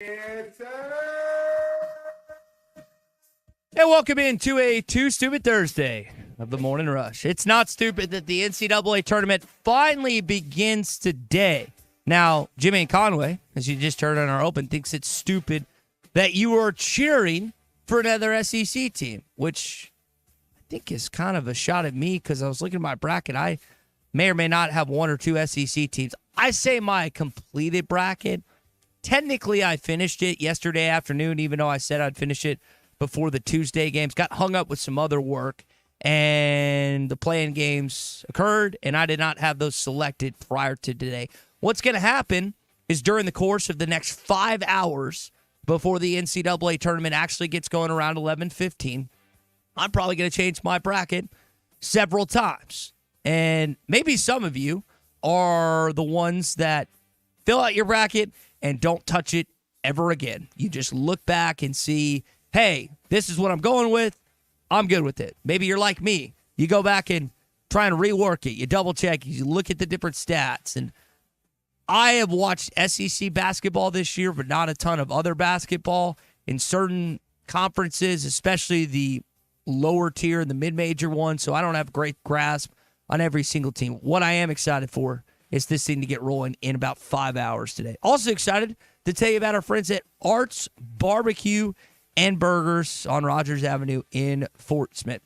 And welcome into a Too Stupid Thursday of the Morning Rush. It's not stupid that the NCAA tournament finally begins today. Now, Jimmy and Conway, as you just heard on our open, thinks it's stupid that you are cheering for another SEC team, which I think is kind of a shot at me because I was looking at my bracket. I may or may not have one or two SEC teams. I say my completed bracket. Technically, I finished it yesterday afternoon, even though I said I'd finish it before the Tuesday games. Got hung up with some other work, and the play-in games occurred, and I did not have those selected prior to today. What's going to happen is during the course of the next 5 hours before the NCAA tournament actually gets going around 11:15, I'm probably going to change my bracket several times. And maybe some of you are the ones that fill out your bracket and don't touch it ever again. You just look back and see, hey, this is what I'm going with. I'm good with it. Maybe you're like me. You go back and try and rework it. You double check. You look at the different stats. And I have watched SEC basketball this year, but not a ton of other basketball in certain conferences, especially the lower tier and the mid-major ones. So I don't have a great grasp on every single team. What I am excited for is this thing to get rolling in about 5 hours today. Also excited to tell you about our friends at Arts Barbecue and Burgers on Rogers Avenue in Fort Smith.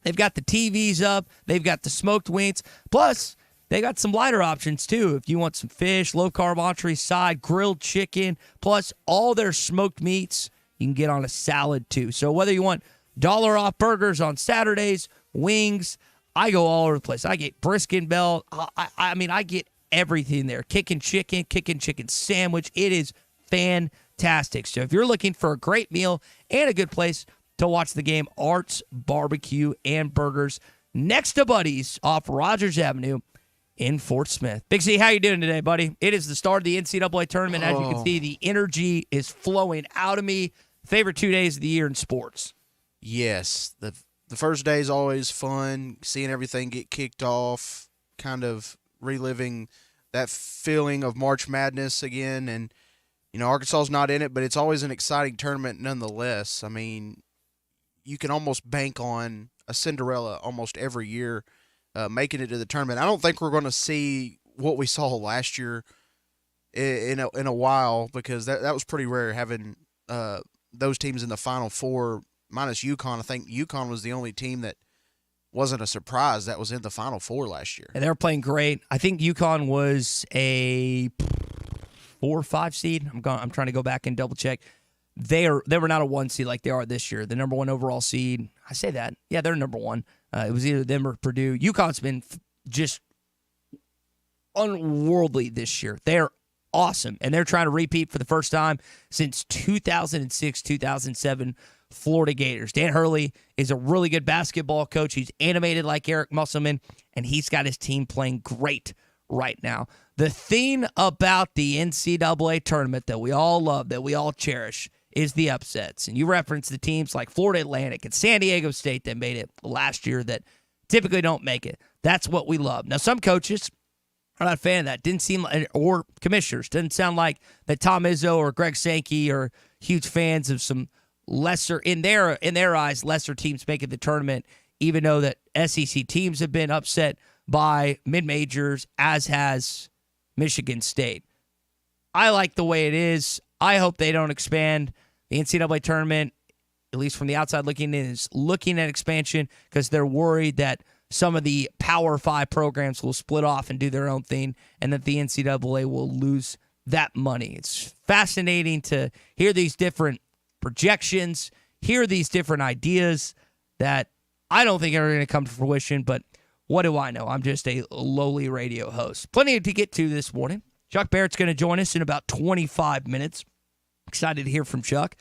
They've got the TVs up. They've got the smoked wings. Plus, they got some lighter options, too. If you want some fish, low-carb entree side, grilled chicken, plus all their smoked meats, you can get on a salad, too. So whether you want $1 off burgers on Saturdays, wings, I go all over the place. I get brisket belt. I get everything there. Kicking chicken sandwich. It is fantastic. So if you're looking for a great meal and a good place to watch the game, Arts Barbecue and Burgers next to Buddy's off Rogers Avenue in Fort Smith. Big C, how you doing today, buddy? It is the start of the NCAA tournament. As you can see, the energy is flowing out of me. Favorite 2 days of the year in sports. Yes, the first day is always fun, seeing everything get kicked off, kind of reliving that feeling of March Madness again. And, you know, Arkansas's not in it, but it's always an exciting tournament nonetheless. I mean, you can almost bank on a Cinderella almost every year making it to the tournament. I don't think we're going to see what we saw last year in a while, because that was pretty rare, having those teams in the Final Four, minus UConn. I think UConn was the only team that wasn't a surprise that was in the Final Four last year. And they were playing great. I think UConn was a 4 or 5 seed. I'm trying to go back and double check. They were not a 1 seed like they are this year. The number 1 overall seed. I say that. Yeah, they're number 1. It was either them or Purdue. UConn's been just unworldly this year. They're awesome, and they're trying to repeat for the first time since 2006, 2007 Florida Gators. Dan Hurley is a really good basketball coach. He's animated like Eric Musselman, and he's got his team playing great right now. The thing about the NCAA tournament that we all love, that we all cherish, is the upsets. And you reference the teams like Florida Atlantic and San Diego State that made it last year that typically don't make it. That's what we love. Now, some coaches are not a fan of that. Didn't seem like, or commissioners, doesn't sound like that Tom Izzo or Greg Sankey are huge fans of some lesser, in their eyes, lesser teams making the tournament, even though that SEC teams have been upset by mid-majors, as has Michigan State. I like the way it is. I hope they don't expand the NCAA tournament, at least from the outside looking in, is looking at expansion because they're worried that some of the Power 5 programs will split off and do their own thing, and that the NCAA will lose that money. It's fascinating to hear these different projections, hear these different ideas that I don't think are going to come to fruition, but what do I know? I'm just a lowly radio host. Plenty to get to this morning. Chuck Barrett's going to join us in about 25 minutes. Excited to hear from Chuck.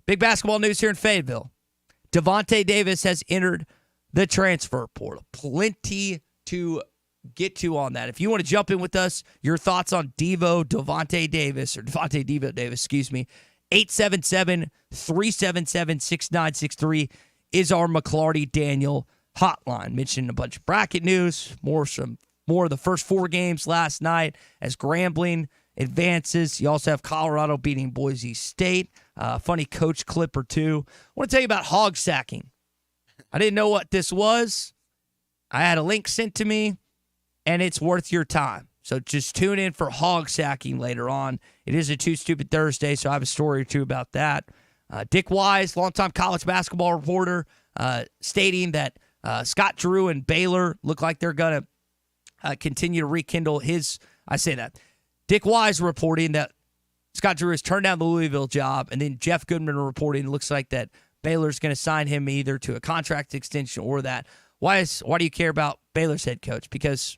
Big basketball news here in Fayetteville. Devontae Davis has entered the transfer portal. Plenty to get to on that. If you want to jump in with us, your thoughts on Devontae Davis, 877-377-6963 is our McLarty Daniel hotline. Mentioned a bunch of bracket news, more of the first 4 games last night as Grambling advances. You also have Colorado beating Boise State. Funny coach clip or two. I want to tell you about hog sacking. I didn't know what this was. I had a link sent to me, and it's worth your time. So just tune in for hog sacking later on. It is a Too Stupid Thursday, so I have a story or two about that. Dick Wise, longtime college basketball reporter, stating that Scott Drew and Baylor look like they're going to continue to rekindle his, I say that. Dick Wise reporting that Scott Drew has turned down the Louisville job, and then Jeff Goodman reporting it looks like that Baylor's going to sign him either to a contract extension or that. Why do you care about Baylor's head coach? Because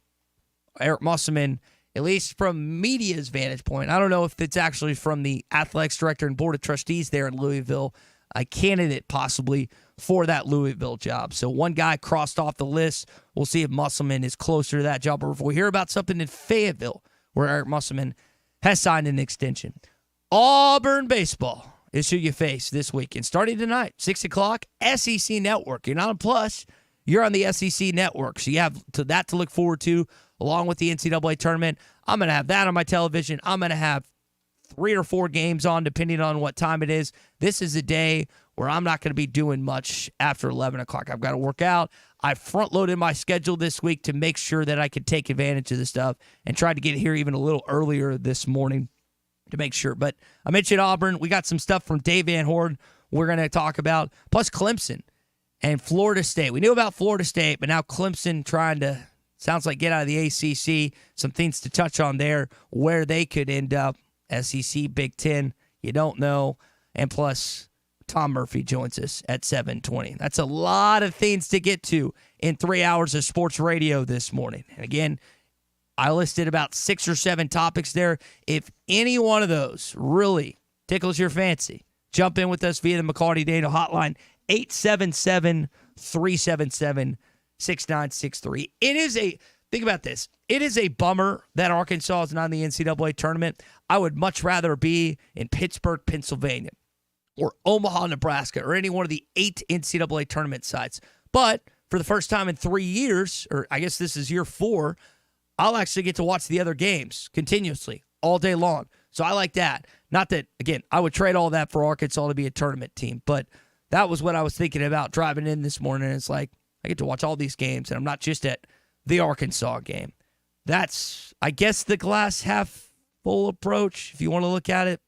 Eric Musselman, at least from media's vantage point, I don't know if it's actually from the athletics director and board of trustees there in Louisville, a candidate possibly for that Louisville job. So one guy crossed off the list. We'll see if Musselman is closer to that job. But if we hear about something in Fayetteville where Eric Musselman has signed an extension. Auburn baseball is who you face this weekend. Starting tonight, 6 o'clock, SEC Network. You're not on Plus. You're on the SEC Network. So you have that to look forward to along with the NCAA tournament. I'm going to have that on my television. I'm going to have 3 or 4 games on depending on what time it is. This is a day where I'm not going to be doing much after 11 o'clock. I've got to work out. I front-loaded my schedule this week to make sure that I could take advantage of this stuff and tried to get here even a little earlier this morning to make sure. But I mentioned Auburn. We got some stuff from Dave Van Horn we're going to talk about, plus Clemson and Florida State. We knew about Florida State, but now Clemson trying to, sounds like, get out of the ACC. Some things to touch on there, where they could end up. SEC, Big Ten, you don't know. And plus, Tom Murphy joins us at 7:20. That's a lot of things to get to in 3 hours of sports radio this morning. And again, I listed about 6 or 7 topics there. If any one of those really tickles your fancy, jump in with us via the McLarty Daniel hotline, 877-377-6963. Think about this. It is a bummer that Arkansas is not in the NCAA tournament. I would much rather be in Pittsburgh, Pennsylvania, or Omaha, Nebraska, or any one of the 8 NCAA tournament sites. But for the first time in 3 years, or I guess this is year 4, I'll actually get to watch the other games continuously all day long. So I like that. Not that, again, I would trade all that for Arkansas to be a tournament team, but that was what I was thinking about driving in this morning. It's like, I get to watch all these games, and I'm not just at the Arkansas game. That's, I guess, the glass half full approach, if you want to look at it.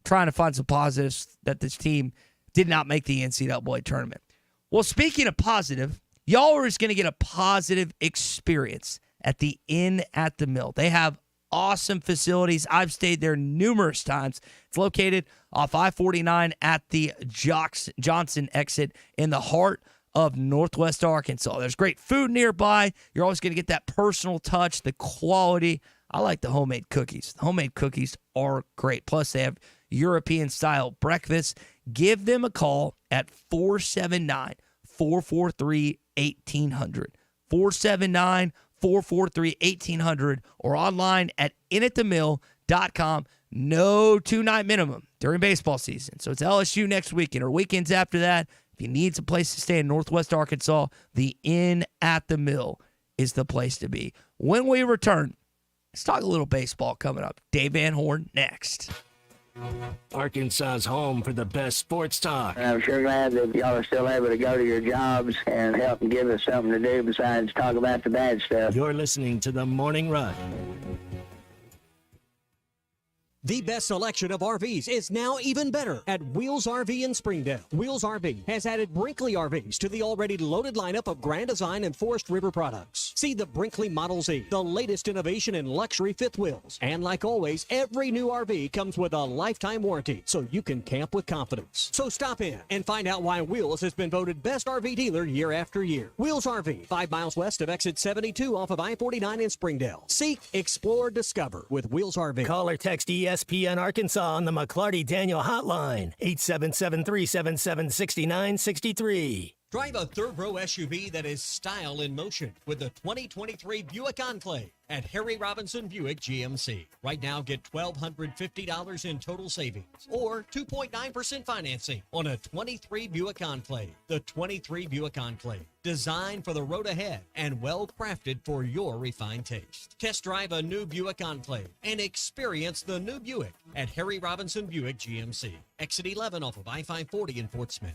Trying to find some positives that this team did not make the NCAA tournament. Well, speaking of positive, y'all are just going to get a positive experience at the Inn at the Mill. They have awesome facilities. I've stayed there numerous times. It's located off I-49 at the Johnson exit in the heart of Northwest Arkansas. There's great food nearby. You're always going to get that personal touch, the quality. I like the homemade cookies. The homemade cookies are great. Plus, they have European-style breakfast. Give them a call at 479-443-1800. 479-443-1800 or online at inatthemill.com. No 2-night minimum during baseball season. So it's LSU next weekend or weekends after that. If you need some place to stay in Northwest Arkansas, the Inn at the Mill is the place to be. When we return, let's talk a little baseball coming up. Dave Van Horn next. Arkansas's home for the best sports talk. And I'm sure glad that y'all are still able to go to your jobs and help and give us something to do besides talk about the bad stuff. You're listening to The Morning Rush. The best selection of RVs is now even better at Wheels RV in Springdale. Wheels RV has added Brinkley RVs to the already loaded lineup of Grand Design and Forest River products. See the Brinkley Model Z, the latest innovation in luxury fifth wheels. And like always, every new RV comes with a lifetime warranty, so you can camp with confidence. So stop in and find out why Wheels has been voted best RV dealer year after year. Wheels RV, 5 miles west of exit 72 off of I-49 in Springdale. Seek, explore, discover with Wheels RV. Call or text ESPN Arkansas on the McLarty Daniel hotline, 877-377-6963. Drive a third-row SUV that is style in motion with the 2023 Buick Enclave at Harry Robinson Buick GMC. Right now, get $1,250 in total savings or 2.9% financing on a 23 Buick Enclave. The 23 Buick Enclave, designed for the road ahead and well-crafted for your refined taste. Test drive a new Buick Enclave and experience the new Buick at Harry Robinson Buick GMC. Exit 11 off of I-540 in Fort Smith.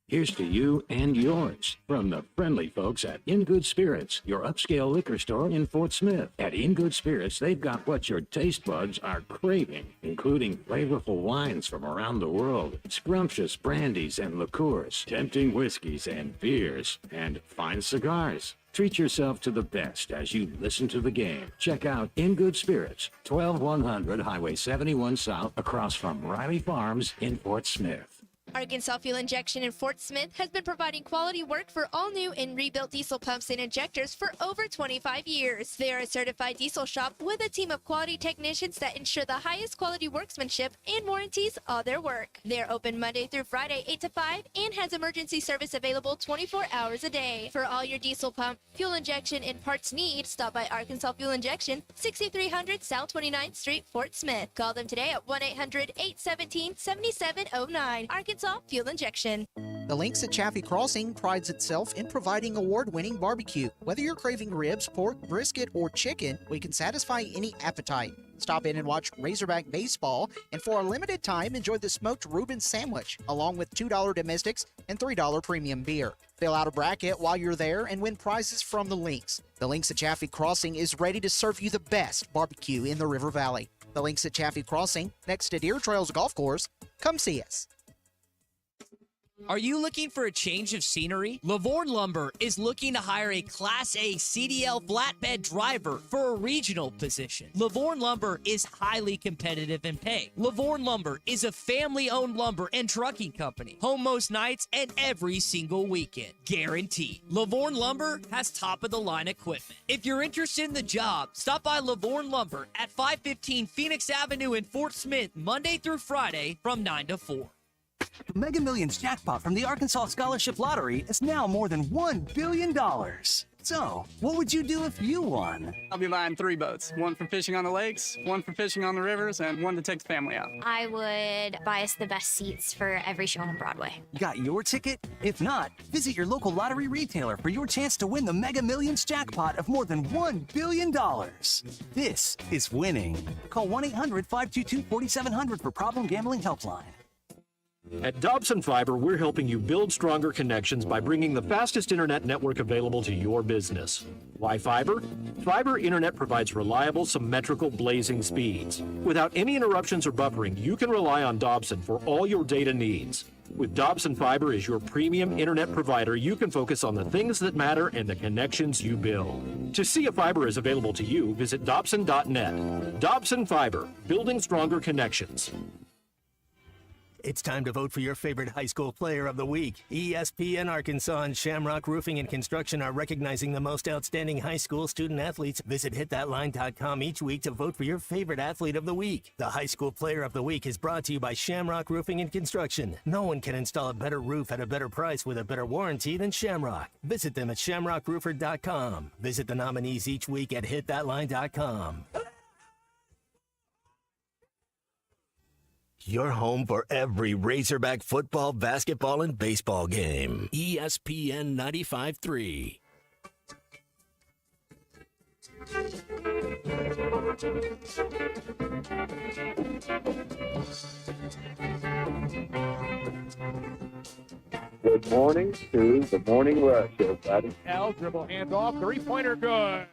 Here's to you and yours from the friendly folks at In Good Spirits, your upscale liquor store in Fort Smith. At In Good Spirits, they've got what your taste buds are craving, including flavorful wines from around the world, scrumptious brandies and liqueurs, tempting whiskeys and beers, and fine cigars. Treat yourself to the best as you listen to the game. Check out In Good Spirits, 12100 Highway 71 South, across from Riley Farms in Fort Smith. Arkansas Fuel Injection in Fort Smith has been providing quality work for all new and rebuilt diesel pumps and injectors for over 25 years. They are a certified diesel shop with a team of quality technicians that ensure the highest quality workmanship and warranties all their work. They are open Monday through Friday 8 to 5 and has emergency service available 24 hours a day. For all your diesel pump, fuel injection, and parts needs, stop by Arkansas Fuel Injection, 6300 South 29th Street, Fort Smith. Call them today at 1-800-817-7709. Arkansas Fuel Injection. The Links at Chaffee Crossing prides itself in providing award-winning barbecue. Whether you're craving ribs, pork, brisket, or chicken, we can satisfy any appetite. Stop in and watch Razorback Baseball, and for a limited time, enjoy the smoked Reuben sandwich, along with $2 domestics and $3 premium beer. Fill out a bracket while you're there and win prizes from the Links. The Links at Chaffee Crossing is ready to serve you the best barbecue in the River Valley. The Links at Chaffee Crossing, next to Deer Trails Golf Course. Come see us. Are you looking for a change of scenery? Lavorne Lumber is looking to hire a Class A CDL flatbed driver for a regional position. Lavorne Lumber is highly competitive in pay. Lavorne Lumber is a family-owned lumber and trucking company. Home most nights and every single weekend. Guaranteed. Lavorne Lumber has top-of-the-line equipment. If you're interested in the job, stop by Lavorne Lumber at 515 Phoenix Avenue in Fort Smith, Monday through Friday from 9 to 4. Mega Millions jackpot from the Arkansas Scholarship Lottery is now more than $1 billion. So, what would you do if you won? I'll be buying 3 boats, one for fishing on the lakes, one for fishing on the rivers, and one to take the family out. I would buy us the best seats for every show on Broadway. Got your ticket? If not, visit your local lottery retailer for your chance to win the Mega Millions jackpot of more than $1 billion. This is winning. Call 1-800-522-4700 for Problem Gambling Helpline. At Dobson Fiber, we're helping you build stronger connections by bringing the fastest internet network available to your business. Why fiber? Fiber internet provides reliable, symmetrical, blazing speeds. Without any interruptions or buffering, you can rely on Dobson for all your data needs. With Dobson Fiber as your premium internet provider, you can focus on the things that matter and the connections you build. To see if fiber is available to you, visit Dobson.net. Dobson Fiber, building stronger connections. It's time to vote for your favorite high school player of the week. ESPN Arkansas and Shamrock Roofing and Construction are recognizing the most outstanding high school student athletes. Visit hitthatline.com each week to vote for your favorite athlete of the week. The high school player of the week is brought to you by Shamrock Roofing and Construction. No one can install a better roof at a better price with a better warranty than Shamrock. Visit them at shamrockroofer.com. Visit the nominees each week at hitthatline.com. Your home for every Razorback football, basketball, and baseball game. ESPN 95.3. Good morning to the Morning Rush, everybody. Al dribble handoff, three-pointer good.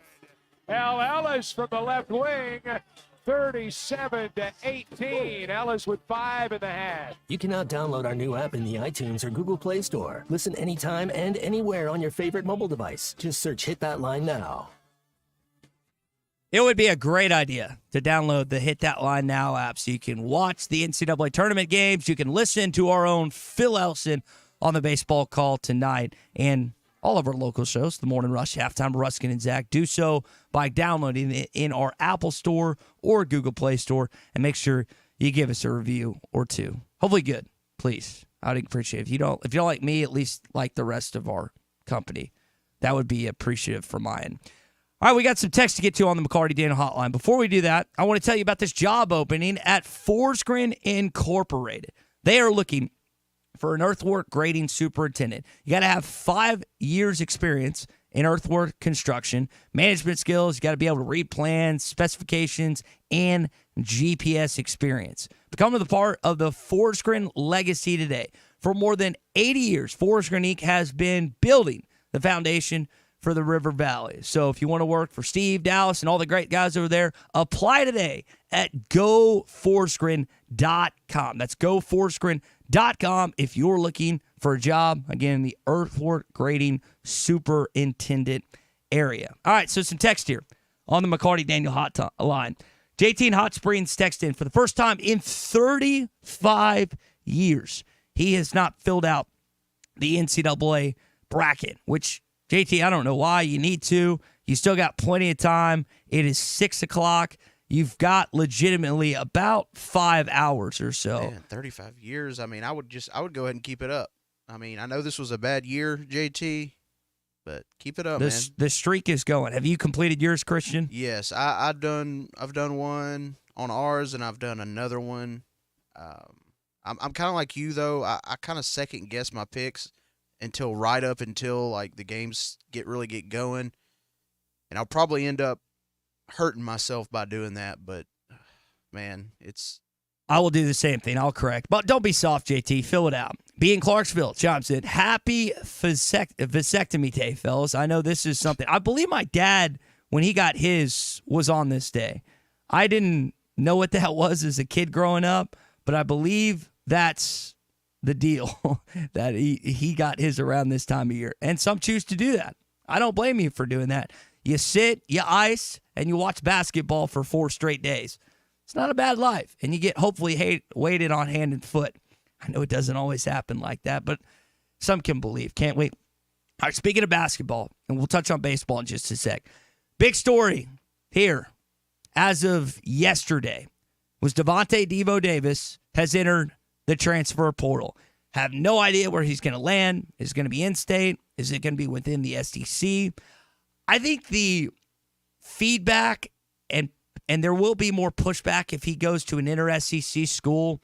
Al Ellis from the left wing. 37-18. Ellis with 5 in the half. You can now download our new app in the iTunes or Google Play Store. Listen anytime and anywhere on your favorite mobile device. Just search Hit That Line Now. It would be a great idea to download the Hit That Line Now app so you can watch the NCAA tournament games. You can listen to our own Phil Elson on the baseball call tonight, and all of our local shows, The Morning Rush, Halftime, Ruskin and Zach. Do so by downloading it in our Apple Store or Google Play Store, and make sure you give us a review or two. Hopefully good, please. I'd appreciate it. If you don't like me, at least like the rest of our company. That would be appreciative for mine. All right, we got some text to get to on the McLarty Daniel Hotline. Before we do that, I want to tell you about this job opening at Forsgren Incorporated. They are looking for an earthwork grading superintendent. You got to have 5 years experience in earthwork construction, management skills. You got to be able to read plans, specifications, and GPS experience. Become a part of the Forsgren legacy today. For more than 80 years, Forsgren Inc. has been building the foundation for the River Valley. So if you want to work for Steve, Dallas, and all the great guys over there, apply today at goforsgren.com. That's goforsgren.com if you're looking for a job, again, in the earthwork grading superintendent area. All right, so some text here on the McLarty Daniel Hotline. JT in Hot Springs text in. For the first time in 35 years, he has not filled out the NCAA bracket, which, JT, I don't know why you need to. You still got plenty of time. It is 6 o'clock. You've got legitimately about 5 hours or so. Man, 35 years. I mean, I would go ahead and keep it up. I mean, I know this was a bad year, JT, but keep it up, man. The streak is going. Have you completed yours, Christian? Yes, I've done one on ours, and I've done another one. I'm kind of like you though. I kind of second guess my picks until like the games get going, and I'll probably end up hurting myself by doing that. But man, I will do the same thing. I'll correct. But don't be soft, JT. Fill it out. Be in Clarksville chimes in. Happy vasectomy day, fellas. I know this is something. I believe my dad, when he got his, was on this day. I didn't know what that was as a kid growing up, but I believe that's the deal, that he got his around this time of year. And some choose to do that. I don't blame you for doing that. You sit, you ice, and you watch basketball for 4 straight days. It's not a bad life. And you get hopefully weighted on hand and foot. I know it doesn't always happen like that, but some can believe. Can't wait. All right, speaking of basketball, and we'll touch on baseball in just a sec. Big story here as of yesterday was Devontae Devo Davis has entered the transfer portal. Have no idea where he's going to land. Is it going to be in-state? Is it going to be within the SEC? I think the feedback, and there will be more pushback if he goes to an inter-SEC school.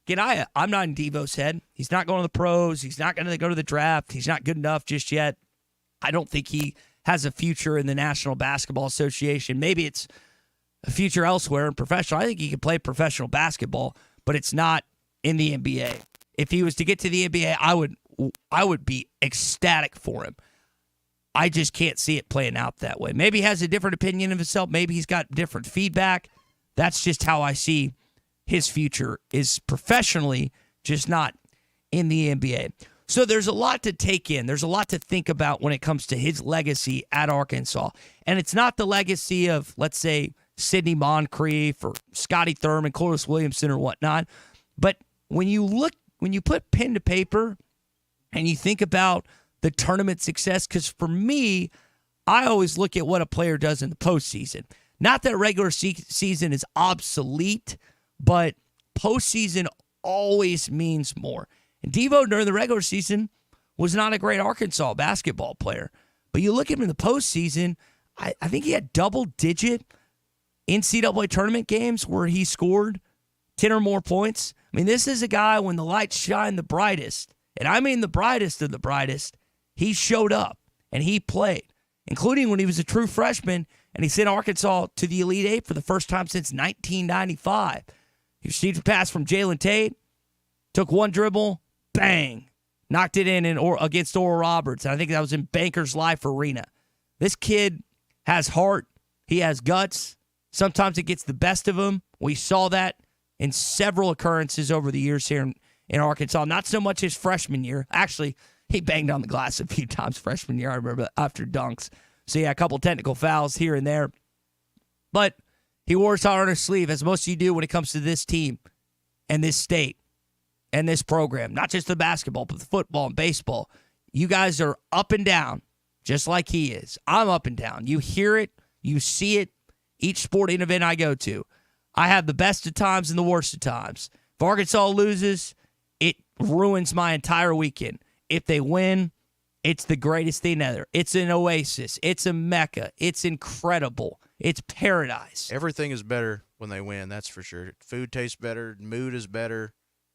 Again, I'm not in Devo's head. He's not going to the pros. He's not going to go to the draft. He's not good enough just yet. I don't think he has a future in the National Basketball Association. Maybe it's a future elsewhere in professional. I think he can play professional basketball, but it's not in the NBA. If he was to get to the NBA, I would be ecstatic for him. I just can't see it playing out that way. Maybe he has a different opinion of himself. Maybe he's got different feedback. That's just how I see his future is professionally, just not in the NBA. So there's a lot to take in. There's a lot to think about when it comes to his legacy at Arkansas. And it's not the legacy of, let's say, Sidney Moncrief or Scotty Thurman, Clovis Williamson or whatnot. But when you put pen to paper and you think about the tournament success, because for me, I always look at what a player does in the postseason. Not that regular season is obsolete, but postseason always means more. And Devo during the regular season was not a great Arkansas basketball player. But you look at him in the postseason, I think he had double-digit NCAA tournament games where he scored 10 or more points. I mean, this is a guy when the lights shine the brightest, and I mean the brightest of the brightest, he showed up and he played, including when he was a true freshman and he sent Arkansas to the Elite Eight for the first time since 1995. He received a pass from Jalen Tate, took one dribble, bang, knocked it in against Oral Roberts. And I think that was in Bankers Life Arena. This kid has heart. He has guts. Sometimes it gets the best of him. We saw that in several occurrences over the years here in Arkansas. Not so much his freshman year. Actually, he banged on the glass a few times freshman year, I remember, after dunks. So, yeah, a couple technical fouls here and there. But he wore his heart on his sleeve, as most of you do when it comes to this team and this state and this program. Not just the basketball, but the football and baseball. You guys are up and down, just like he is. I'm up and down. You hear it. You see it. Each sporting event I go to. I have the best of times and the worst of times. If Arkansas loses, it ruins my entire weekend. If they win, it's the greatest thing ever. It's an oasis. It's a mecca. It's incredible. It's paradise. Everything is better when they win, that's for sure. Food tastes better. Mood is better.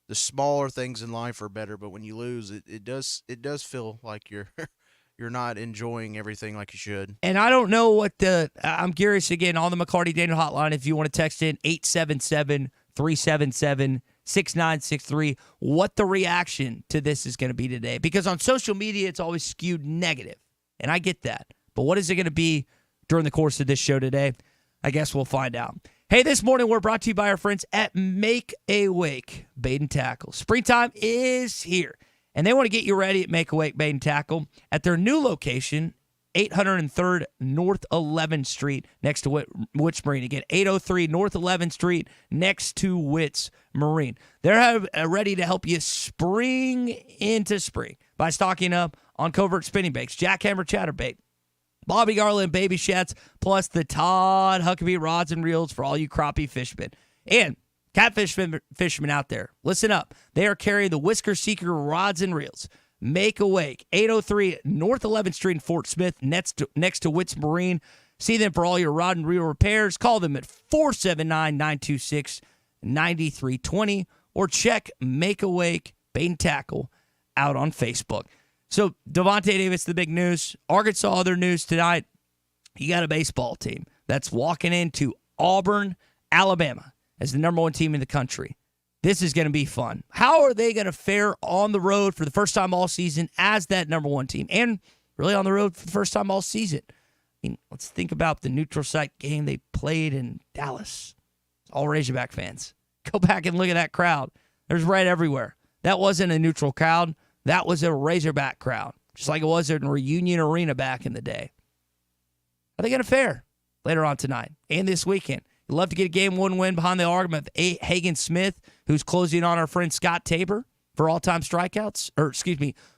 The smaller things in life are better, but when you lose, it does feel like you're you're not enjoying everything like you should. And I don't know what I'm curious again on the McLarty Daniel hotline. If you want to text in 877-377-6963, what the reaction to this is going to be today. Because on social media, it's always skewed negative, and I get that. But what is it going to be during the course of this show today? I guess we'll find out. Hey, this morning we're brought to you by our friends at Make a Wake Bait and Tackle. Springtime is here, and they want to get you ready at Make a Wake Bait and Tackle at their new location, 803rd North 11th Street, next to Witts Marine. Again, 803 North 11th Street, next to Witts Marine. They're ready to help you spring into spring by stocking up on covert spinning baits, jackhammer chatterbait, Bobby Garland baby shats, plus the Todd Huckabee rods and reels for all you crappie fishermen. And catfish fishermen out there, listen up. They are carrying the Whisker Seeker rods and reels. Make a Wake, 803 North 11th Street in Fort Smith, next to Witts Marine. See them for all your rod and reel repairs. Call them at 479-926-9320 or check Make a Wake Bait and Tackle out on Facebook. So, Devontae Davis, the big news. Arkansas, other news tonight. You got a baseball team that's walking into Auburn, Alabama as the number one team in the country. This is going to be fun. How are they going to fare on the road for the first time all season as that number one team? And really on the road for the first time all season. I mean, let's think about the neutral site game they played in Dallas. All Razorback fans. Go back and look at that crowd. There's red everywhere. That wasn't a neutral crowd. That was a Razorback crowd, just like it was in Reunion Arena back in the day. Are they going to fare later on tonight and this weekend? You'd love to get a game one win behind the arm of Hagen Smith, who's closing on our friend Scott Tabor for all-time strikeouts,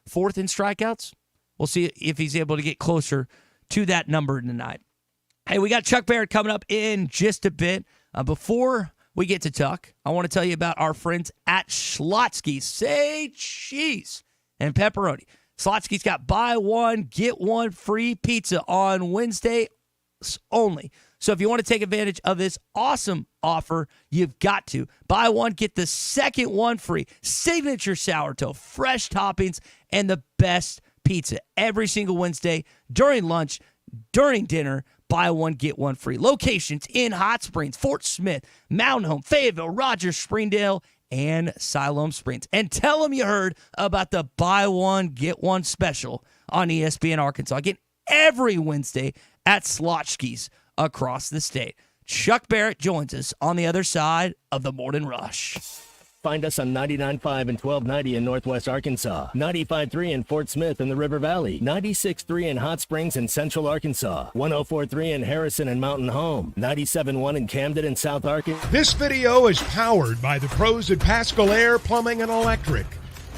fourth in strikeouts. We'll see if he's able to get closer to that number tonight. Hey, we got Chuck Barrett coming up in just a bit. Before we get to Tuck, I want to tell you about our friends at Schlotzsky's. Say cheese and pepperoni. Schlotzsky's got buy one, get one free pizza on Wednesday only. So if you want to take advantage of this awesome offer, you've got to. Buy one, get the second one free. Signature sourdough, fresh toppings, and the best pizza every single Wednesday during lunch, during dinner. Buy one, get one free. Locations in Hot Springs, Fort Smith, Mountain Home, Fayetteville, Rogers, Springdale, and Siloam Springs. And tell them you heard about the buy one, get one special on ESPN Arkansas. Again, every Wednesday at Schlotzsky's across the state. Chuck Barrett joins us on the other side of the morning rush. Find us on 99.5 and 1290 in Northwest Arkansas, 95.3 in Fort Smith in the River Valley, 96.3 in Hot Springs in Central Arkansas, 104.3 in Harrison and Mountain Home, 97.1 in Camden and South Arkansas. This video is powered by the pros at Pascal Air Plumbing and Electric.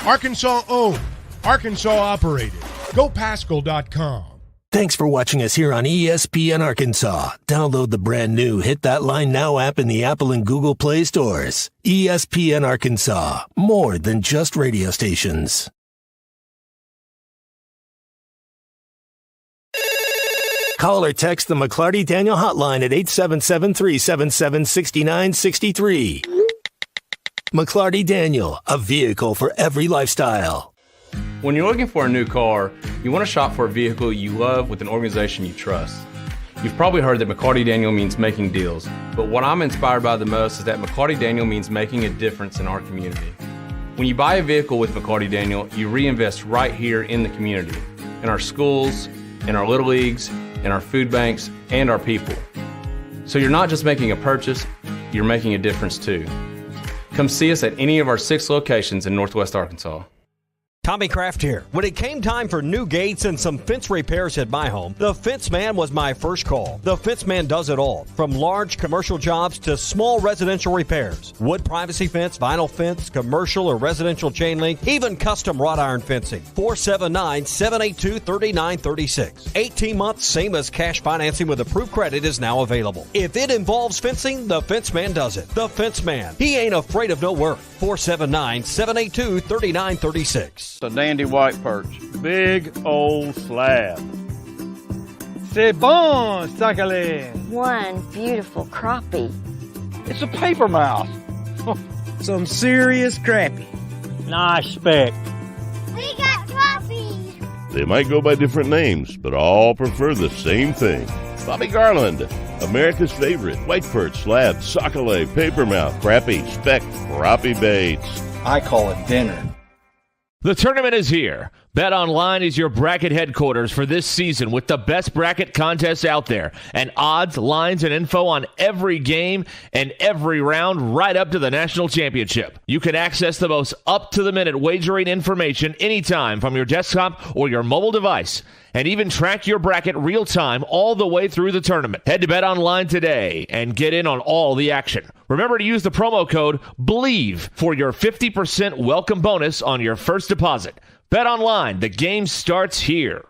Arkansas owned, Arkansas operated. GoPascal.com. Thanks for watching us here on ESPN Arkansas. Download the brand new Hit That Line Now app in the Apple and Google Play stores. ESPN Arkansas, more than just radio stations. Call or text the McLarty Daniel hotline at 877-377-6963. McLarty Daniel, a vehicle for every lifestyle. When you're looking for a new car, you want to shop for a vehicle you love with an organization you trust. You've probably heard that McLarty Daniel means making deals, but what I'm inspired by the most is that McLarty Daniel means making a difference in our community. When you buy a vehicle with McLarty Daniel, you reinvest right here in the community, in our schools, in our little leagues, in our food banks, and our people. So you're not just making a purchase, you're making a difference too. Come see us at any of our 6 locations in Northwest Arkansas. Tommy Kraft here. When it came time for new gates and some fence repairs at my home, the Fence Man was my first call. The Fence Man does it all, from large commercial jobs to small residential repairs. Wood privacy fence, vinyl fence, commercial or residential chain link, even custom wrought iron fencing. 479-782-3936. 18 months, same as cash financing with approved credit is now available. If it involves fencing, the Fence Man does it. The Fence Man. He ain't afraid of no work. 479-782-3936. A dandy white perch. Big old slab. C'est bon, sacalé. One beautiful crappie. It's a paper mouse. Some serious crappie. Nice speck. We got crappies. They might go by different names, but all prefer the same thing. Bobby Garland, America's favorite white perch, slab, sockeye, papermouth, crappie, speck, crappie baits. I call it dinner. The tournament is here. BetOnline is your bracket headquarters for this season with the best bracket contests out there and odds, lines, and info on every game and every round right up to the national championship. You can access the most up-to-the-minute wagering information anytime from your desktop or your mobile device and even track your bracket real-time all the way through the tournament. Head to BetOnline today and get in on all the action. Remember to use the promo code BELIEVE for your 50% welcome bonus on your first deposit. BetOnline, the game starts here.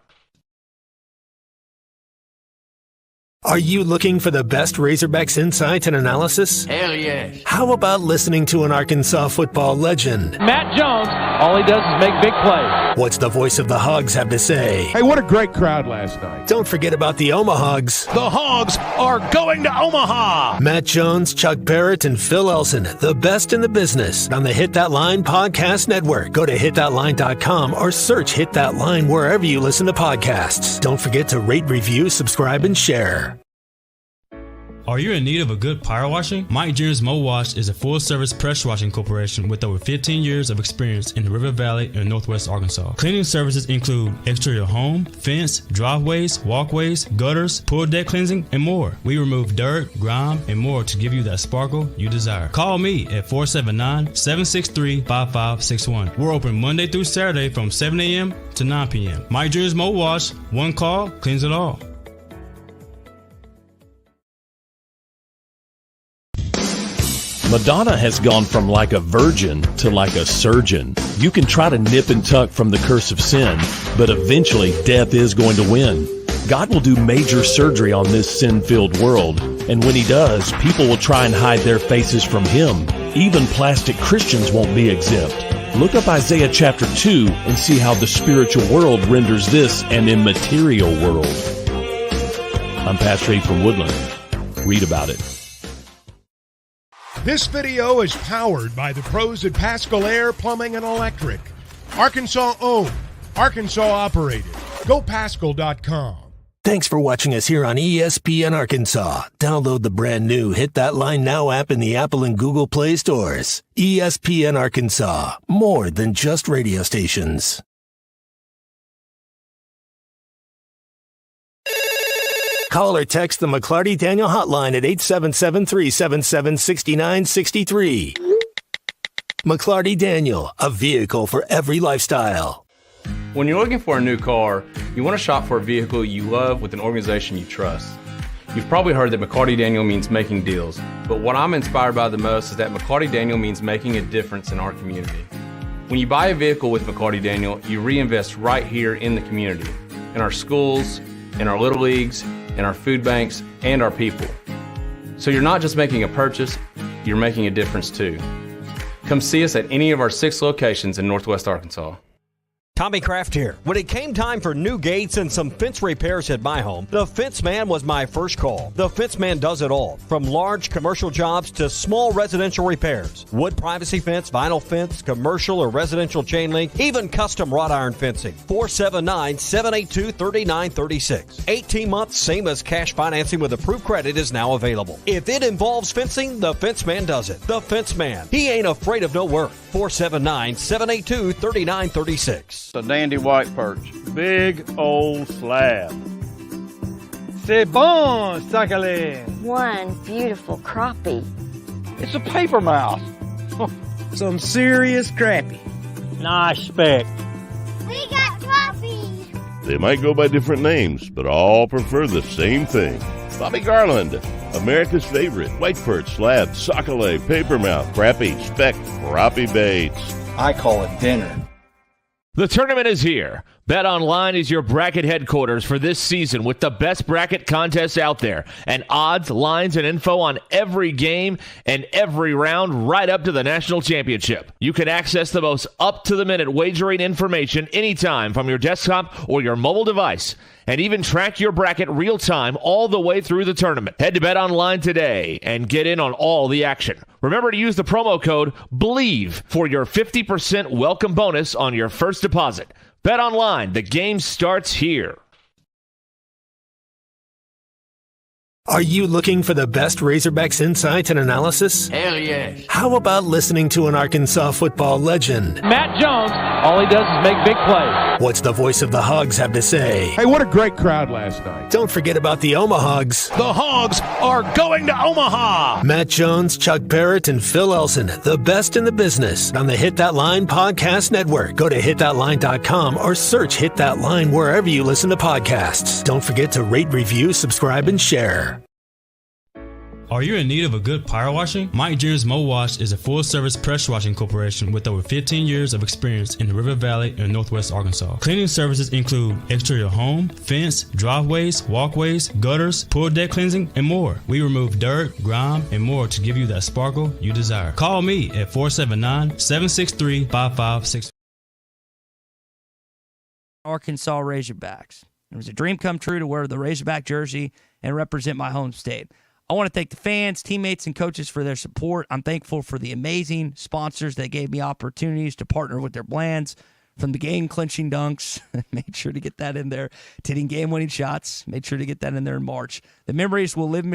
Are you looking for the best Razorbacks insight and analysis? Hell yes. How about listening to an Arkansas football legend? Matt Jones, all he does is make big plays. What's the voice of the Hogs have to say? Hey, what a great crowd last night. Don't forget about the Omahogs. The Hogs are going to Omaha. Matt Jones, Chuck Barrett, and Phil Elson, the best in the business on the Hit That Line Podcast Network. Go to hitthatline.com or search Hit That Line wherever you listen to podcasts. Don't forget to rate, review, subscribe, and share. Are you in need of a good power washing? Mike Jr.'s Mo Wash is a full-service pressure washing corporation with over 15 years of experience in the River Valley and Northwest Arkansas. Cleaning services include exterior home, fence, driveways, walkways, gutters, pool deck cleansing, and more. We remove dirt, grime, and more to give you that sparkle you desire. Call me at 479-763-5561. We're open Monday through Saturday from 7 a.m. to 9 p.m. Mike Jr.'s Mo Wash, one call, cleans it all. Madonna has gone from like a virgin to like a surgeon. You can try to nip and tuck from the curse of sin, but eventually death is going to win. God will do major surgery on this sin-filled world, and when he does, people will try and hide their faces from him. Even plastic Christians won't be exempt. Look up Isaiah chapter 2 and see how the spiritual world renders this an immaterial world. I'm Pastor A from Woodland. Read about it. This video is powered by the pros at Pascal Air Plumbing and Electric. Arkansas owned, Arkansas operated. GoPascal.com. Thanks for watching us here on ESPN Arkansas. Download the brand new Hit That Line Now app in the Apple and Google Play stores. ESPN Arkansas, more than just radio stations. Call or text the McLarty Daniel hotline at 877-377-6963. McLarty Daniel, a vehicle for every lifestyle. When you're looking for a new car, you want to shop for a vehicle you love with an organization you trust. You've probably heard that McLarty Daniel means making deals, but what I'm inspired by the most is that McLarty Daniel means making a difference in our community. When you buy a vehicle with McLarty Daniel, you reinvest right here in the community, in our schools, in our little leagues, in our food banks, and our people. So you're not just making a purchase, you're making a difference too. Come see us at any of our 6 locations in Northwest Arkansas. Tommy Kraft here. When it came time for new gates and some fence repairs at my home, the Fence Man was my first call. The Fence Man does it all, from large commercial jobs to small residential repairs. Wood privacy fence, vinyl fence, commercial or residential chain link, even custom wrought iron fencing. 479-782-3936. 18 months, same as cash financing with approved credit is now available. If it involves fencing, the Fence Man does it. The Fence Man. He ain't afraid of no work. 479-782-3936. A dandy white perch. Big old slab. C'est bon, sacalé. One beautiful crappie. It's a paper mouse. Some serious crappie. Nice speck. We got trophies. They might go by different names, but all prefer the same thing. Bobby Garland, America's favorite, white perch, slab, sockeye, papermouth, crappie, speck, crappie baits. I call it dinner. The tournament is here. BetOnline is your bracket headquarters for this season with the best bracket contests out there and odds, lines, and info on every game and every round right up to the national championship. You can access the most up-to-the-minute wagering information anytime from your desktop or your mobile device and even track your bracket real-time all the way through the tournament. Head to BetOnline today and get in on all the action. Remember to use the promo code BELIEVE for your 50% welcome bonus on your first deposit. BetOnline, the game starts here. Are you looking for the best Razorbacks insights and analysis? Hell yes. How about listening to an Arkansas football legend? Matt Jones, all he does is make big plays. What's the voice of the Hogs have to say? Hey, what a great crowd last night. Don't forget about the Omahogs. The Hogs are going to Omaha. Matt Jones, Chuck Barrett, and Phil Elson, the best in the business on the Hit That Line Podcast Network. Go to hitthatline.com or search Hit That Line wherever you listen to podcasts. Don't forget to rate, review, subscribe, and share. Are you in need of a good power washing? Mike Jr.'s Mo Wash is a full-service pressure washing corporation with over 15 years of experience in the River Valley and Northwest Arkansas. Cleaning services include exterior home, fence, driveways, walkways, gutters, pool deck cleansing, and more. We remove dirt, grime, and more to give you that sparkle you desire. Call me at 479-763-5564. Arkansas Razorbacks. It was a dream come true to wear the Razorback jersey and represent my home state. I want to thank the fans, teammates, and coaches for their support. I'm thankful for the amazing sponsors that gave me opportunities to partner with their brands, from the game-clinching dunks, made sure to get that in there, to hitting game-winning shots, made sure to get that in there in March. The memories will live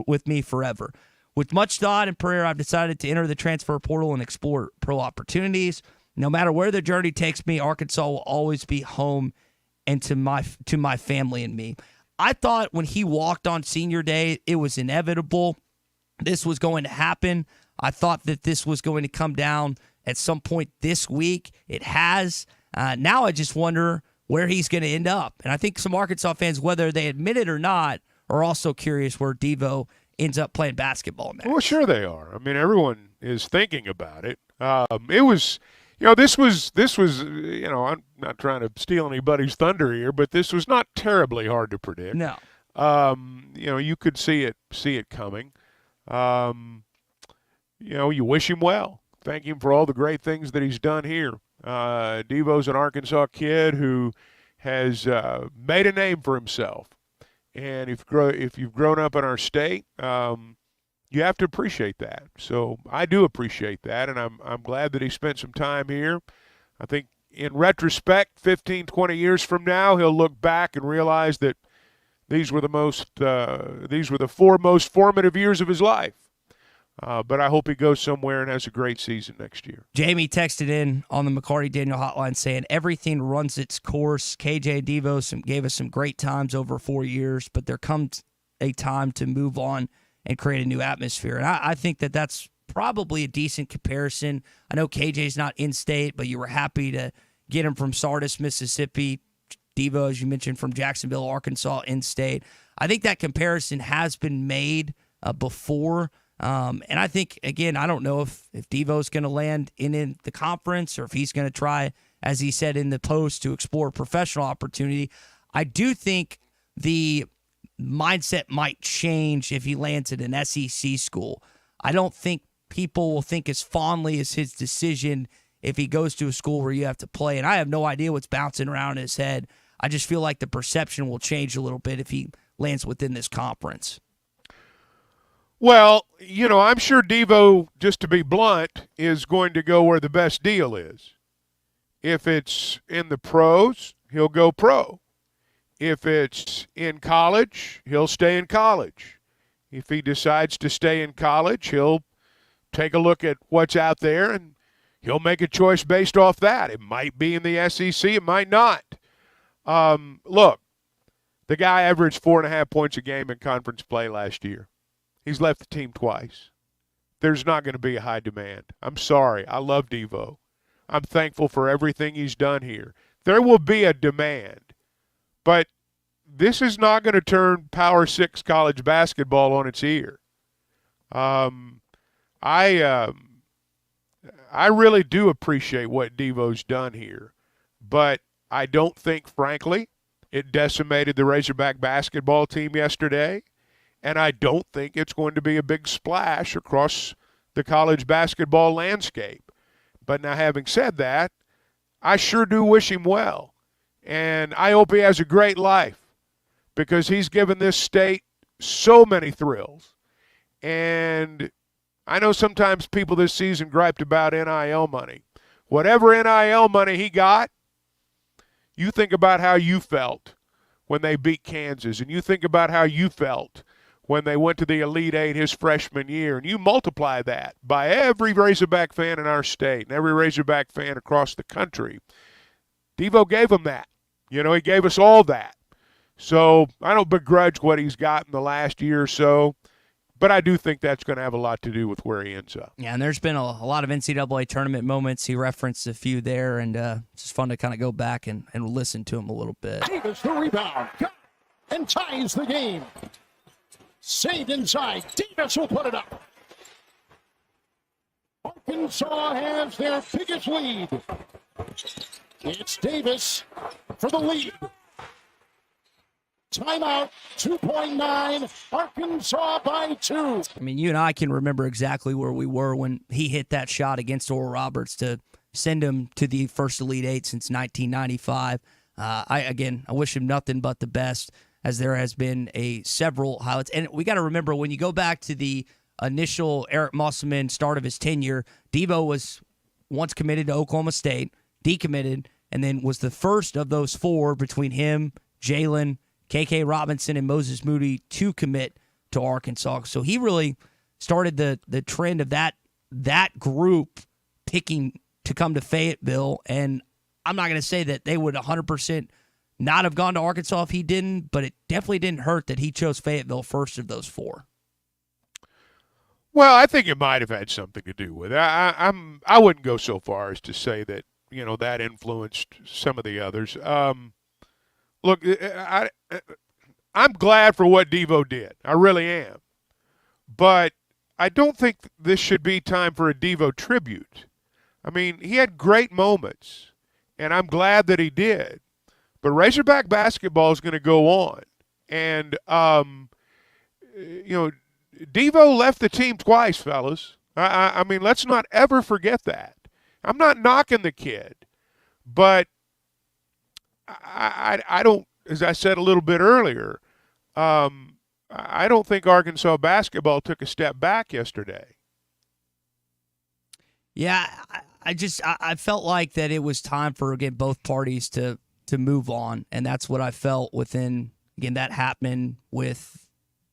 with me forever. With much thought and prayer, I've decided to enter the transfer portal and explore pro opportunities. No matter where the journey takes me, Arkansas will always be home and to my family and me. I thought when he walked on senior day, it was inevitable. This was going to happen. I thought that this was going to come down at some point this week. It has. Now I just wonder where he's going to end up. And I think some Arkansas fans, whether they admit it or not, are also curious where Devo ends up playing basketball next. Well, sure they are. I mean, everyone is thinking about it. It was... this was, I'm not trying to steal anybody's thunder here, but this was not terribly hard to predict. No. You could see it coming. You wish him well. Thank him for all the great things that he's done here. Devo's an Arkansas kid who has made a name for himself. And if you've grown up in our state, you have to appreciate that. So I do appreciate that, and I'm glad that he spent some time here. I think in retrospect, 15, 20 years from now, he'll look back and realize that these were the 4 most formative years of his life. But I hope he goes somewhere and has a great season next year. Jamie texted in on the McLarty Daniel hotline saying everything runs its course. KJ Devo gave us some great times over 4 years, but there comes a time to move on and create a new atmosphere. And I think that that's probably a decent comparison. I know KJ's not in-state, but you were happy to get him from Sardis, Mississippi. Devo, as you mentioned, from Jacksonville, Arkansas, in-state. I think that comparison has been made before. And I think, again, I don't know if Devo's going to land in the conference or if he's going to try, as he said in the post, to explore professional opportunity. I do think the mindset might change if he lands at an SEC school. I don't think people will think as fondly as his decision if he goes to a school where you have to play. And I have no idea what's bouncing around in his head. I just feel like the perception will change a little bit if he lands within this conference. Well, I'm sure Devo, just to be blunt, is going to go where the best deal is. If it's in the pros, he'll go pro. If it's in college, he'll stay in college. If he decides to stay in college, he'll take a look at what's out there and he'll make a choice based off that. It might be in the SEC, it might not. Look, the guy averaged 4.5 points a game in conference play last year. He's left the team twice. There's not going to be a high demand. I'm sorry. I love Devo. I'm thankful for everything he's done here. there will be a demand. But this is not going to turn Power 6 college basketball on its ear. I really do appreciate what Devo's done here, but I don't think, frankly, it decimated the Razorback basketball team yesterday, and I don't think it's going to be a big splash across the college basketball landscape. But now, having said that, I sure do wish him well, and I hope he has a great life because he's given this state so many thrills. And I know sometimes people this season griped about NIL money. Whatever NIL money he got, you think about how you felt when they beat Kansas, and you think about how you felt when they went to the Elite Eight his freshman year, and you multiply that by every Razorback fan in our state and every Razorback fan across the country. Devo gave them that. You know, he gave us all that. So I don't begrudge what he's got in the last year or so, but I do think that's going to have a lot to do with where he ends up. Yeah, and there's been a lot of NCAA tournament moments. He referenced a few there, and it's just fun to kind of go back and listen to him a little bit. Davis the rebound, and ties the game. Saved inside. Davis will put it up. Arkansas has their biggest lead. It's Davis for the lead. Timeout, 2.9, Arkansas by 2. I mean, you and I can remember exactly where we were when he hit that shot against Oral Roberts to send him to the first Elite Eight since 1995. I wish him nothing but the best, as there has been several highlights. And we got to remember, when you go back to the initial Eric Musselman start of his tenure, Devo was once committed to Oklahoma State, decommitted, and then was the first of those four between him, Jalen, KK Robinson, and Moses Moody to commit to Arkansas. So he really started the trend of that group picking to come to Fayetteville. And I'm not going to say that they would 100% not have gone to Arkansas if he didn't, but it definitely didn't hurt that he chose Fayetteville first of those four. Well, I think it might have had something to do with it. I wouldn't go so far as to say that, you know, that influenced some of the others. Look, I'm glad for what Devo did. I really am. But I don't think this should be time for a Devo tribute. I mean, he had great moments, and I'm glad that he did. But Razorback basketball is going to go on. And, you know, Devo left the team twice, fellas. I mean, let's not ever forget that. I'm not knocking the kid, but I don't, as I said a little bit earlier, I don't think Arkansas basketball took a step back yesterday. Yeah, I felt like that it was time for, again, both parties to move on, and that's what I felt within, again, that happening with,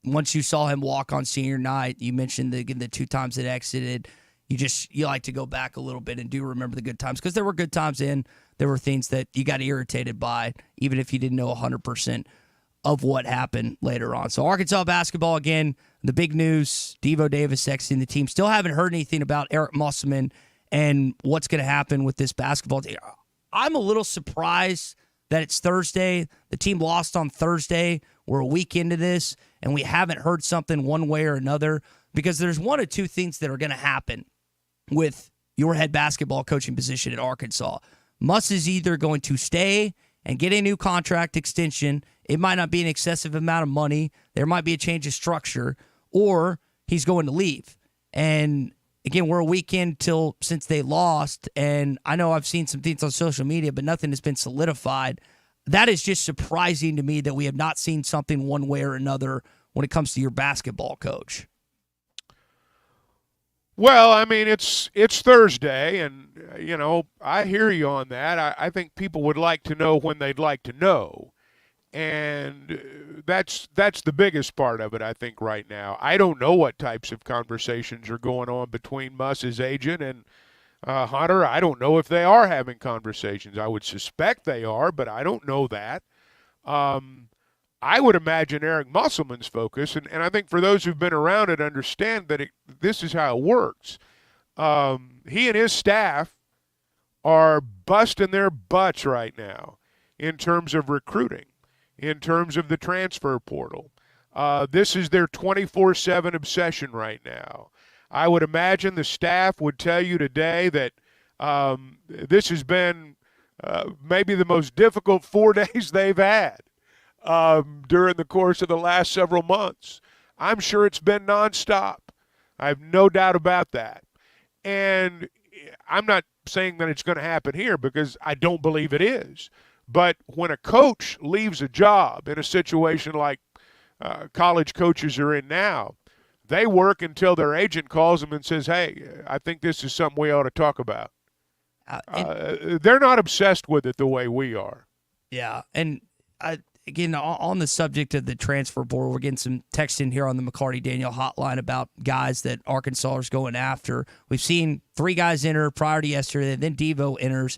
once you saw him walk on senior night, you mentioned the two times it exited, you like to go back a little bit and do remember the good times, because there were good times in. There were things that you got irritated by, even if you didn't know 100% of what happened later on. So Arkansas basketball, again, the big news, Devo Davis exiting the team. Still haven't heard anything about Eric Musselman and what's going to happen with this basketball team. I'm a little surprised that it's Thursday. The team lost on Thursday. We're a week into this, and we haven't heard something one way or another, because there's one or two things that are going to happen with your head basketball coaching position at Arkansas. Muss is either going to stay and get a new contract extension. It might not be an excessive amount of money. There might be a change of structure, or he's going to leave. And again, we're a week in since they lost, and I know I've seen some things on social media, but nothing has been solidified. That is just surprising to me that we have not seen something one way or another when it comes to your basketball coach. Well, I mean, it's Thursday, and, you know, I hear you on that. I think people would like to know when they'd like to know, and that's the biggest part of it, I think, right now. I don't know what types of conversations are going on between Muss's agent and Hunter. I don't know if they are having conversations. I would suspect they are, but I don't know that. I would imagine Eric Musselman's focus, and I think for those who've been around it understand that this is how it works. He and his staff are busting their butts right now in terms of recruiting, in terms of the transfer portal. This is their 24/7 obsession right now. I would imagine the staff would tell you today that this has been maybe the most difficult 4 days they've had during the course of the last several months. I'm sure it's been nonstop. I have no doubt about that. And I'm not saying that it's going to happen here because I don't believe it is. But when a coach leaves a job in a situation like college coaches are in now, they work until their agent calls them and says, hey, I think this is something we ought to talk about. They're not obsessed with it the way we are. Yeah, and again, on the subject of the transfer portal, we're getting some text in here on the McLarty Daniel hotline about guys that Arkansas is going after. We've seen 3 guys enter prior to yesterday, then Devo enters.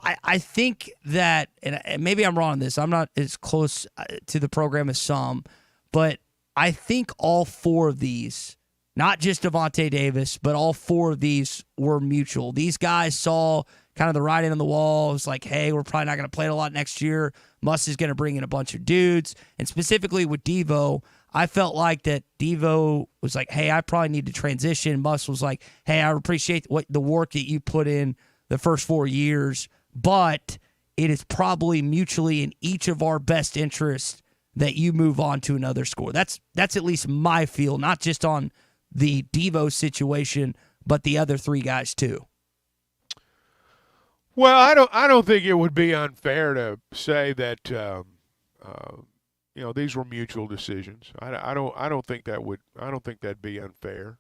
I think that, and maybe I'm wrong on this, I'm not as close to the program as some, but I think all 4 of these, not just Devontae Davis, but all 4 of these were mutual. These guys saw kind of the writing on the wall. It was like, hey, we're probably not going to play it a lot next year. Muss is going to bring in a bunch of dudes. And specifically with Devo, I felt like that Devo was like, hey, I probably need to transition. Muss was like, hey, I appreciate the work that you put in the first 4 years, but it is probably mutually in each of our best interests that you move on to another school. That's at least my feel, not just on the Devo situation, but the other 3 guys too. Well, I don't think it would be unfair to say that these were mutual decisions. I don't think that'd be unfair.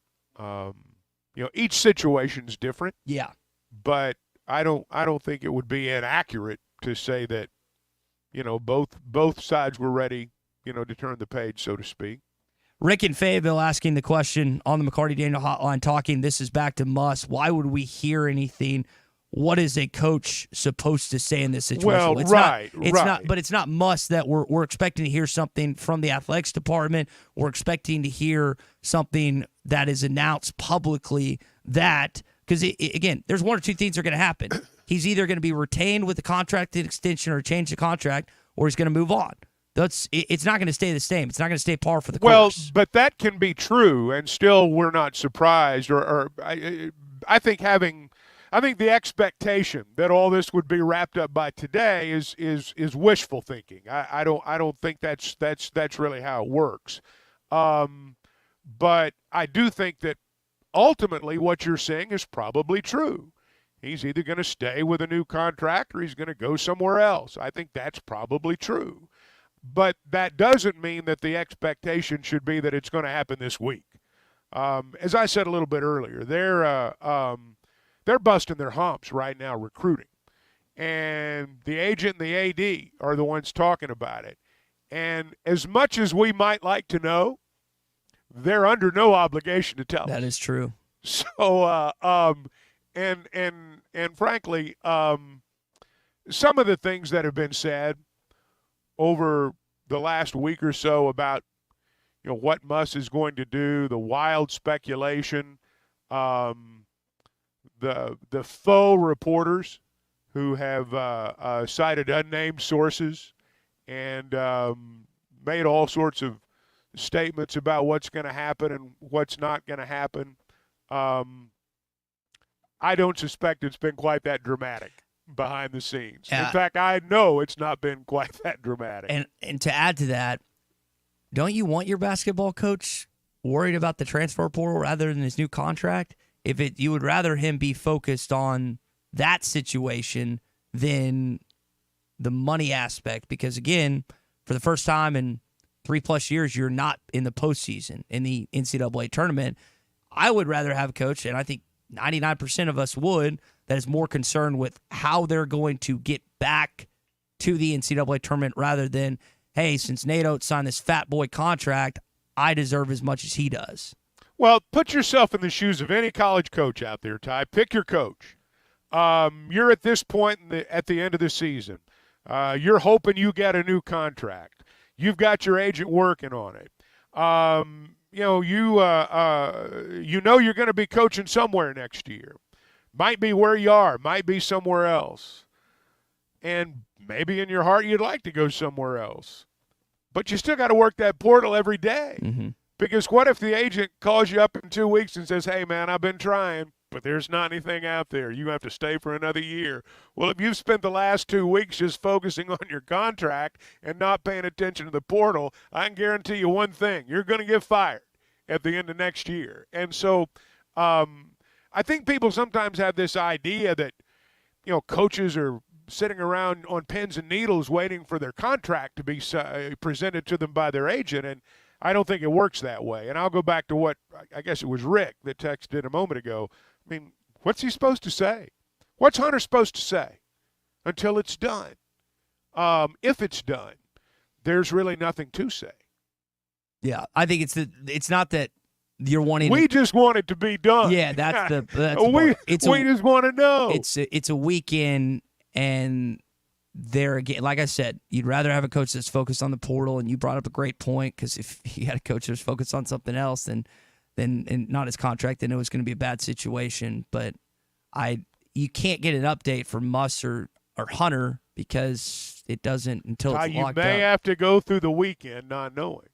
Each situation's different. Yeah. But I don't think it would be inaccurate to say that both sides were ready, to turn the page, so to speak. Rick in Fayetteville asking the question on the McLarty Daniel hotline, talking, this is back to Muss. Why would we hear anything? What is a coach supposed to say in this situation? Well, it's right. Not, but it's not Muss that we're expecting to hear something from the athletics department. We're expecting to hear something that is announced publicly that, because again, there's 1 or 2 things that are going to happen. He's either going to be retained with the contract extension or change the contract, or he's going to move on. It's not going to stay the same. It's not going to stay par for the course. Well, but that can be true, and still we're not surprised. I think the expectation that all this would be wrapped up by today is wishful thinking. I don't think that's really how it works. But I do think that ultimately what you're saying is probably true. He's either going to stay with a new contract or he's going to go somewhere else. I think that's probably true. But that doesn't mean that the expectation should be that it's going to happen this week. As I said a little bit earlier, they're busting their humps right now recruiting. And the agent and the AD are the ones talking about it. And as much as we might like to know, they're under no obligation to tell us. That is true. So, and frankly, some of the things that have been said over the last week or so about, what Muss is going to do, the wild speculation, the faux reporters who have cited unnamed sources and made all sorts of statements about what's going to happen and what's not going to happen. I don't suspect it's been quite that dramatic behind the scenes. In fact, I know it's not been quite that dramatic. And to add to that, don't you want your basketball coach worried about the transfer portal rather than his new contract? You would rather him be focused on that situation than the money aspect, because again, for the first time in 3+ years, you're not in the postseason in the NCAA tournament. I would rather have a coach, and I think 99% of us would, that is more concerned with how they're going to get back to the NCAA tournament rather than, hey, since Nate Oates signed this fat boy contract, I deserve as much as he does. Well, put yourself in the shoes of any college coach out there, Ty. Pick your coach. You're at this point at the end of the season. You're hoping you get a new contract. You've got your agent working on it. You know you're going to be coaching somewhere next year. Might be where you are, might be somewhere else. And maybe in your heart you'd like to go somewhere else. But you still got to work that portal every day. Mm-hmm. Because what if the agent calls you up in 2 weeks and says, hey, man, I've been trying, but there's not anything out there. You have to stay for another year. Well, if you've spent the last 2 weeks just focusing on your contract and not paying attention to the portal, I can guarantee you one thing. You're going to get fired at the end of next year. And so I think people sometimes have this idea that, coaches are sitting around on pins and needles waiting for their contract to be presented to them by their agent, and I don't think it works that way. And I'll go back to what I guess it was Rick that texted a moment ago. I mean, what's he supposed to say? What's Hunter supposed to say until it's done? If it's done, there's really nothing to say. Yeah, I think it's not that you're wanting. We just want it to be done. Yeah, that's the we part. Just want to know. It's a weekend, and there again, like I said, you'd rather have a coach that's focused on the portal, and you brought up a great point, because if you had a coach that's focused on something else, then and not his contract, then it was going to be a bad situation. But you can't get an update from Muss or Hunter, because it doesn't until it's locked up. You may have to go through the weekend not knowing.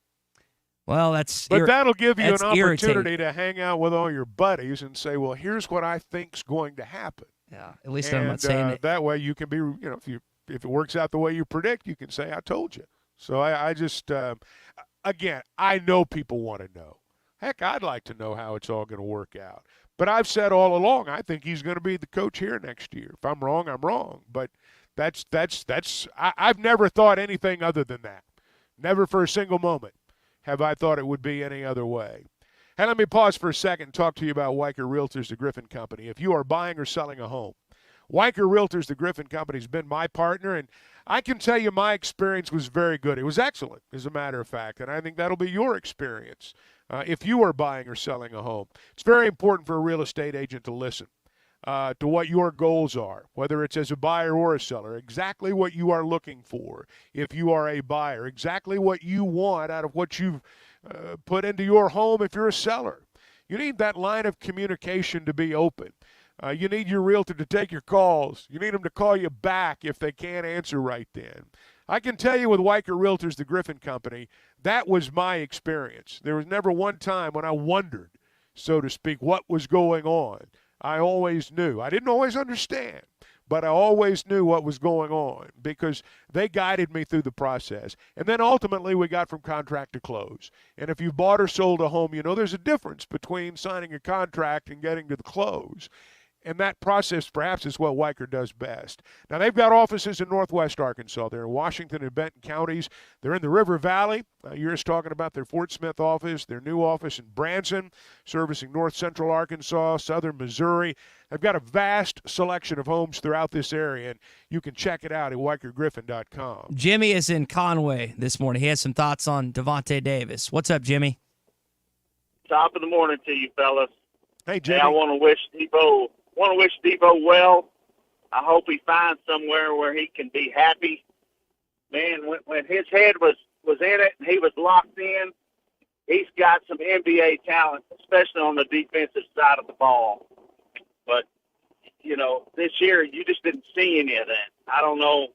Well, that'll give you an opportunity irritating to hang out with all your buddies and say, well, here's what I think's going to happen. Yeah, at least I'm not saying it. That way you can be, if it works out the way you predict, you can say, I told you. So I just, again, I know people want to know. Heck, I'd like to know how it's all going to work out. But I've said all along, I think he's going to be the coach here next year. If I'm wrong, I'm wrong. But I've never thought anything other than that. Never for a single moment have I thought it would be any other way. Hey, let me pause for a second and talk to you about Weicker Realtors, the Griffin Company. If you are buying or selling a home, Weicker Realtors, the Griffin Company, has been my partner, and I can tell you my experience was very good. It was excellent, as a matter of fact, and I think that'll be your experience if you are buying or selling a home. It's very important for a real estate agent to listen to what your goals are, whether it's as a buyer or a seller, exactly what you are looking for if you are a buyer, exactly what you want out of what you've put into your home if you're a seller. You need that line of communication to be open. You need your realtor to take your calls. You need them to call you back if they can't answer right then. I can tell you with Weicker Realtors, the Griffin Company, that was my experience. There was never one time when I wondered, so to speak, what was going on. I always knew. I didn't always understand, but I always knew what was going on because they guided me through the process. And then ultimately we got from contract to close. And if you've bought or sold a home, you know there's a difference between signing a contract and getting to the close. And that process perhaps is what Weicker does best. Now, they've got offices in Northwest Arkansas. They're in Washington and Benton counties. They're in the River Valley. You're just talking about their Fort Smith office, their new office in Branson, servicing north central Arkansas, southern Missouri. They've got a vast selection of homes throughout this area, and you can check it out at WeicherGriffin.com. Jimmy is in Conway this morning. He has some thoughts on Devontae Davis. What's up, Jimmy? Top of the morning to you, fellas. Hey, Jimmy. Hey, I want to wish Debo well. I hope he finds somewhere where he can be happy. Man, when his head was in it and he was locked in, he's got some NBA talent, especially on the defensive side of the ball. But, this year you just didn't see any of that. I don't know.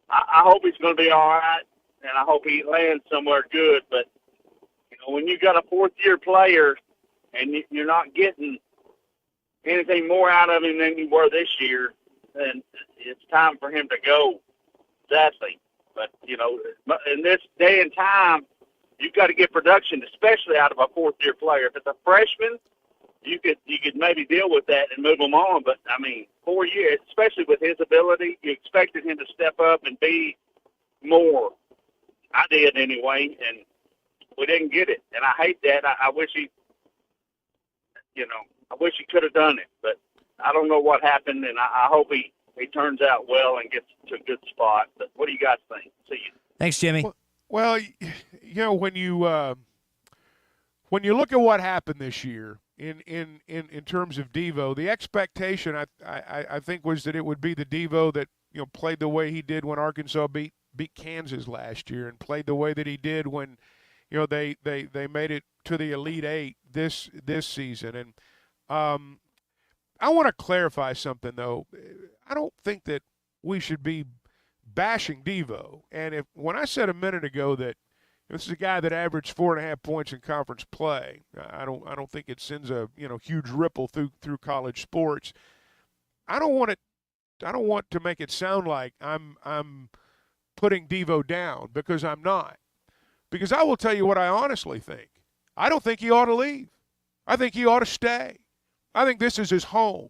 I hope he's going to be all right, and I hope he lands somewhere good. But, when you got a fourth-year player and you're not getting anything more out of him than you were this year, then it's time for him to go. Exactly. But, in this day and time, you've got to get production, especially out of a fourth-year player. If it's a freshman, you could maybe deal with that and move him on. But, 4 years, especially with his ability, you expected him to step up and be more. I did anyway, and we didn't get it. And I hate that. I wish he could have done it, but I don't know what happened, and I hope he turns out well and gets to a good spot. But what do you guys think? See you. Thanks, Jimmy. Well, when you look at what happened this year in terms of Devo, the expectation I think was that it would be the Devo that played the way he did when Arkansas beat Kansas last year, and played the way that he did when they made it to the Elite Eight this season. And I want to clarify something, though. I don't think that we should be bashing Devo. And when I said a minute ago that this is a guy that averaged 4.5 points in conference play, I don't think it sends a huge ripple through college sports. I don't want to make it sound like I'm putting Devo down, because I'm not. Because I will tell you what I honestly think. I don't think he ought to leave. I think he ought to stay. I think this is his home.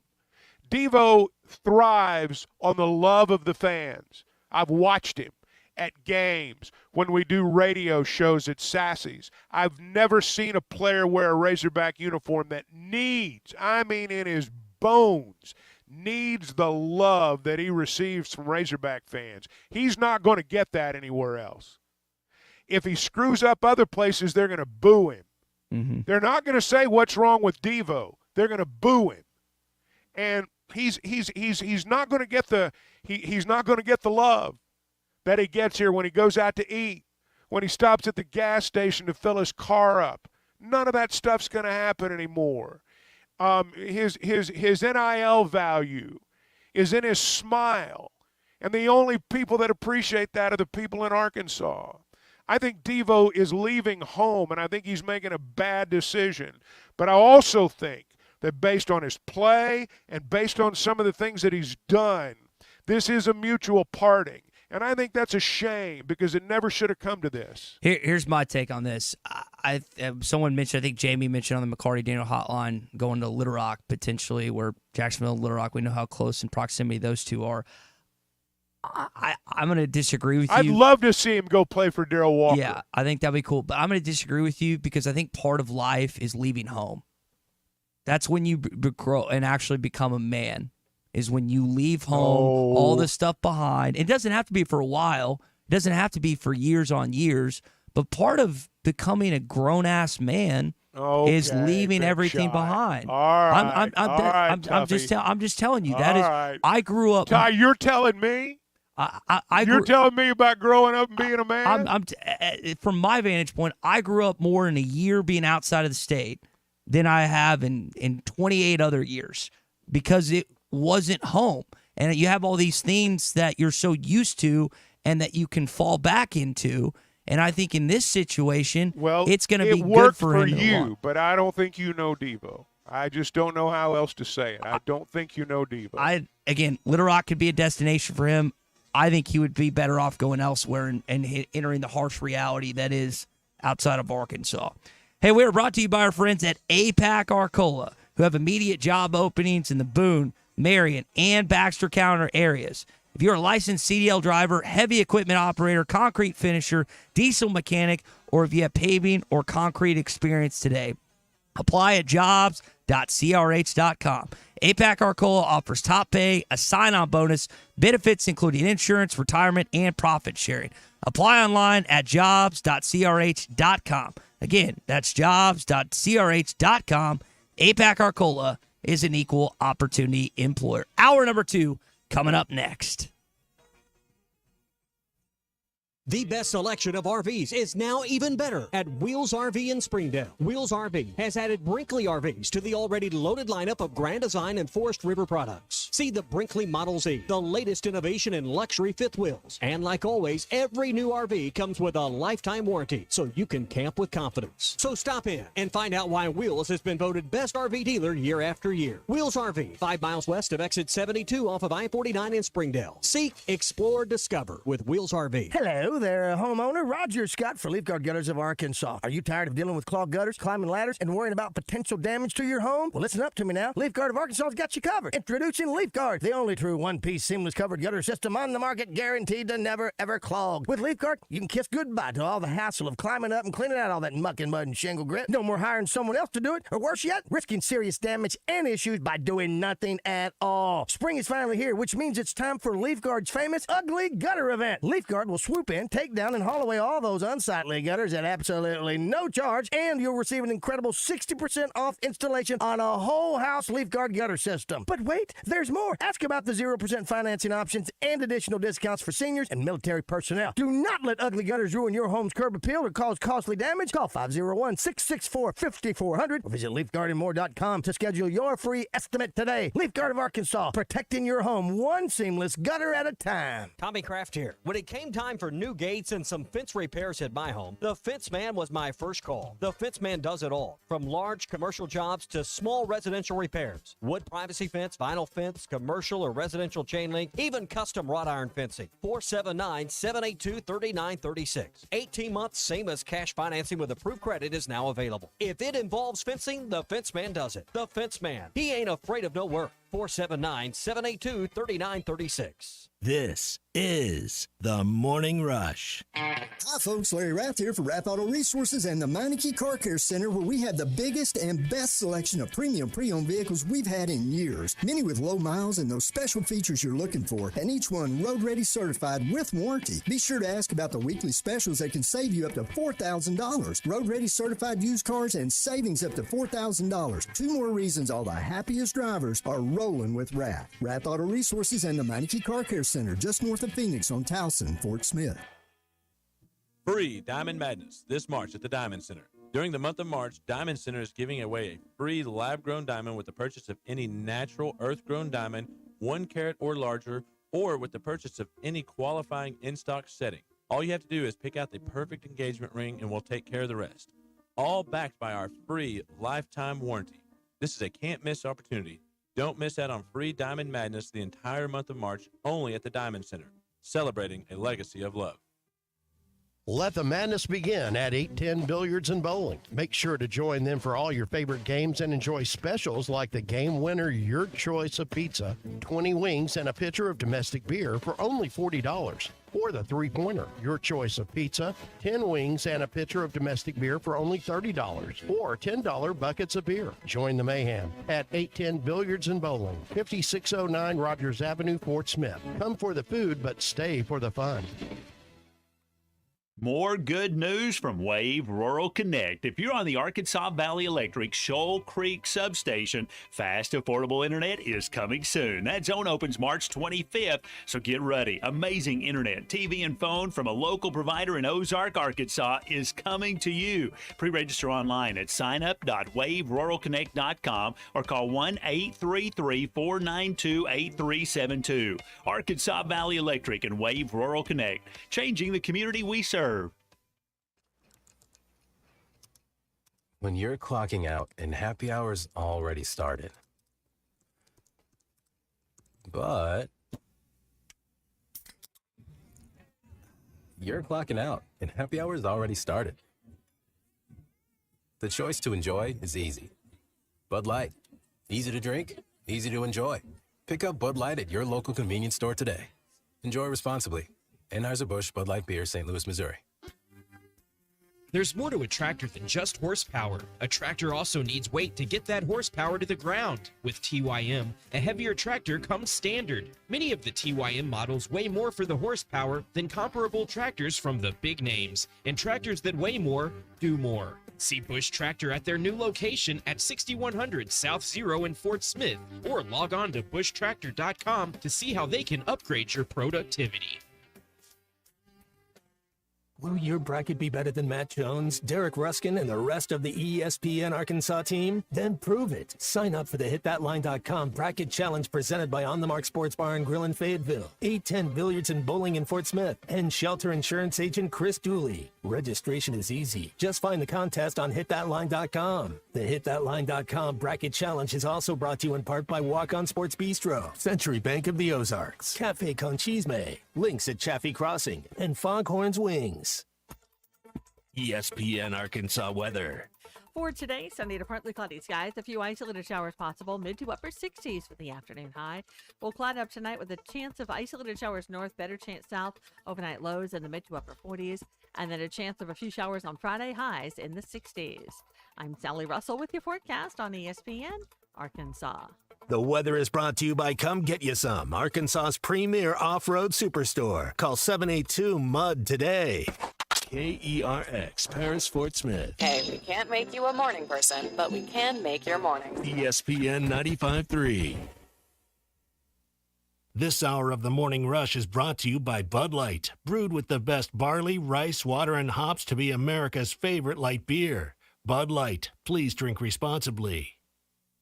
Devo thrives on the love of the fans. I've watched him at games, when we do radio shows at Sassy's. I've never seen a player wear a Razorback uniform that needs, I mean in his bones, needs the love that he receives from Razorback fans. He's not going to get that anywhere else. If he screws up other places, they're going to boo him. Mm-hmm. They're not going to say what's wrong with Devo. They're going to boo him. And he's not going to get he's not going to get the love that he gets here when he goes out to eat, when he stops at the gas station to fill his car up. None of that stuff's going to happen anymore. His NIL value is in his smile, and the only people that appreciate that are the people in Arkansas. I think Devo is leaving home, and I think he's making a bad decision. But I also think that based on his play and based on some of the things that he's done, this is a mutual parting. And I think that's a shame, because it never should have come to this. Here's my take on this. Someone mentioned, I think Jamie mentioned on the McLarty Daniel hotline, going to Little Rock potentially, where Jacksonville and Little Rock, we know how close in proximity those two are. I'm going to disagree with you. I'd love to see him go play for Darrell Walker. Yeah, I think that'd be cool. But I'm going to disagree with you, because I think part of life is leaving home. That's when you grow and actually become a man, is when you leave home, all the stuff behind. It doesn't have to be for a while. It doesn't have to be for years on years. But part of becoming a grown-ass man is leaving everything behind. All right. I'm just telling you. That all is, right. I grew up. Ty, you're telling me? You're telling me about growing up and being a man? From my vantage point, I grew up more in a year being outside of the state than I have in 28 other years, because it wasn't home. And you have all these things that you're so used to and that you can fall back into. And I think in this situation, it's going to be good for him. It worked for you, but I don't think you know Devo. I just don't know how else to say it. I don't think you know Devo. Again, Little Rock could be a destination for him. I think he would be better off going elsewhere and entering the harsh reality that is outside of Arkansas. Hey, we're brought to you by our friends at APAC Arcola, who have immediate job openings in the Boone, Marion, and Baxter County areas. If you're a licensed CDL driver, heavy equipment operator, concrete finisher, diesel mechanic, or if you have paving or concrete experience today, apply at jobs.crh.com. APAC Arcola offers top pay, a sign-on bonus, benefits including insurance, retirement, and profit sharing. Apply online at jobs.crh.com. Again, that's jobs.crh.com. APAC Arcola is an equal opportunity employer. Hour number 2 coming up next. The best selection of RVs is now even better at Wheels RV in Springdale. Wheels RV has added Brinkley RVs to the already loaded lineup of Grand Design and Forest River products. See the Brinkley Model Z, the latest innovation in luxury fifth wheels. And like always, every new RV comes with a lifetime warranty, so you can camp with confidence. So stop in and find out why Wheels has been voted best RV dealer year after year. Wheels RV, 5 miles west of exit 72 off of I-49 in Springdale. Seek, explore, discover with Wheels RV. Hello there, homeowner. Roger Scott for Leaf Guard Gutters of Arkansas. Are you tired of dealing with clogged gutters, climbing ladders, and worrying about potential damage to your home? Well, listen up to me now. Leaf Guard of Arkansas has got you covered. Introducing Leaf Guard, the only true one-piece seamless covered gutter system on the market, guaranteed to never, ever clog. With Leaf Guard, you can kiss goodbye to all the hassle of climbing up and cleaning out all that muck and mud and shingle grit. No more hiring someone else to do it, or worse yet, risking serious damage and issues by doing nothing at all. Spring is finally here, which means it's time for Leaf Guard's famous Ugly Gutter event. Leaf Guard will swoop in, and take down and haul away all those unsightly gutters at absolutely no charge, and you'll receive an incredible 60% off installation on a whole house Leaf Guard gutter system. But wait, there's more. Ask about the 0% financing options and additional discounts for seniors and military personnel. Do not let ugly gutters ruin your home's curb appeal or cause costly damage. Call 501-664-5400 or visit LeafGuardandMore.com to schedule your free estimate today. Leaf Guard of Arkansas, protecting your home one seamless gutter at a time. Tommy Kraft here. When it came time for new gates and some fence repairs at my home, the Fence Man was my first call. The Fence Man does it all, from large commercial jobs to small residential repairs. Wood privacy fence, vinyl fence, commercial or residential chain link, even custom wrought iron fencing. 479-782-3936. 18 months, same as cash financing with approved credit is now available. If it involves fencing, the Fence Man does it. The Fence Man. He ain't afraid of no work. 479-782-3936. This is the Morning Rush. Hi, folks. Larry Rath here for Rath Auto Resources and the Meineke Car Care Center, where we have the biggest and best selection of premium pre-owned vehicles we've had in years. Many with low miles and those special features you're looking for, and each one road-ready certified with warranty. Be sure to ask about the weekly specials that can save you up to $4,000. Road-ready certified used cars and savings up to $4,000. Two more reasons all the happiest drivers are rolling with Rath. Rath Auto Resources and the Meineke Car Care Center, just north of Phoenix on Towson, Fort Smith. Free Diamond Madness this March at the Diamond Center. During the month of March, Diamond Center is giving away a free lab-grown diamond with the purchase of any natural earth-grown diamond, 1 carat or larger, or with the purchase of any qualifying in-stock setting. All you have to do is pick out the perfect engagement ring and we'll take care of the rest. All backed by our free lifetime warranty. This is a can't-miss opportunity. Don't miss out on free Diamond Madness the entire month of March, only at the Diamond Center, celebrating a legacy of love. Let the madness begin at 810 Billiards and Bowling. Make sure to join them for all your favorite games and enjoy specials like the game winner, your choice of pizza, 20 wings, and a pitcher of domestic beer for only $40. Or the three-pointer, your choice of pizza, 10 wings, and a pitcher of domestic beer for only $30. Or $10 buckets of beer. Join the mayhem at 810 Billiards and Bowling, 5609 Rogers Avenue, Fort Smith. Come for the food, but stay for the fun. More good news from Wave Rural Connect. If you're on the Arkansas Valley Electric Shoal Creek substation, fast, affordable internet is coming soon. That zone opens March 25th, so get ready. Amazing internet, TV, and phone from a local provider in Ozark, Arkansas is coming to you. Pre-register online at signup.waveruralconnect.com or call 1-833-492-8372. Arkansas Valley Electric and Wave Rural Connect, changing the community we serve. When you're clocking out and happy hour's already started. But you're clocking out and happy hour's already started. The choice to enjoy is easy. Bud Light. Easy to drink, easy to enjoy. Pick up Bud Light at your local convenience store today. Enjoy responsibly. Anheuser-Busch Bud Light Beer, St. Louis, Missouri. There's more to a tractor than just horsepower. A tractor also needs weight to get that horsepower to the ground. With TYM, a heavier tractor comes standard. Many of the TYM models weigh more for the horsepower than comparable tractors from the big names. And tractors that weigh more, do more. See Bush Tractor at their new location at 6100 South Zero in Fort Smith, or log on to bushtractor.com to see how they can upgrade your productivity. Will your bracket be better than Matt Jones, Derek Ruskin, and the rest of the ESPN Arkansas team? Then prove it. Sign up for the HitThatLine.com Bracket Challenge presented by On the Mark Sports Bar and Grill in Fayetteville, 810 Billiards and Bowling in Fort Smith, and Shelter Insurance Agent Chris Dooley. Registration is easy. Just find the contest on HitThatLine.com. The HitThatLine.com Bracket Challenge is also brought to you in part by Walk On Sports Bistro, Century Bank of the Ozarks, Cafe Conchisme, Links at Chaffee Crossing, and Foghorns Wings. ESPN Arkansas weather. For today, sunny to partly cloudy skies, a few isolated showers possible, mid to upper 60s for the afternoon high. We'll cloud up tonight with a chance of isolated showers north, better chance south, overnight lows in the mid to upper 40s, and then a chance of a few showers on Friday, highs in the 60s. I'm Sally Russell with your forecast on ESPN Arkansas. The weather is brought to you by Come Get You Some, Arkansas's premier off-road superstore. Call 782-MUD today. KERX, Paris, Fort Smith. Hey, we can't make you a morning person, but we can make your morning. ESPN 95.3. This hour of the Morning Rush is brought to you by Bud Light, brewed with the best barley, rice, water, and hops to be America's favorite light beer. Bud Light. Please drink responsibly.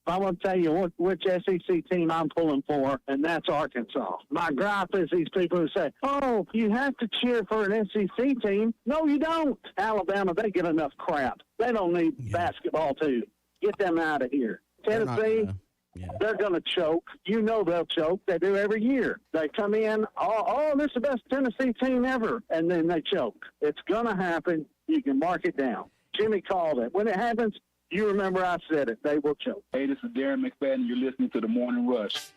I'm going to tell you which SEC team I'm pulling for, and that's Arkansas. My gripe is these people who say, oh, you have to cheer for an SEC team. No, you don't. Alabama, they get enough crap. They don't need basketball, too. Get them out of here. Tennessee, they're going to choke. You know they'll choke. They do every year. They come in, oh, this is the best Tennessee team ever, and then they choke. It's going to happen. You can mark it down. Jimmy called it. When it happens, you remember I said it. They will choke. Hey, this is Darren McFadden. You're listening to The Morning Rush.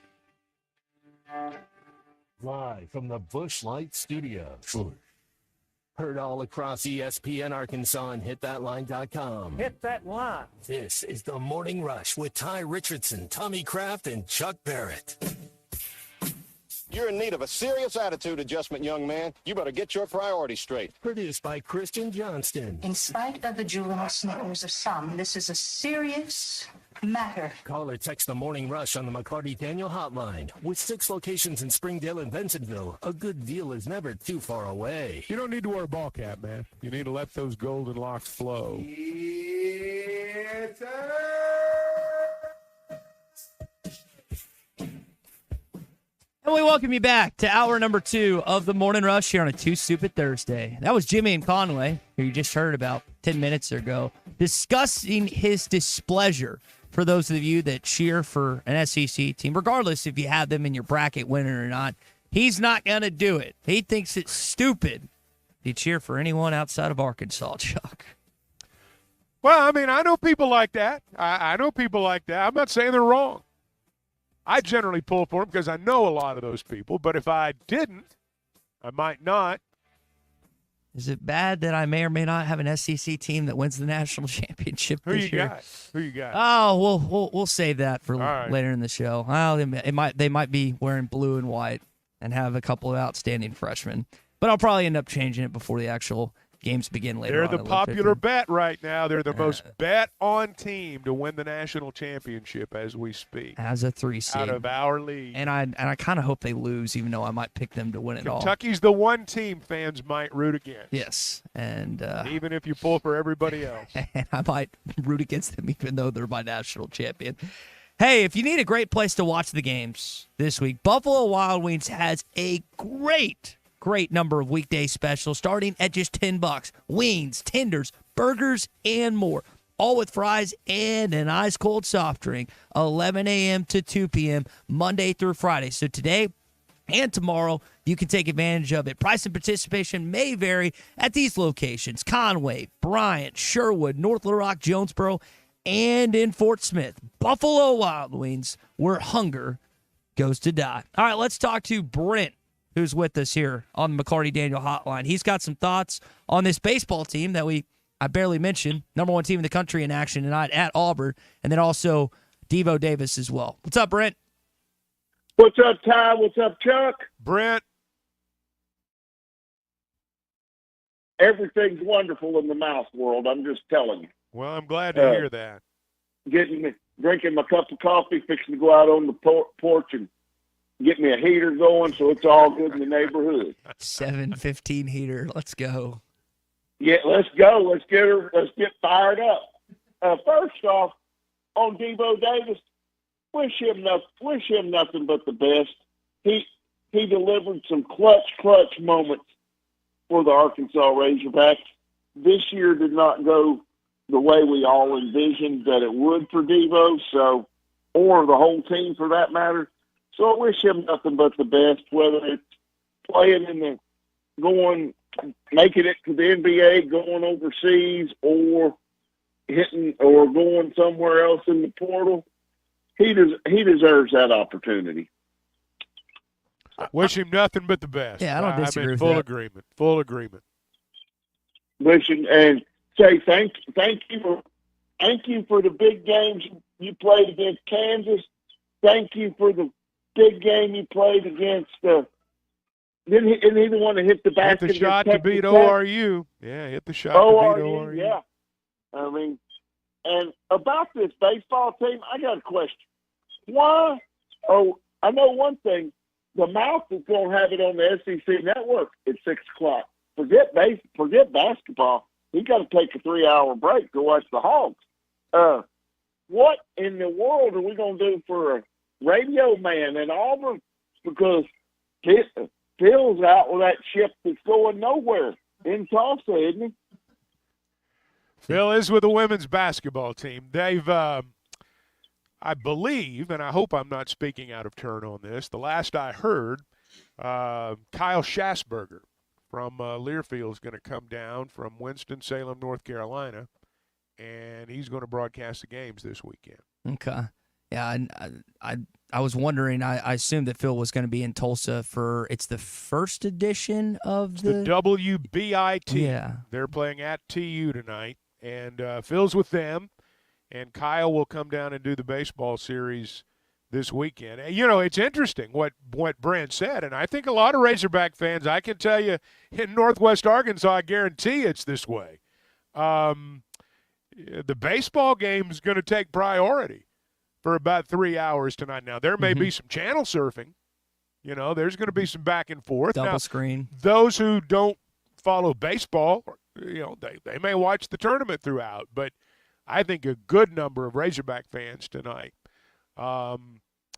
Live from the Busch Light Studios. Heard all across ESPN Arkansas and hitthatline.com. Hit that line. This is The Morning Rush with Ty Richardson, Tommy Kraft, and Chuck Barrett. You're in need of a serious attitude adjustment, young man. You better get your priorities straight. Produced by Christian Johnston. In spite of the juvenile snickers of some, this is a serious matter. Call or text The Morning Rush on the McLarty Daniel Hotline. With 6 locations in Springdale and Bensenville, a good deal is never too far away. You don't need to wear a ball cap, man. You need to let those golden locks flow. And we welcome you back to hour number 2 of the Morning Rush here on a Too Stupid Thursday. That was Jimmy and Conway, who you just heard about 10 minutes ago, discussing his displeasure for those of you that cheer for an SEC team, regardless if you have them in your bracket winning or not. He's not going to do it. He thinks it's stupid if you cheer for anyone outside of Arkansas, Chuck. Well, I mean, I know people like that. I know people like that. I'm not saying they're wrong. I generally pull for them because I know a lot of those people. But if I didn't, I might not. Is it bad that I may or may not have an SEC team that wins the national championship this year? Who you got? Oh, we'll save that for later in the show. Well, they might be wearing blue and white and have a couple of outstanding freshmen. But I'll probably end up changing it before the actual games begin later. They're the popular bet right now. They're the most bet on team to win the national championship as we speak. As a 3 seed out of our league. And I kind of hope they lose, even though I might pick them to win it all. Kentucky's the one team fans might root against. Yes, and even if you pull for everybody else. And I might root against them even though they're my national champion. Hey, if you need a great place to watch the games this week, Buffalo Wild Wings has a great number of weekday specials starting at just $10. Wings, tenders, burgers, and more. All with fries and an ice-cold soft drink. 11 a.m. to 2 p.m. Monday through Friday. So today and tomorrow, you can take advantage of it. Price and participation may vary at these locations: Conway, Bryant, Sherwood, North Little Rock, Jonesboro, and in Fort Smith. Buffalo Wild Wings, where hunger goes to die. All right, let's talk to Brent, who's with us here on the McLarty Daniel Hotline. He's got some thoughts on this baseball team that I barely mentioned. Number 1 team in the country in action tonight at Auburn, and then also Devo Davis as well. What's up, Brent? What's up, Ty? What's up, Chuck? Brent. Everything's wonderful in the mouse world. I'm just telling you. Well, I'm glad to hear that. Drinking my cup of coffee, fixing to go out on the porch and get me a heater going, so it's all good in the neighborhood. 715 heater. Let's go. Yeah, let's go. Let's get fired up. First off, on Devo Davis, wish him nothing but the best. He delivered some clutch moments for the Arkansas Razorbacks. This year did not go the way we all envisioned that it would for Devo, or the whole team for that matter. So I wish him nothing but the best, whether it's playing making it to the NBA, going overseas, or going somewhere else in the portal. He deserves that opportunity. Wish him nothing but the best. Yeah, I don't disagree I'm in with full that. agreement. Full agreement. Wish him and say thank you for the big games you played against Kansas. Thank you for the big game you played against. Isn't he the one that hit the basket? Hit the shot to beat Tech? ORU. Yeah, hit the shot to beat ORU. Yeah. I mean, and about this baseball team, I got a question. Why? Oh, I know one thing. The Mouth is going to have it on the SEC network at 6 o'clock. Forget basketball. He got to take a 3-hour break to watch the Hogs. What in the world are we going to do for a radio man in Auburn? Because Phil's out with that ship that's going nowhere in Tulsa, isn't he? Phil is with the women's basketball team. They've, I believe, and I hope I'm not speaking out of turn on this, the last I heard, Kyle Schassberger from Learfield is going to come down from Winston-Salem, North Carolina, and he's going to broadcast the games this weekend. Okay. Yeah, I was wondering, I assumed that Phil was going to be in Tulsa it's the first edition of the WBIT. Yeah. They're playing at TU tonight, and Phil's with them, and Kyle will come down and do the baseball series this weekend. You know, it's interesting what Brent said, and I think a lot of Razorback fans, I can tell you in Northwest Arkansas, I guarantee it's this way. The baseball game is going to take priority for about 3 hours tonight. Now, there may be some channel surfing. You know, there's going to be some back and forth. Double screen. Those who don't follow baseball, you know, they may watch the tournament throughout. But I think a good number of Razorback fans tonight,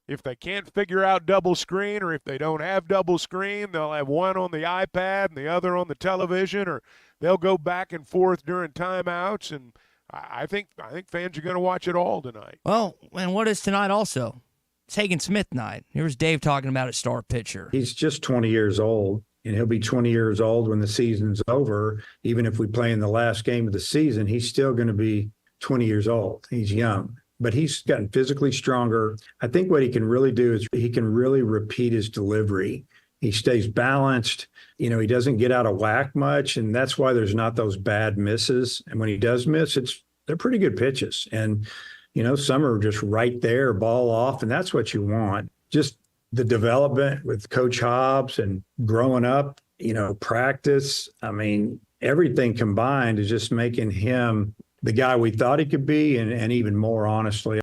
if they can't figure out double screen, or if they don't have double screen, they'll have one on the iPad and the other on the television, or they'll go back and forth during timeouts. And I think fans are going to watch it all tonight. Well, and what is tonight also? It's Hagen Smith night. Here's Dave talking about a star pitcher. He's just 20 years old, and he'll be 20 years old when the season's over. Even if we play in the last game of the season, he's still going to be 20 years old. He's young, but he's gotten physically stronger. I think what he can really do is he can really repeat his delivery. He stays balanced. You know, he doesn't get out of whack much, and that's why there's not those bad misses. And when he does miss, they're pretty good pitches. And, you know, some are just right there, ball off, and that's what you want. Just the development with Coach Hobbs and growing up, you know, practice. I mean, everything combined is just making him the guy we thought he could be, and even more, honestly.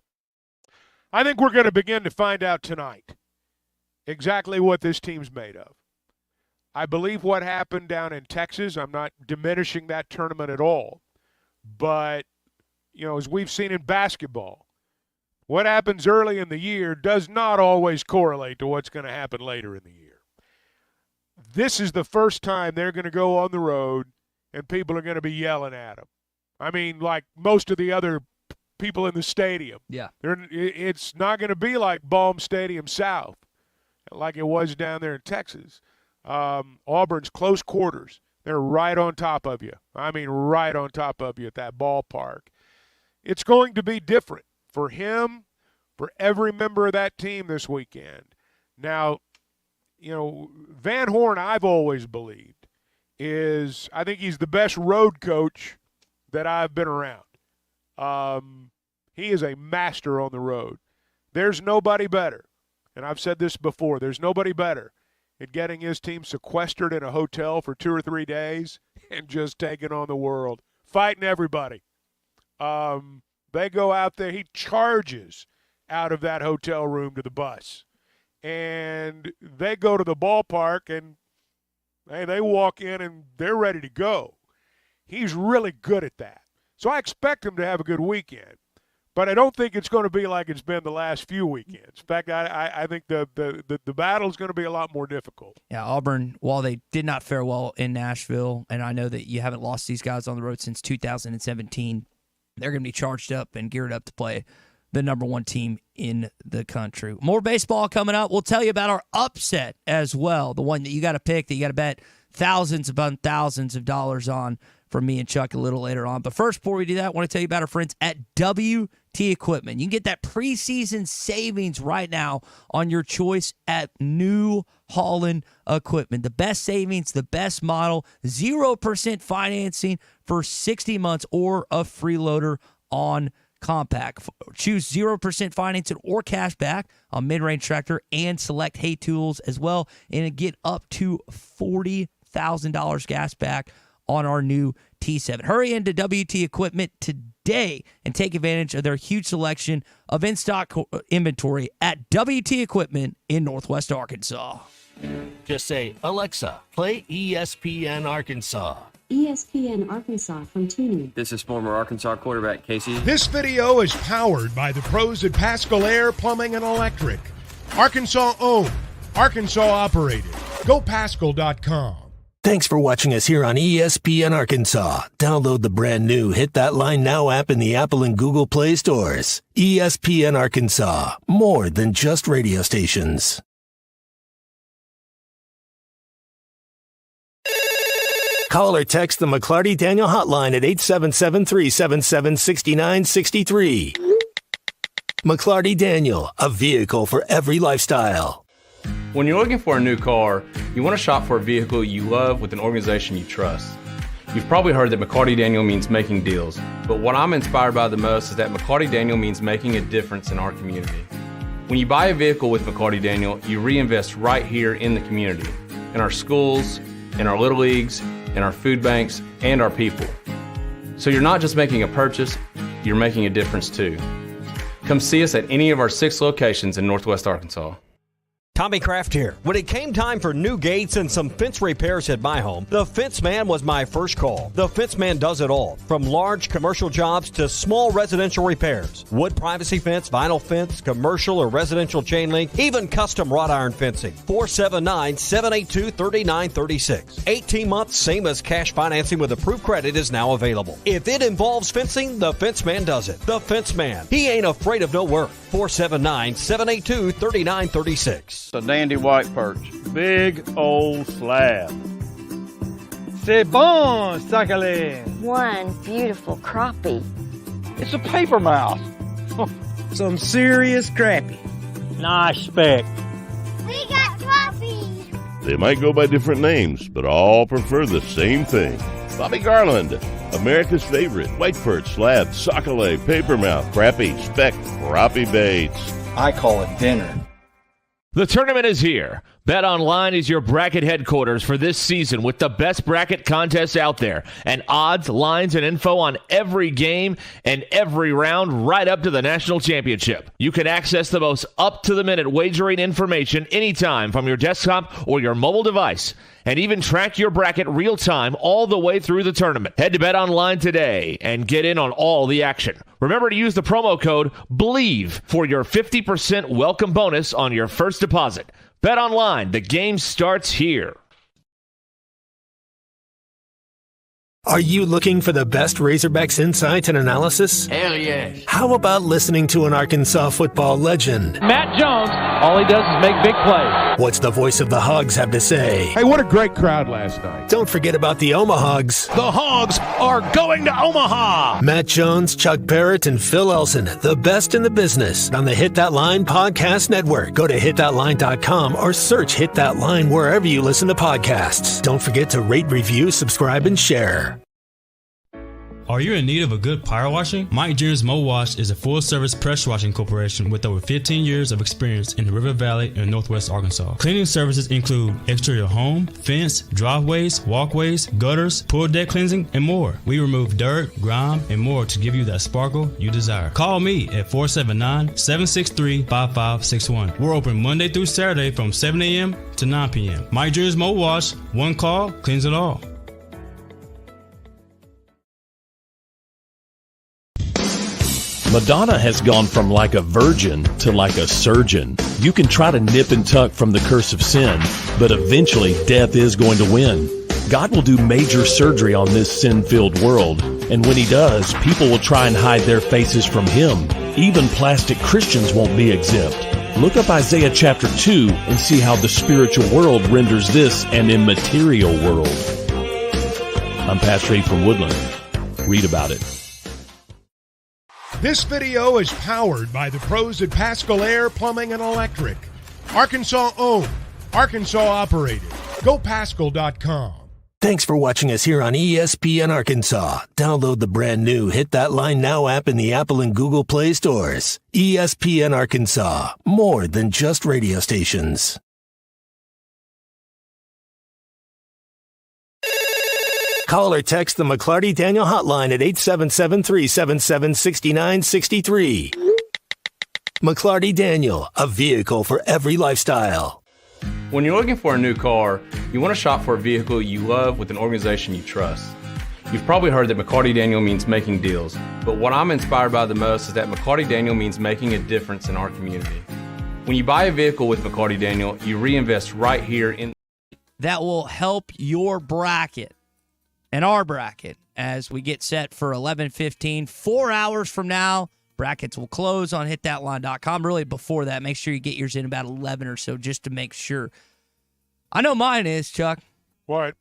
I think we're going to begin to find out tonight exactly what this team's made of. I believe what happened down in Texas, I'm not diminishing that tournament at all. But, you know, as we've seen in basketball, what happens early in the year does not always correlate to what's going to happen later in the year. This is the first time they're going to go on the road and people are going to be yelling at them. I mean, like most of the other people in the stadium. Yeah. It's not going to be like Baum Stadium South, like it was down there in Texas. Auburn's close quarters. They're right on top of you. I mean, right on top of you at that ballpark. It's going to be different for him, for every member of that team this weekend. Now, you know, Van Horn, I've always believed, I think he's the best road coach that I've been around. He is a master on the road. There's nobody better. And I've said this before, there's nobody better at getting his team sequestered in a hotel for 2 or 3 days and just taking on the world, fighting everybody. They go out there, he charges out of that hotel room to the bus. And they go to the ballpark, and they walk in, and they're ready to go. He's really good at that. So I expect him to have a good weekend. But I don't think it's going to be like it's been the last few weekends. In fact, I think the battle is going to be a lot more difficult. Yeah, Auburn, while they did not fare well in Nashville, and I know that you haven't lost these guys on the road since 2017, they're going to be charged up and geared up to play the number one team in the country. More baseball coming up. We'll tell you about our upset as well, the one that you got to pick, that you got to bet thousands upon thousands of dollars on, from me and Chuck a little later on. But first, before we do that, I want to tell you about our friends at WT Equipment. You can get that preseason savings right now on your choice at New Holland Equipment. The best savings, the best model, 0% financing for 60 months, or a freeloader on compact. Choose 0% financing or cash back on mid-range tractor and select hay tools as well, and get up to $40,000 gas back on our new T7. Hurry into WT Equipment today and take advantage of their huge selection of in-stock inventory at WT Equipment in Northwest Arkansas. Just say, Alexa, play ESPN Arkansas. ESPN Arkansas from Tuning. This is former Arkansas quarterback Casey. This video is powered by the pros at Pascal Air Plumbing and Electric. Arkansas owned, Arkansas operated. GoPascal.com. Thanks for watching us here on ESPN Arkansas. Download the brand new Hit That Line Now app in the Apple and Google Play stores. ESPN Arkansas, more than just radio stations. Call or text the McLarty Daniel hotline at 877-377-6963. McLarty Daniel, a vehicle for every lifestyle. When you're looking for a new car, you want to shop for a vehicle you love with an organization you trust. You've probably heard that McLarty Daniel means making deals, but what I'm inspired by the most is that McLarty Daniel means making a difference in our community. When you buy a vehicle with McLarty Daniel, you reinvest right here in the community, in our schools, in our little leagues, in our food banks, and our people. So you're not just making a purchase, you're making a difference too. Come see us at any of our 6 locations in Northwest Arkansas. Tommy Kraft here. When it came time for new gates and some fence repairs at my home, the Fence Man was my first call. The Fence Man does it all, from large commercial jobs to small residential repairs. Wood privacy fence, vinyl fence, commercial or residential chain link, even custom wrought iron fencing. 479-782-3936. 18 months, same as cash financing with approved credit is now available. If it involves fencing, the Fence Man does it. The Fence Man. He ain't afraid of no work. 479-782-3936. A dandy white perch. Big old slab. C'est bon, sacalé. One beautiful crappie. It's a paper mouse. Some serious crappie. Nice speck. We got crappies. They might go by different names, but all prefer the same thing. Bobby Garland, America's favorite. White perch, slab, sockeye, papermouth, crappie, speck, crappie baits. I call it dinner. The tournament is here. BetOnline is your bracket headquarters for this season with the best bracket contests out there and odds, lines, and info on every game and every round right up to the national championship. You can access the most up-to-the-minute wagering information anytime from your desktop or your mobile device and even track your bracket real-time all the way through the tournament. Head to BetOnline today and get in on all the action. Remember to use the promo code BELIEVE for your 50% welcome bonus on your first deposit. BetOnline, the game starts here. Are you looking for the best Razorbacks insight and analysis? Hell yes. How about listening to an Arkansas football legend? Matt Jones, all he does is make big plays. What's the voice of the Hogs have to say? Hey, what a great crowd last night. Don't forget about the Omahogs. The Hogs are going to Omaha. Matt Jones, Chuck Barrett, and Phil Elson, the best in the business on the Hit That Line Podcast Network. Go to hitthatline.com or search Hit That Line wherever you listen to podcasts. Don't forget to rate, review, subscribe, and share. Are you in need of a good power washing? Mike Jr.'s Mo Wash is a full-service pressure washing corporation with over 15 years of experience in the River Valley and Northwest Arkansas. Cleaning services include exterior home, fence, driveways, walkways, gutters, pool deck cleansing, and more. We remove dirt, grime, and more to give you that sparkle you desire. Call me at 479-763-5561. We're open Monday through Saturday from 7 a.m. to 9 p.m. Mike Jr.'s Mo Wash, one call, cleans it all. Madonna has gone from like a virgin to like a surgeon. You can try to nip and tuck from the curse of sin, but eventually death is going to win. God will do major surgery on this sin-filled world, and when he does, people will try and hide their faces from him. Even plastic Christians won't be exempt. Look up Isaiah chapter 2 and see how the spiritual world renders this an immaterial world. I'm Pastor A from Woodland. Read about it. This video is powered by the pros at Pascal Air Plumbing and Electric. Arkansas owned, Arkansas operated. GoPascal.com. Thanks for watching us here on ESPN Arkansas. Download the brand new Hit That Line Now app in the Apple and Google Play stores. ESPN Arkansas, more than just radio stations. Call or text the McLarty Daniel hotline at 877-377-6963. McLarty Daniel, a vehicle for every lifestyle. When you're looking for a new car, you want to shop for a vehicle you love with an organization you trust. You've probably heard that McLarty Daniel means making deals, but what I'm inspired by the most is that McLarty Daniel means making a difference in our community. When you buy a vehicle with McLarty Daniel, you reinvest right here in that will help your bracket and our bracket as we get set for 11:15. 4 hours from now, brackets will close on hitthatline.com. Really, before that, make sure you get yours in about 11 or so just to make sure. I know mine is, Chuck. What?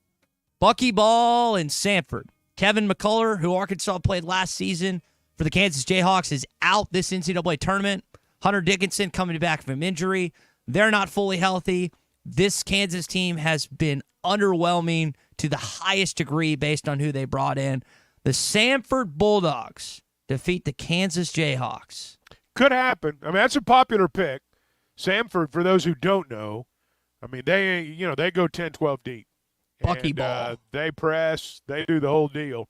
Buckyball and Sanford. Kevin McCullough, who Arkansas played last season for the Kansas Jayhawks, is out this NCAA tournament. Hunter Dickinson coming back from injury. They're not fully healthy. This Kansas team has been underwhelming to the highest degree based on who they brought in. The Sanford Bulldogs defeat the Kansas Jayhawks. Could happen. I mean, that's a popular pick. Sanford, for those who don't know, I mean, they go 10-12 deep. Buckyball. They press. They do the whole deal.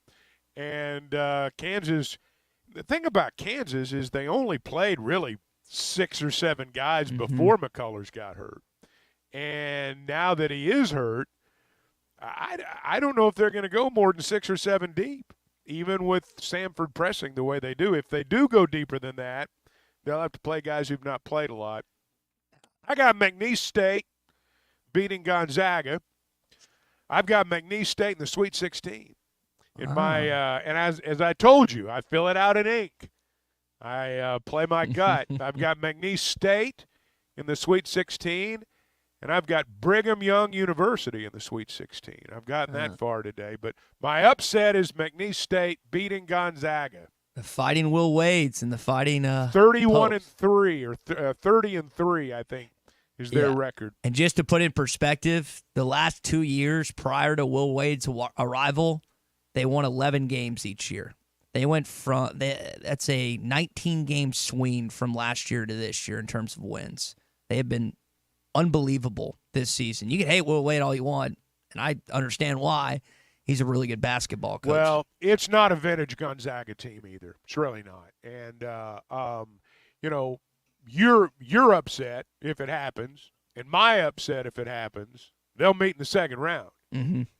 And Kansas, the thing about Kansas is they only played really 6 or 7 guys before McCullers got hurt. And now that he is hurt, I don't know if they're going to go more than 6 or 7 deep, even with Sanford pressing the way they do. If they do go deeper than that, they'll have to play guys who've not played a lot. I got McNeese State beating Gonzaga. I've got McNeese State in the Sweet 16. In my and as I told you, I fill it out in ink. I play my gut. I've got McNeese State in the Sweet 16. And I've got Brigham Young University in the Sweet 16. I've gotten that far today. But my upset is McNeese State beating Gonzaga. The Fighting Will Wades and the Fighting 31-3 or 30-3, I think, is their record. And just to put in perspective, the last 2 years prior to Will Wade's arrival, they won 11 games each year. They went from that's a 19-game swing from last year to this year in terms of wins. They have been unbelievable this season. You can hate Will Wade all you want, and I understand why. He's a really good basketball coach. Well, it's not a vintage Gonzaga team either. It's really not. And you're upset if it happens, and my upset if it happens. They'll meet in the second round,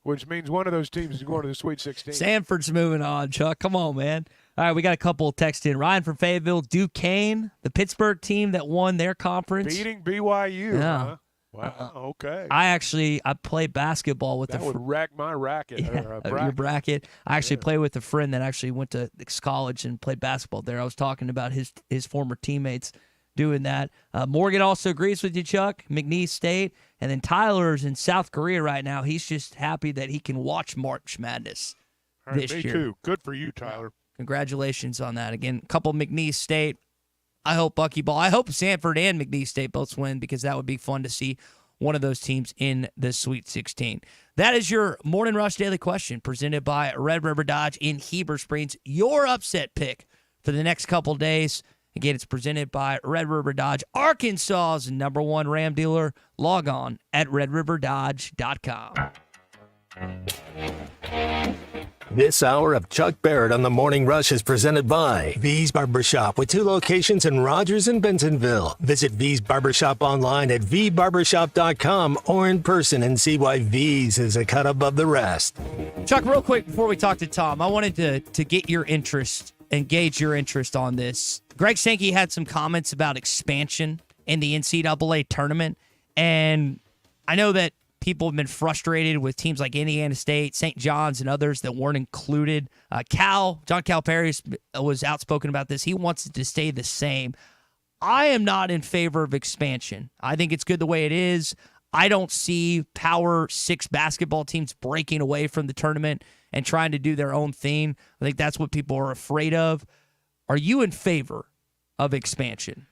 which means one of those teams is going to the Sweet 16. Sanford's moving on, Chuck. Come on, man. All right, we got a couple text in. Ryan from Fayetteville, Duquesne, the Pittsburgh team that won their conference. Beating BYU, yeah. huh? Wow, okay. I play basketball with that would rack my racket. Your bracket. I actually play with a friend that actually went to college and played basketball there. I was talking about his former teammates doing that. Morgan also agrees with you, Chuck. McNeese State. And then Tyler's in South Korea right now. He's just happy that he can watch March Madness this year. Me too. Good for you, Tyler. Congratulations on that. Again, a couple McNeese State. I hope Buckyball. I hope Sanford and McNeese State both win because that would be fun to see one of those teams in the Sweet 16. That is your Morning Rush Daily Question presented by Red River Dodge in Heber Springs. Your upset pick for the next couple days. Again, it's presented by Red River Dodge, Arkansas's #1 Ram dealer. Log on at redriverdodge.com. This hour of Chuck Barrett on the Morning Rush is presented by V's Barbershop with 2 locations in Rogers and Bentonville. Visit V's Barbershop online at vbarbershop.com or in person and see why V's is a cut above the rest. Chuck, real quick before we talk to Tom, I wanted to get your interest and gauge your interest on this. Greg Sankey had some comments about expansion in the NCAA tournament, and I know that people have been frustrated with teams like Indiana State, St. John's, and others that weren't included. John Calipari was outspoken about this. He wants it to stay the same. I am not in favor of expansion. I think it's good the way it is. I don't see Power 6 basketball teams breaking away from the tournament and trying to do their own thing. I think that's what people are afraid of. Are you in favor of expansion?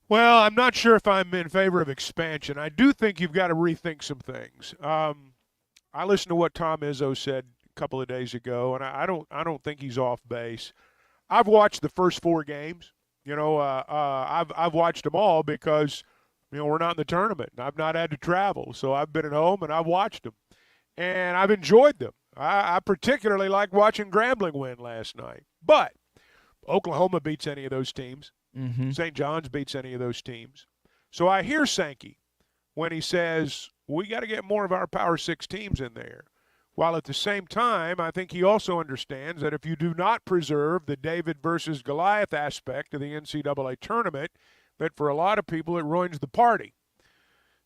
Well, I'm not sure if I'm in favor of expansion. I do think you've got to rethink some things. I listened to what Tom Izzo said a couple of days ago, and I don't think he's off base. I've watched the first 4 games. I've watched them all because we're not in the tournament, and I've not had to travel, so I've been at home and I've watched them, and I've enjoyed them. I particularly like watching Grambling win last night, but Oklahoma beats any of those teams. Mm-hmm. St. John's beats any of those teams. So I hear Sankey when he says we got to get more of our Power 6 teams in there. While at the same time, I think he also understands that if you do not preserve the David versus Goliath aspect of the NCAA tournament, that for a lot of people it ruins the party.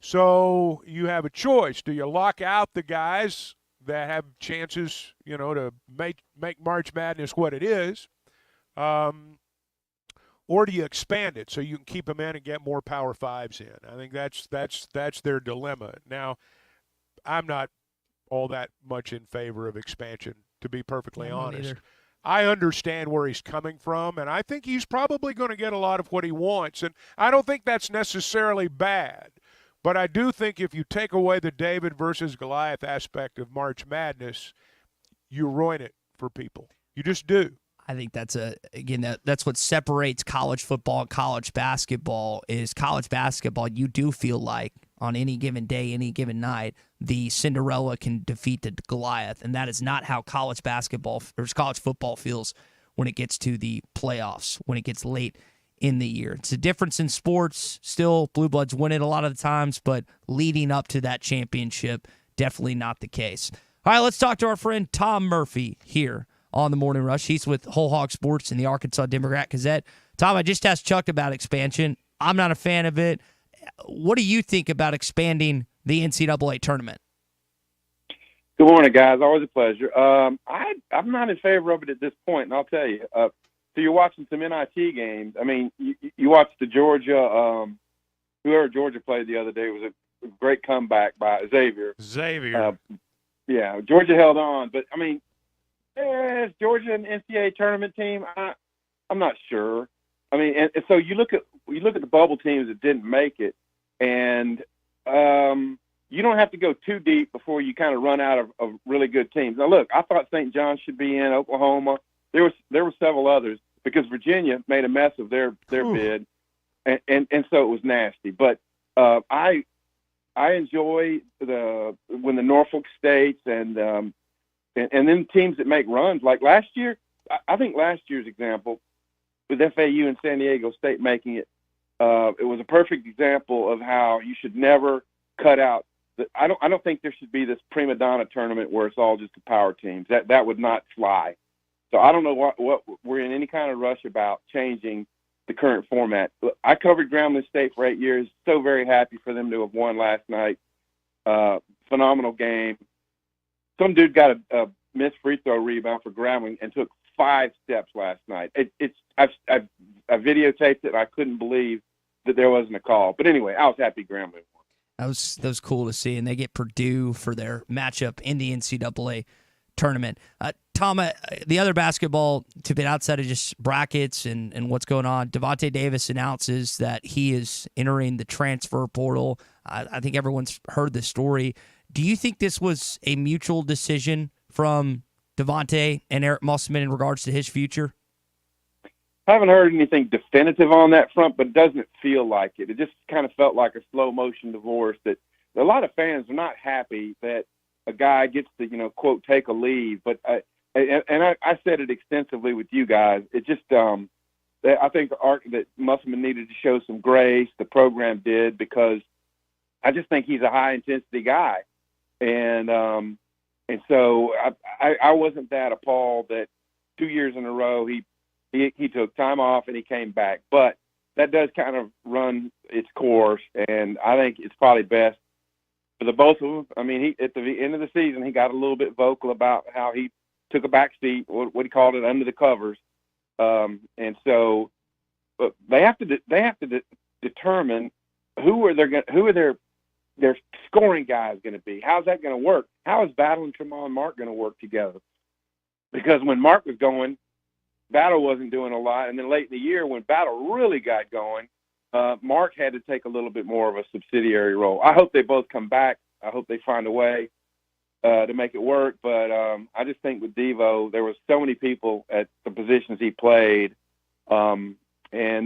So you have a choice. Do you lock out the guys that have chances, to make March Madness what it is? Or do you expand it so you can keep them in and get more Power 5s in? I think that's their dilemma. Now, I'm not all that much in favor of expansion, to be perfectly honest. I understand where he's coming from, and I think he's probably going to get a lot of what he wants. And I don't think that's necessarily bad. But I do think if you take away the David versus Goliath aspect of March Madness, you ruin it for people. You just do. I think that's what separates college football and college basketball is college basketball. You do feel like on any given day, any given night, the Cinderella can defeat the Goliath, and that is not how college basketball or college football feels when it gets to the playoffs, when it gets late in the year. It's a difference in sports. Still, Blue Bloods win it a lot of the times, but leading up to that championship, definitely not the case. All right, let's talk to our friend Tom Murphy here on the Morning Rush. He's with Whole Hog Sports and the Arkansas Democrat-Gazette. Tom, I just asked Chuck about expansion. I'm not a fan of it. What do you think about expanding the NCAA tournament? Good morning, guys. Always a pleasure. I'm not in favor of it at this point, and I'll tell you. So you're watching some NIT games. I mean, you watched the Georgia, whoever Georgia played the other day was a great comeback by Xavier. Yeah, Georgia held on, but I mean, is Georgia an NCAA tournament team? I'm not sure. I mean, and so you look at the bubble teams that didn't make it, and you don't have to go too deep before you kind of run out of really good teams. Now, look, I thought St. John's should be in, Oklahoma. There were several others because Virginia made a mess of their bid, and so it was nasty. But I enjoy when the Norfolk States and then teams that make runs like last year. I think last year's example with FAU and San Diego State making it, it was a perfect example of how you should never cut out. I don't think there should be this prima donna tournament where it's all just the power teams. That would not fly. So I don't know what we're in any kind of rush about changing the current format. I covered Grambling State for 8 years. So very happy for them to have won last night. Phenomenal game. Some dude got a missed free throw rebound for Grambling and took 5 steps last night. I videotaped it. And I couldn't believe that there wasn't a call. But anyway, I was happy Grambling won. That was cool to see, and they get Purdue for their matchup in the NCAA tournament. Tom, the other basketball, to be outside of just brackets and what's going on, Devontae Davis announces that he is entering the transfer portal. I think everyone's heard the story. Do you think this was a mutual decision from Devontae and Eric Musselman in regards to his future? I haven't heard anything definitive on that front, but it doesn't feel like it. It just kind of felt like a slow motion divorce that a lot of fans are not happy that a guy gets to, quote, take a leave. But I said it extensively with you guys. It just, I think that Musselman needed to show some grace. The program did, because I just think he's a high intensity guy. And so I wasn't that appalled that 2 years in a row he took time off and he came back. But that does kind of run its course, and I think it's probably best for the both of them. I mean, at the end of the season, he got a little bit vocal about how he took a back seat, what he called it, under the covers. And so they have to determine who are their scoring guys going to be. How's that going to work? How is Battle and Tremont Mark going to work together? Because when Mark was going, Battle wasn't doing a lot. And then late in the year, when Battle really got going, Mark had to take a little bit more of a subsidiary role. I hope they both come back. I hope they find a way. to make it work. But I just think with Devo, there was so many people at the positions he played. And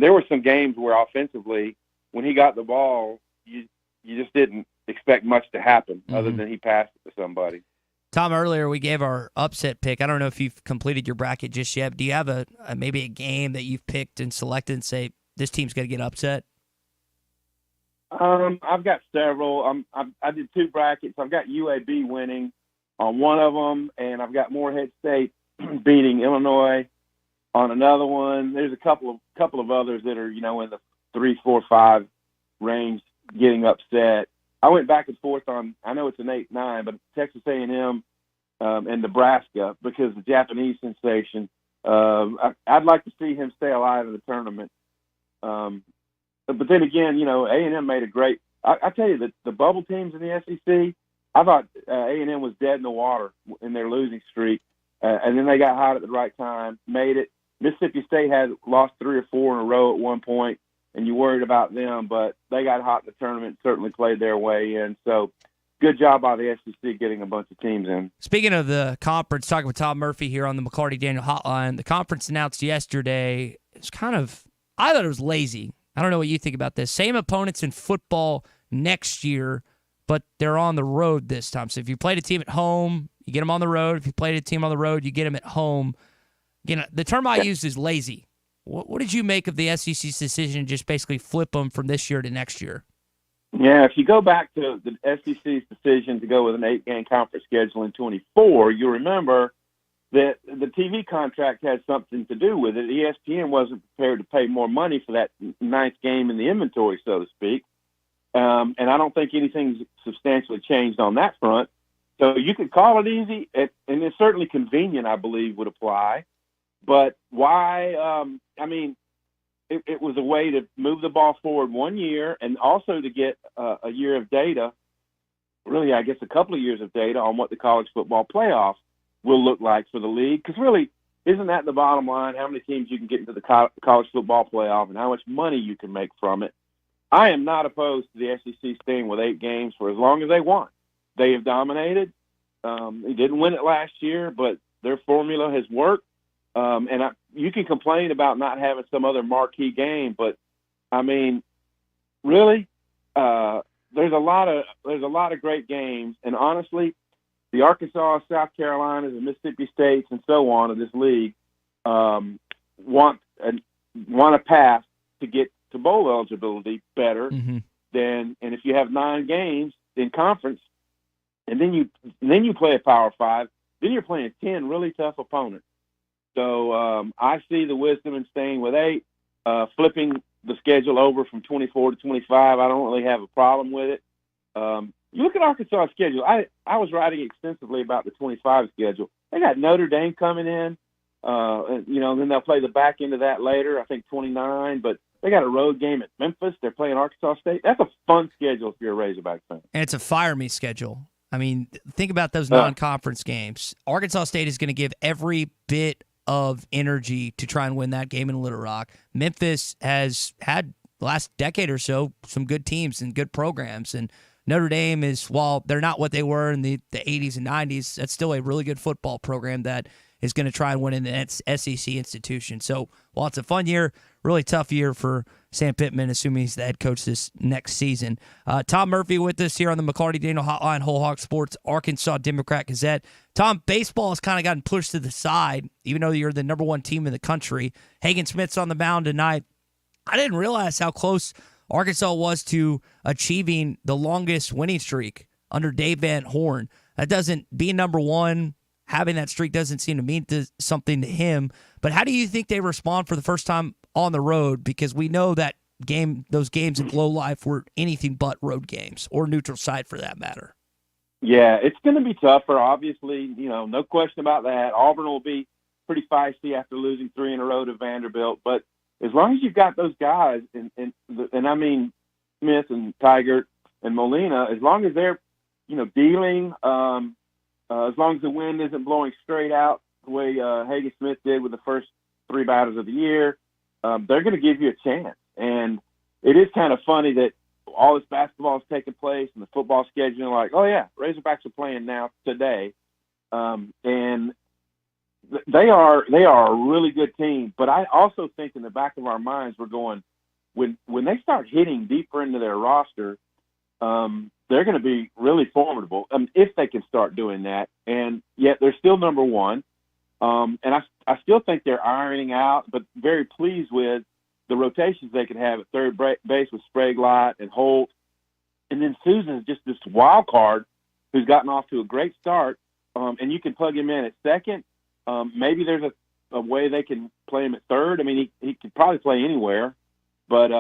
there were some games where offensively, when he got the ball, you just didn't expect much to happen other than he passed it to somebody. Tom, earlier we gave our upset pick. I don't know if you've completed your bracket just yet. Do you have maybe a game that you've picked and selected and say this team's going to get upset? I've got several. I did 2 brackets. I've got UAB winning on one of them, and I've got Morehead State beating Illinois on another one. There's a couple of others that are in the 3, 4, 5 range getting upset. I went back and forth on. I know it's an 8-9, but Texas A&M and Nebraska because the Japanese sensation. I'd like to see him stay alive in the tournament. But then again, A&M made a great. I tell you that the bubble teams in the SEC, I thought A&M was dead in the water in their losing streak, and then they got hot at the right time, made it. Mississippi State had lost 3 or 4 in a row at one point, and you worried about them, but they got hot in the tournament, certainly played their way in. So good job by the SEC getting a bunch of teams in. Speaking of the conference, talking with Tom Murphy here on the McLarty Daniel Hotline, the conference announced yesterday. It's kind of, I thought it was lazy. I don't know what you think about this. Same opponents in football next year, but they're on the road this time. So if you played a team at home, you get them on the road. If you played a team on the road, you get them at home. The term I used is lazy. What did you make of the SEC's decision to just basically flip them from this year to next year? Yeah, if you go back to the SEC's decision to go with an 8-game conference schedule in 24, you remember that the TV contract had something to do with it. ESPN wasn't prepared to pay more money for that 9th game in the inventory, so to speak. And I don't think anything's substantially changed on that front. So you could call it easy, and it's certainly convenient, I believe, would apply. But why? It was a way to move the ball forward 1 year and also to get a year of data, really, I guess a couple of years of data on what the college football playoff will look like for the league. Because really, isn't that the bottom line? How many teams you can get into the college football playoff and how much money you can make from it? I am not opposed to the SEC staying with 8 games for as long as they want. They have dominated. They didn't win it last year, but their formula has worked. You can complain about not having some other marquee game, but I mean, really, there's a lot of great games, and honestly, the Arkansas, South Carolinas, and Mississippi States, and so on of this league want a path to get to bowl eligibility better than, and if you have 9 games in conference, and then you play a Power 5, then you're playing 10 really tough opponents. So I see the wisdom in staying with 8, flipping the schedule over from 24 to 25. I don't really have a problem with it. You look at Arkansas' schedule. I was writing extensively about the 25 schedule. They got Notre Dame coming in, then they'll play the back end of that later, I think 29. But they got a road game at Memphis. They're playing Arkansas State. That's a fun schedule if you're a Razorback fan. And it's a fire-me schedule. I mean, think about those non-conference games. Arkansas State is going to give every bit of energy to try and win that game in Little Rock. Memphis has had the last decade or so some good teams and good programs, and Notre Dame is, while they're not what they were in the 80s and 90s, that's still a really good football program that is going to try and win in the SEC institution. So while it's a fun year, really tough year for Sam Pittman, assuming he's the head coach this next season. Tom Murphy with us here on the McLarty Daniel Hotline, Whole Hog Sports, Arkansas Democrat Gazette. Tom, baseball has kind of gotten pushed to the side, even though you're the number 1 team in the country. Hagen Smith's on the mound tonight. I didn't realize how close Arkansas was to achieving the longest winning streak under Dave Van Horn. That doesn't, being number 1, having that streak doesn't seem to mean something to him. But how do you think they respond for the first time on the road? Because we know that those games in Glow Life were anything but road games, or neutral site for that matter. Yeah, it's going to be tougher, obviously. No question about that. Auburn will be pretty feisty after losing 3 in a row to Vanderbilt. But as long as you've got those guys, and I mean Smith and Tigert and Molina, as long as they're, dealing, as long as the wind isn't blowing straight out the way Hagen Smith did with the first 3 batters of the year, they're going to give you a chance. And it is kind of funny that all this basketball is taking place and the football scheduling, like, oh yeah, Razorbacks are playing now today, and they are a really good team. But I also think in the back of our minds, we're going, when they start hitting deeper into their roster, they're going to be really formidable if they can start doing that. And yet they're still number one. And I still think they're ironing out, but very pleased with the rotations they can have at third base with Sprague-Lott and Holt. And then Susan's just this wild card who's gotten off to a great start, and you can plug him in at second. Maybe there's a way they can play him at third. I mean, he could probably play anywhere, but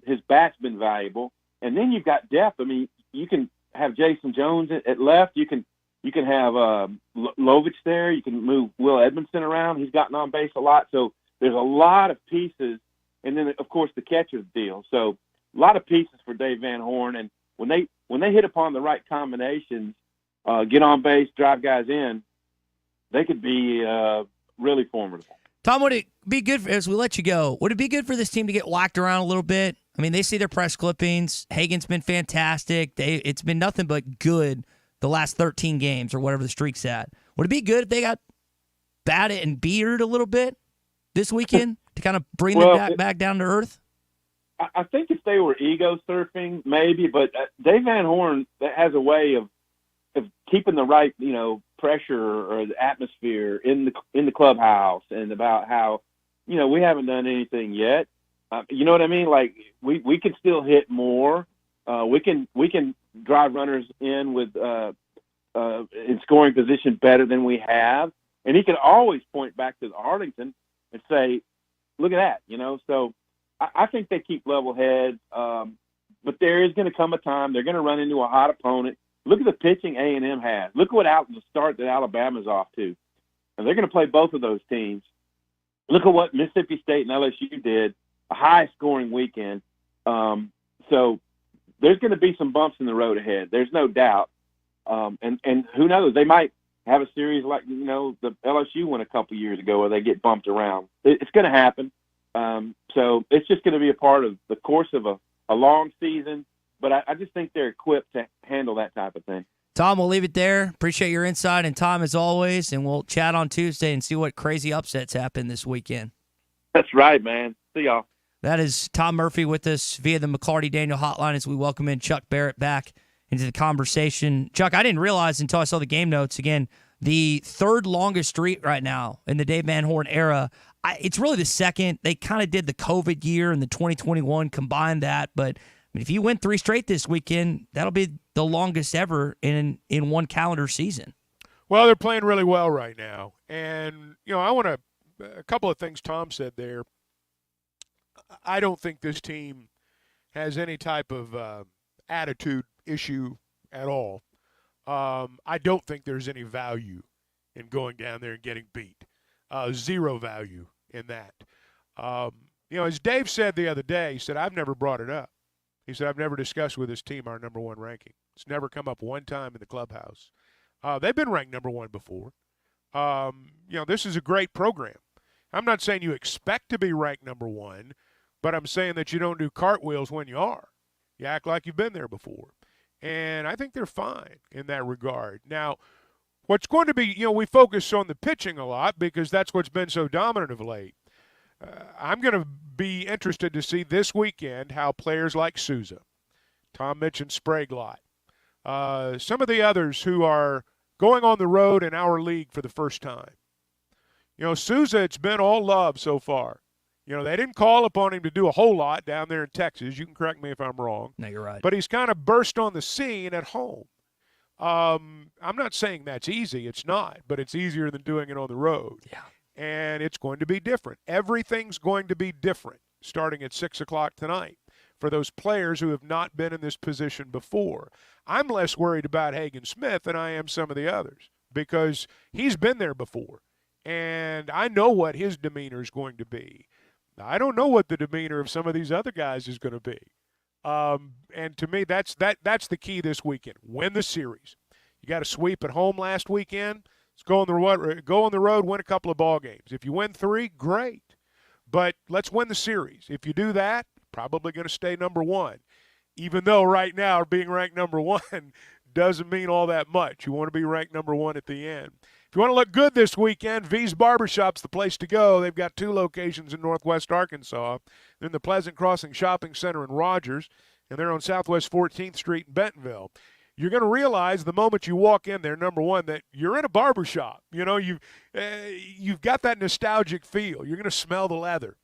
his bat's been valuable. And then you've got depth. I mean, you can have Jason Jones at left. You can have Lovich there. You can move Will Edmondson around. He's gotten on base a lot. So there's a lot of pieces. And then, of course, the catcher's deal. So a lot of pieces for Dave Van Horn. And when they hit upon the right combinations, get on base, drive guys in, they could be really formidable. Tom, would it be good, as we let you go, would it be good for this team to get whacked around a little bit? I mean, they see their press clippings. Hagen's been fantastic. It's been nothing but good the last 13 games or whatever the streak's at. Would it be good if they got batted and bearded a little bit this weekend to kind of bring them back down to earth? I think if they were ego surfing, maybe, but Dave Van Horn has a way of keeping the right, pressure or the atmosphere in the clubhouse, and about how, we haven't done anything yet. You know what I mean? Like we can still hit more. We can drive runners in with in scoring position better than we have, and he can always point back to the Arlington and say, "Look at that," So I think they keep level heads, but there is going to come a time they're going to run into a hot opponent. Look at the pitching A&M has. Look what the start that Alabama's off to. And they're going to play both of those teams. Look at what Mississippi State and LSU did, a high-scoring weekend. So there's going to be some bumps in the road ahead. There's no doubt. And who knows? They might have a series like, the LSU won a couple years ago where they get bumped around. It's going to happen. So it's just going to be a part of the course of a long season. But I just think they're equipped to handle that type of thing. Tom, we'll leave it there. Appreciate your insight and time as always, and we'll chat on Tuesday and see what crazy upsets happen this weekend. That's right, man. See y'all. That is Tom Murphy with us via the McLarty Daniel hotline as we welcome in Chuck Barrett back into the conversation. Chuck, I didn't realize until I saw the game notes, again, the third longest streak right now in the Dave Van Horn era. It's really the second. They kind of did the COVID year and the 2021, combined that, but if you win 3 straight this weekend, that'll be the longest ever in one calendar season. Well, they're playing really well right now. And, I want a couple of things Tom said there. I don't think this team has any type of attitude issue at all. I don't think there's any value in going down there and getting beat. Zero value in that. As Dave said the other day, he said, I've never brought it up. He said, I've never discussed with this team our number one ranking. It's never come up one time in the clubhouse. They've been ranked number one before. This is a great program. I'm not saying you expect to be ranked number one, but I'm saying that you don't do cartwheels when you are. You act like you've been there before. And I think they're fine in that regard. Now, what's going to be, we focus on the pitching a lot because that's what's been so dominant of late. I'm going to be interested to see this weekend how players like Souza, Tom mentioned Sprague-Lott, some of the others who are going on the road in our league for the first time. Souza, it's been all love so far. They didn't call upon him to do a whole lot down there in Texas. You can correct me if I'm wrong. No, you're right. But he's kind of burst on the scene at home. I'm not saying that's easy. It's not. But it's easier than doing it on the road. Yeah. And it's going to be different. Everything's going to be different starting at 6 o'clock tonight for those players who have not been in this position before. I'm less worried about Hagen Smith than I am some of the others because he's been there before. And I know what his demeanor is going to be. I don't know what the demeanor of some of these other guys is going to be. And to me, that's the key this weekend. Win the series. You got a sweep at home last weekend. Let's go on the road, win a couple of ball games. If you win 3, great. But let's win the series. If you do that, probably going to stay number one. even though right now being ranked number one doesn't mean all that much. You want to be ranked number one at the end. If you want to look good this weekend, V's Barbershop's the place to go. They've got 2 locations in Northwest Arkansas. They're in the Pleasant Crossing Shopping Center in Rogers, and they're on Southwest 14th Street in Bentonville. You're going to realize the moment you walk in there, number one, that you're in a barbershop. You know, you've got that nostalgic feel. You're going to smell the leather.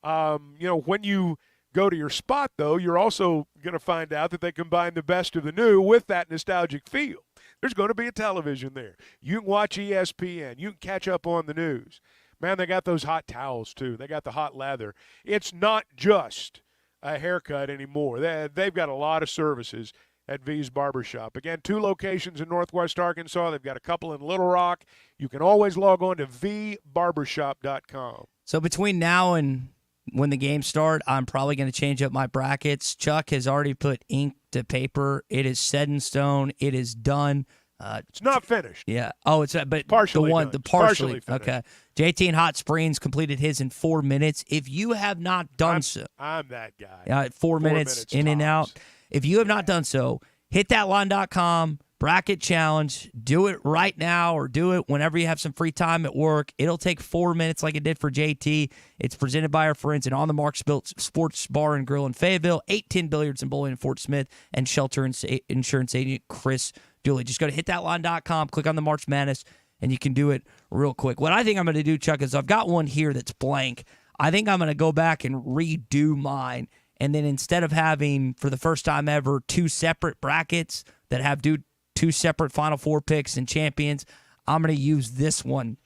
When you go to your spot, though, you're also going to find out that they combine the best of the new with that nostalgic feel. There's going to be a television there. You can watch ESPN. You can catch up on the news. Man, they got those hot towels, too. They got the hot leather. It's not just a haircut anymore. They've got a lot of services at V's Barbershop. Again, 2 locations in Northwest Arkansas. They've got a couple in Little Rock. You can always log on to vbarbershop.com. So between now and when the games start, I'm probably going to change up my brackets. Chuck has already put ink to paper. It is set in stone. It is done. It's not finished. Yeah. Oh, it's but partially the done. partially finished. Okay. JT in Hot Springs completed his in 4 minutes. If you have not done I'm that guy. 4 minutes in and out. If you have not done so, hit thatline.com, bracket challenge. Do it right now or do it whenever you have some free time at work. It'll take 4 minutes like it did for JT. It's presented by our friends at On the Mark Sports Bar and Grill in Fayetteville, 810 Billiards and Bowling in Fort Smith, and Shelter Insurance Agent Chris Dooley. Just go to hitthatline.com, click on the March Madness, and you can do it real quick. What I think I'm going to do, Chuck, is I've got one here that's blank. I think I'm going to go back and redo mine. And then instead of having, for the first time ever, 2 separate brackets that have 2 separate Final Four picks and champions, I'm going to use this one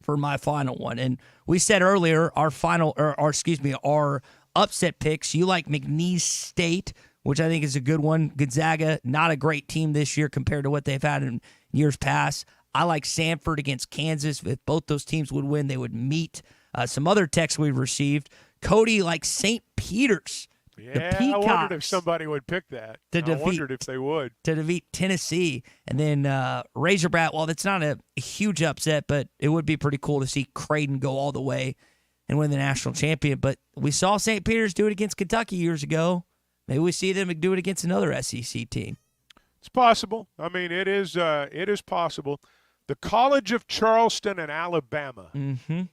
for my final one. And we said earlier, our upset picks, you like McNeese State, which I think is a good one. Gonzaga, not a great team this year compared to what they've had in years past. I like Samford against Kansas. If both those teams would win, they would meet. Some other texts we've received. Cody likes St. Peter's. Yeah, I wondered if somebody would pick that. I wondered if they would. To defeat Tennessee. And then Razorback, well, that's not a huge upset, but it would be pretty cool to see Creighton go all the way and win the national champion. But we saw St. Peter's do it against Kentucky years ago. Maybe we see them do it against another SEC team. It's possible. I mean, it is possible. The College of Charleston and Alabama. Mm-hmm.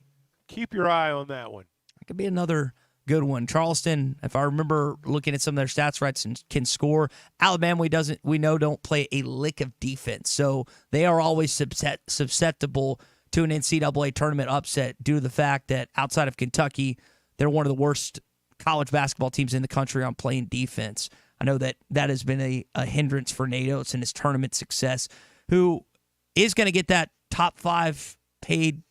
Keep your eye on that one. It could be another good one. Charleston, if I remember looking at some of their stats right, can score. Alabama, we know don't play a lick of defense, so they are always susceptible to an NCAA tournament upset due to the fact that outside of Kentucky, they're one of the worst college basketball teams in the country on playing defense. I know that has been a hindrance for Nate Oates and his tournament success, who is going to get that top 5 paid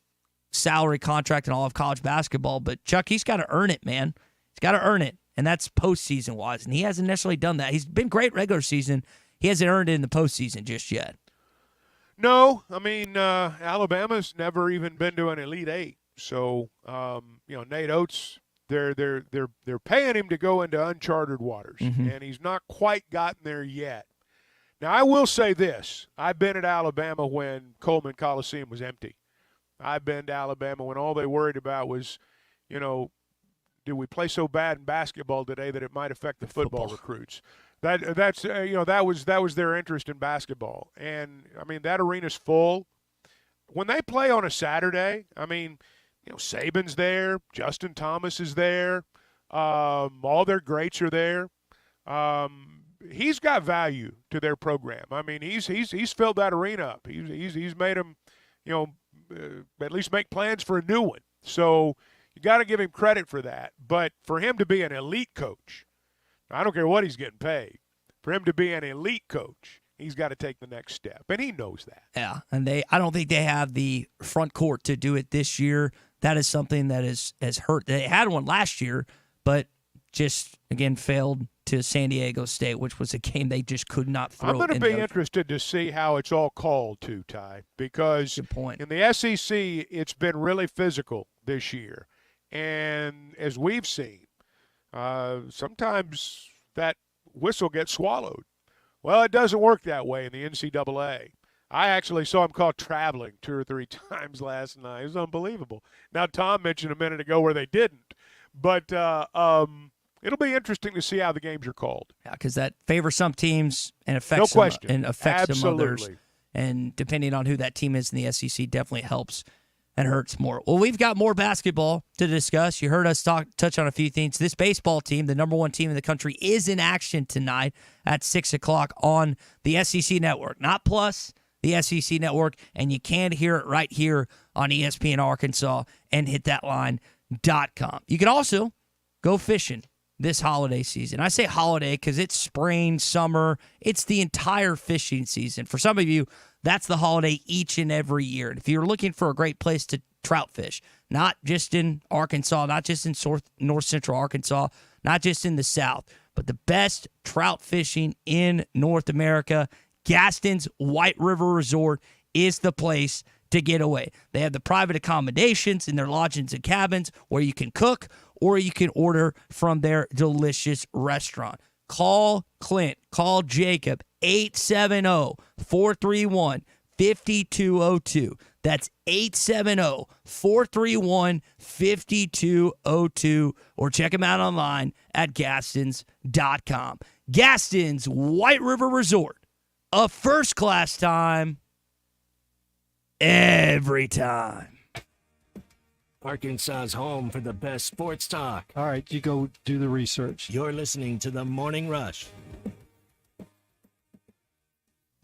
salary contract in all of college basketball. But Chuck, he's got to earn it, man. He's got to earn it, and that's postseason wise. And he hasn't necessarily done that. He's been great regular season. He hasn't earned it in the postseason just yet. No, I mean Alabama's never even been to an Elite Eight. So Nate Oates, they're paying him to go into uncharted waters, and he's not quite gotten there yet. Now I will say this: I've been at Alabama when Coleman Coliseum was empty. I've been to Alabama when all they worried about was, do we play so bad in basketball today that it might affect the football recruits? That was their interest in basketball, and I mean that arena's full. When they play on a Saturday, I mean, Saban's there, Justin Thomas is there, all their greats are there. He's got value to their program. I mean, he's filled that arena up. He's made them, at least make plans for a new one. So you got to give him credit for that. But for him to be an elite coach, I don't care what he's getting paid. For him to be an elite coach, he's got to take the next step, and he knows that. Yeah, and I don't think they have the front court to do it this year. That is something that has hurt. They had one last year, but just, again, failed to San Diego State, which was a game they just could not throw. I'm going to be interested to see how it's all called too, Ty, because good point. In the SEC, it's been really physical this year. And as we've seen, sometimes that whistle gets swallowed. Well, it doesn't work that way in the NCAA. I actually saw him caught traveling 2 or 3 times last night. It was unbelievable. Now, Tom mentioned a minute ago where they didn't. But It'll be interesting to see how the games are called. Yeah, because that favors some teams and No affects question. some, and affects some others. Absolutely. And depending on who that team is in the SEC, definitely helps and hurts more. Well, we've got more basketball to discuss. You heard us touch on a few things. This baseball team, the number one team in the country, is in action tonight at 6 o'clock on the SEC Network. Not Plus, the SEC Network. And you can hear it right here on ESPN Arkansas and hitthatline.com. You can also go fishing this holiday season. I say holiday because it's spring, summer. It's the entire fishing season. For some of you, that's the holiday each and every year. And if you're looking for a great place to trout fish, not just in Arkansas, not just in north central Arkansas, not just in the South, but the best trout fishing in North America, Gaston's White River Resort is the place to get away. They have the private accommodations in their lodgings and cabins where you can cook or you can order from their delicious restaurant. Call Clint, call Jacob, 870-431-5202. That's 870-431-5202. Or check them out online at Gastons.com. Gaston's White River Resort. A first-class time every time. Arkansas's home for the best sports talk. All right, you go do the research. You're listening to The Morning Rush.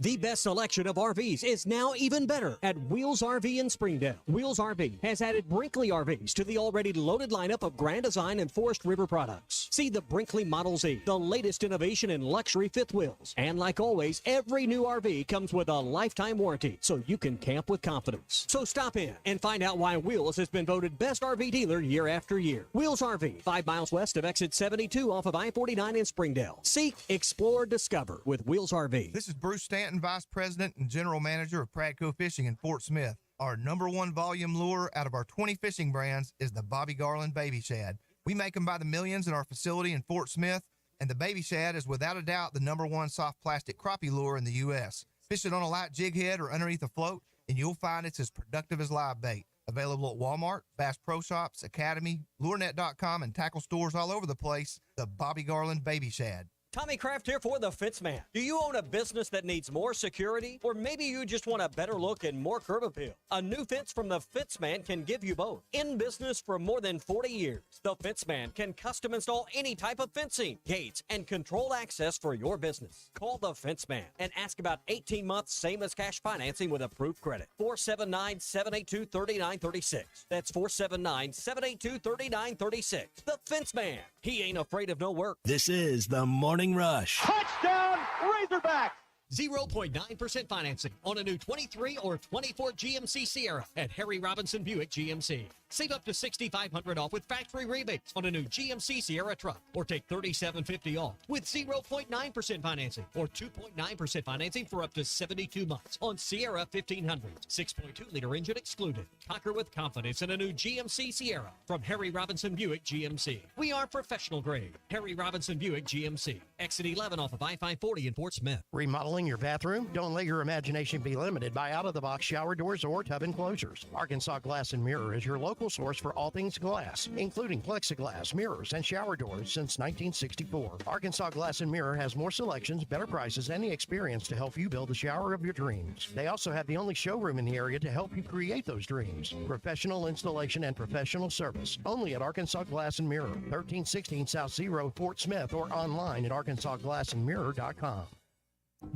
The best selection of RVs is now even better at Wheels RV in Springdale. Wheels RV has added Brinkley RVs to the already loaded lineup of Grand Design and Forest River products. See the Brinkley Model Z, the latest innovation in luxury fifth wheels. And like always, every new RV comes with a lifetime warranty, so you can camp with confidence. So stop in and find out why Wheels has been voted best RV dealer year after year. Wheels RV, 5 miles west of exit 72 off of I-49 in Springdale. Seek, explore, discover with Wheels RV. This is Bruce Stanton, Vice President and General Manager of Pradco Fishing in Fort Smith. Our number one volume lure out of our 20 fishing brands is the Bobby Garland Baby Shad. We make them by the millions in our facility in Fort Smith, and the Baby Shad is without a doubt the number one soft plastic crappie lure in the U.S. Fish it on a light jig head or underneath a float, and you'll find it's as productive as live bait. Available at Walmart, Bass Pro Shops, Academy, LureNet.com, and tackle stores all over the place. The Bobby Garland Baby Shad. Tommy Kraft here for The Fence Man. Do you own a business that needs more security? Or maybe you just want a better look and more curb appeal? A new fence from The Fence Man can give you both. In business for more than 40 years, The Fence Man can custom install any type of fencing, gates, and controlled access for your business. Call The Fence Man and ask about 18 months same as cash financing with approved credit. 479-782-3936. That's 479-782-3936. The Fence Man. He ain't afraid of no work. This is The Morning Rush. Touchdown, Razorback! 0.9% financing on a new 23 or 24 GMC Sierra at Harry Robinson Buick GMC. Save up to $6,500 off with factory rebates on a new GMC Sierra truck, or take $3,750 off with 0.9% financing or 2.9% financing for up to 72 months on Sierra 1500. 6.2-liter engine excluded. Conquer with confidence in a new GMC Sierra from Harry Robinson Buick GMC. We are professional grade. Harry Robinson Buick GMC. Exit 11 off of I-540 in Fort Smith. Remodeling your bathroom? Don't let your imagination be limited by out-of-the-box shower doors or tub enclosures. Arkansas Glass and Mirror is your local source for all things glass, including plexiglass, mirrors, and shower doors since 1964. Arkansas Glass and Mirror has more selections, better prices, and the experience to help you build the shower of your dreams. They also have the only showroom in the area to help you create those dreams. Professional installation and professional service. Only at Arkansas Glass and Mirror, 1316 South Zero, Fort Smith, or online at arkansasglassandmirror.com.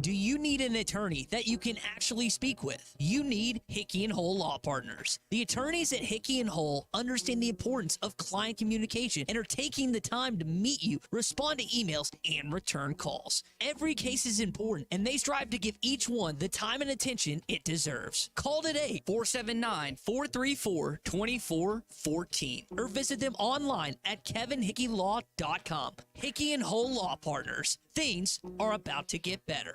Do you need an attorney that you can actually speak with? You need Hickey & Hull Law Partners. The attorneys at Hickey & Hull understand the importance of client communication and are taking the time to meet you, respond to emails, and return calls. Every case is important, and they strive to give each one the time and attention it deserves. Call today, 479-434-2414, or visit them online at kevinhickeylaw.com. Hickey & Hull Law Partners. Things are about to get better.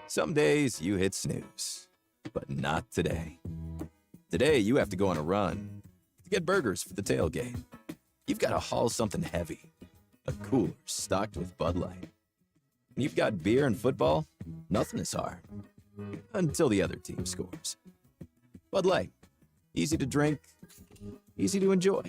Some days you hit snooze, but not today. Today you have to go on a run to get burgers for the tailgate. You've got to haul something heavy, a cooler stocked with Bud Light. When you've got beer and football, nothing is hard, until the other team scores. Bud Light, easy to drink, easy to enjoy.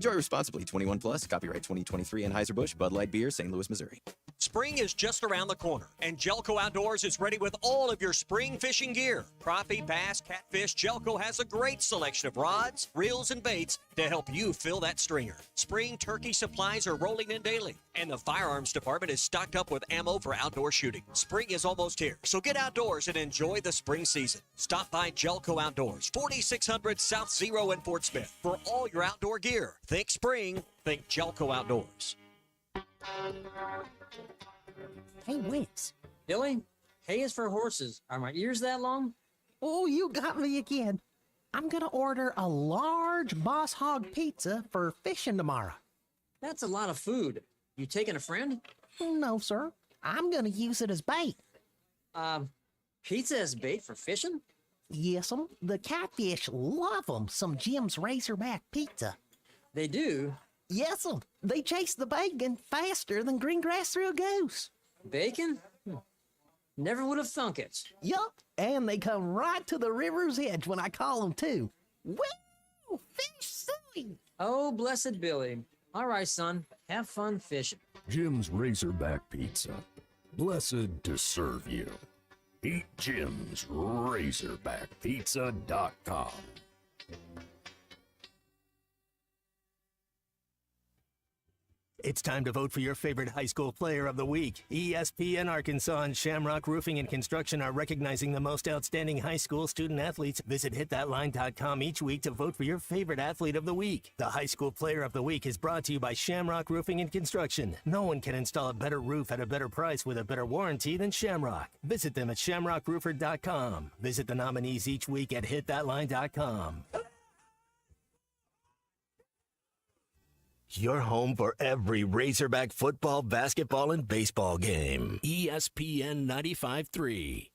Enjoy responsibly. 21 plus. Copyright 2023 Anheuser-Busch, Bud Light Beer, St. Louis, Missouri. Spring is just around the corner, and Jelco Outdoors is ready with all of your spring fishing gear. Crappie, bass, catfish, Jelco has a great selection of rods, reels, and baits to help you fill that stringer. Spring turkey supplies are rolling in daily, and the firearms department is stocked up with ammo for outdoor shooting. Spring is almost here, so get outdoors and enjoy the spring season. Stop by Jelco Outdoors, 4600 South Zero in Fort Smith, for all your outdoor gear. Think spring, think Jelco Outdoors. Hey, Wits. Billy, hay is for horses. Are my ears that long? Oh, you got me again. I'm going to order a large Boss Hog pizza for fishing tomorrow. That's a lot of food. You taking a friend? No, sir. I'm going to use it as bait. Pizza as bait for fishing? Yes'm. The catfish love 'em. Some Jim's Razorback pizza. They do? Yes'm. They chase the bacon faster than green grass through a goose. Bacon? Never would have thunk it. Yup. And they come right to the river's edge when I call them, too. Woo! Fish suey! Oh, blessed Billy. All right, son. Have fun fishing. Jim's Razorback Pizza. Blessed to serve you. Eat Jim's RazorbackPizza.com. It's time to vote for your favorite high school player of the week. ESPN Arkansas and Shamrock Roofing and Construction are recognizing the most outstanding high school student athletes. Visit hitthatline.com each week to vote for your favorite athlete of the week. The high school player of the week is brought to you by Shamrock Roofing and Construction. No one can install a better roof at a better price with a better warranty than Shamrock. Visit them at shamrockroofer.com. Visit the nominees each week at hitthatline.com. Your home for every Razorback football, basketball, and baseball game. ESPN 95.3.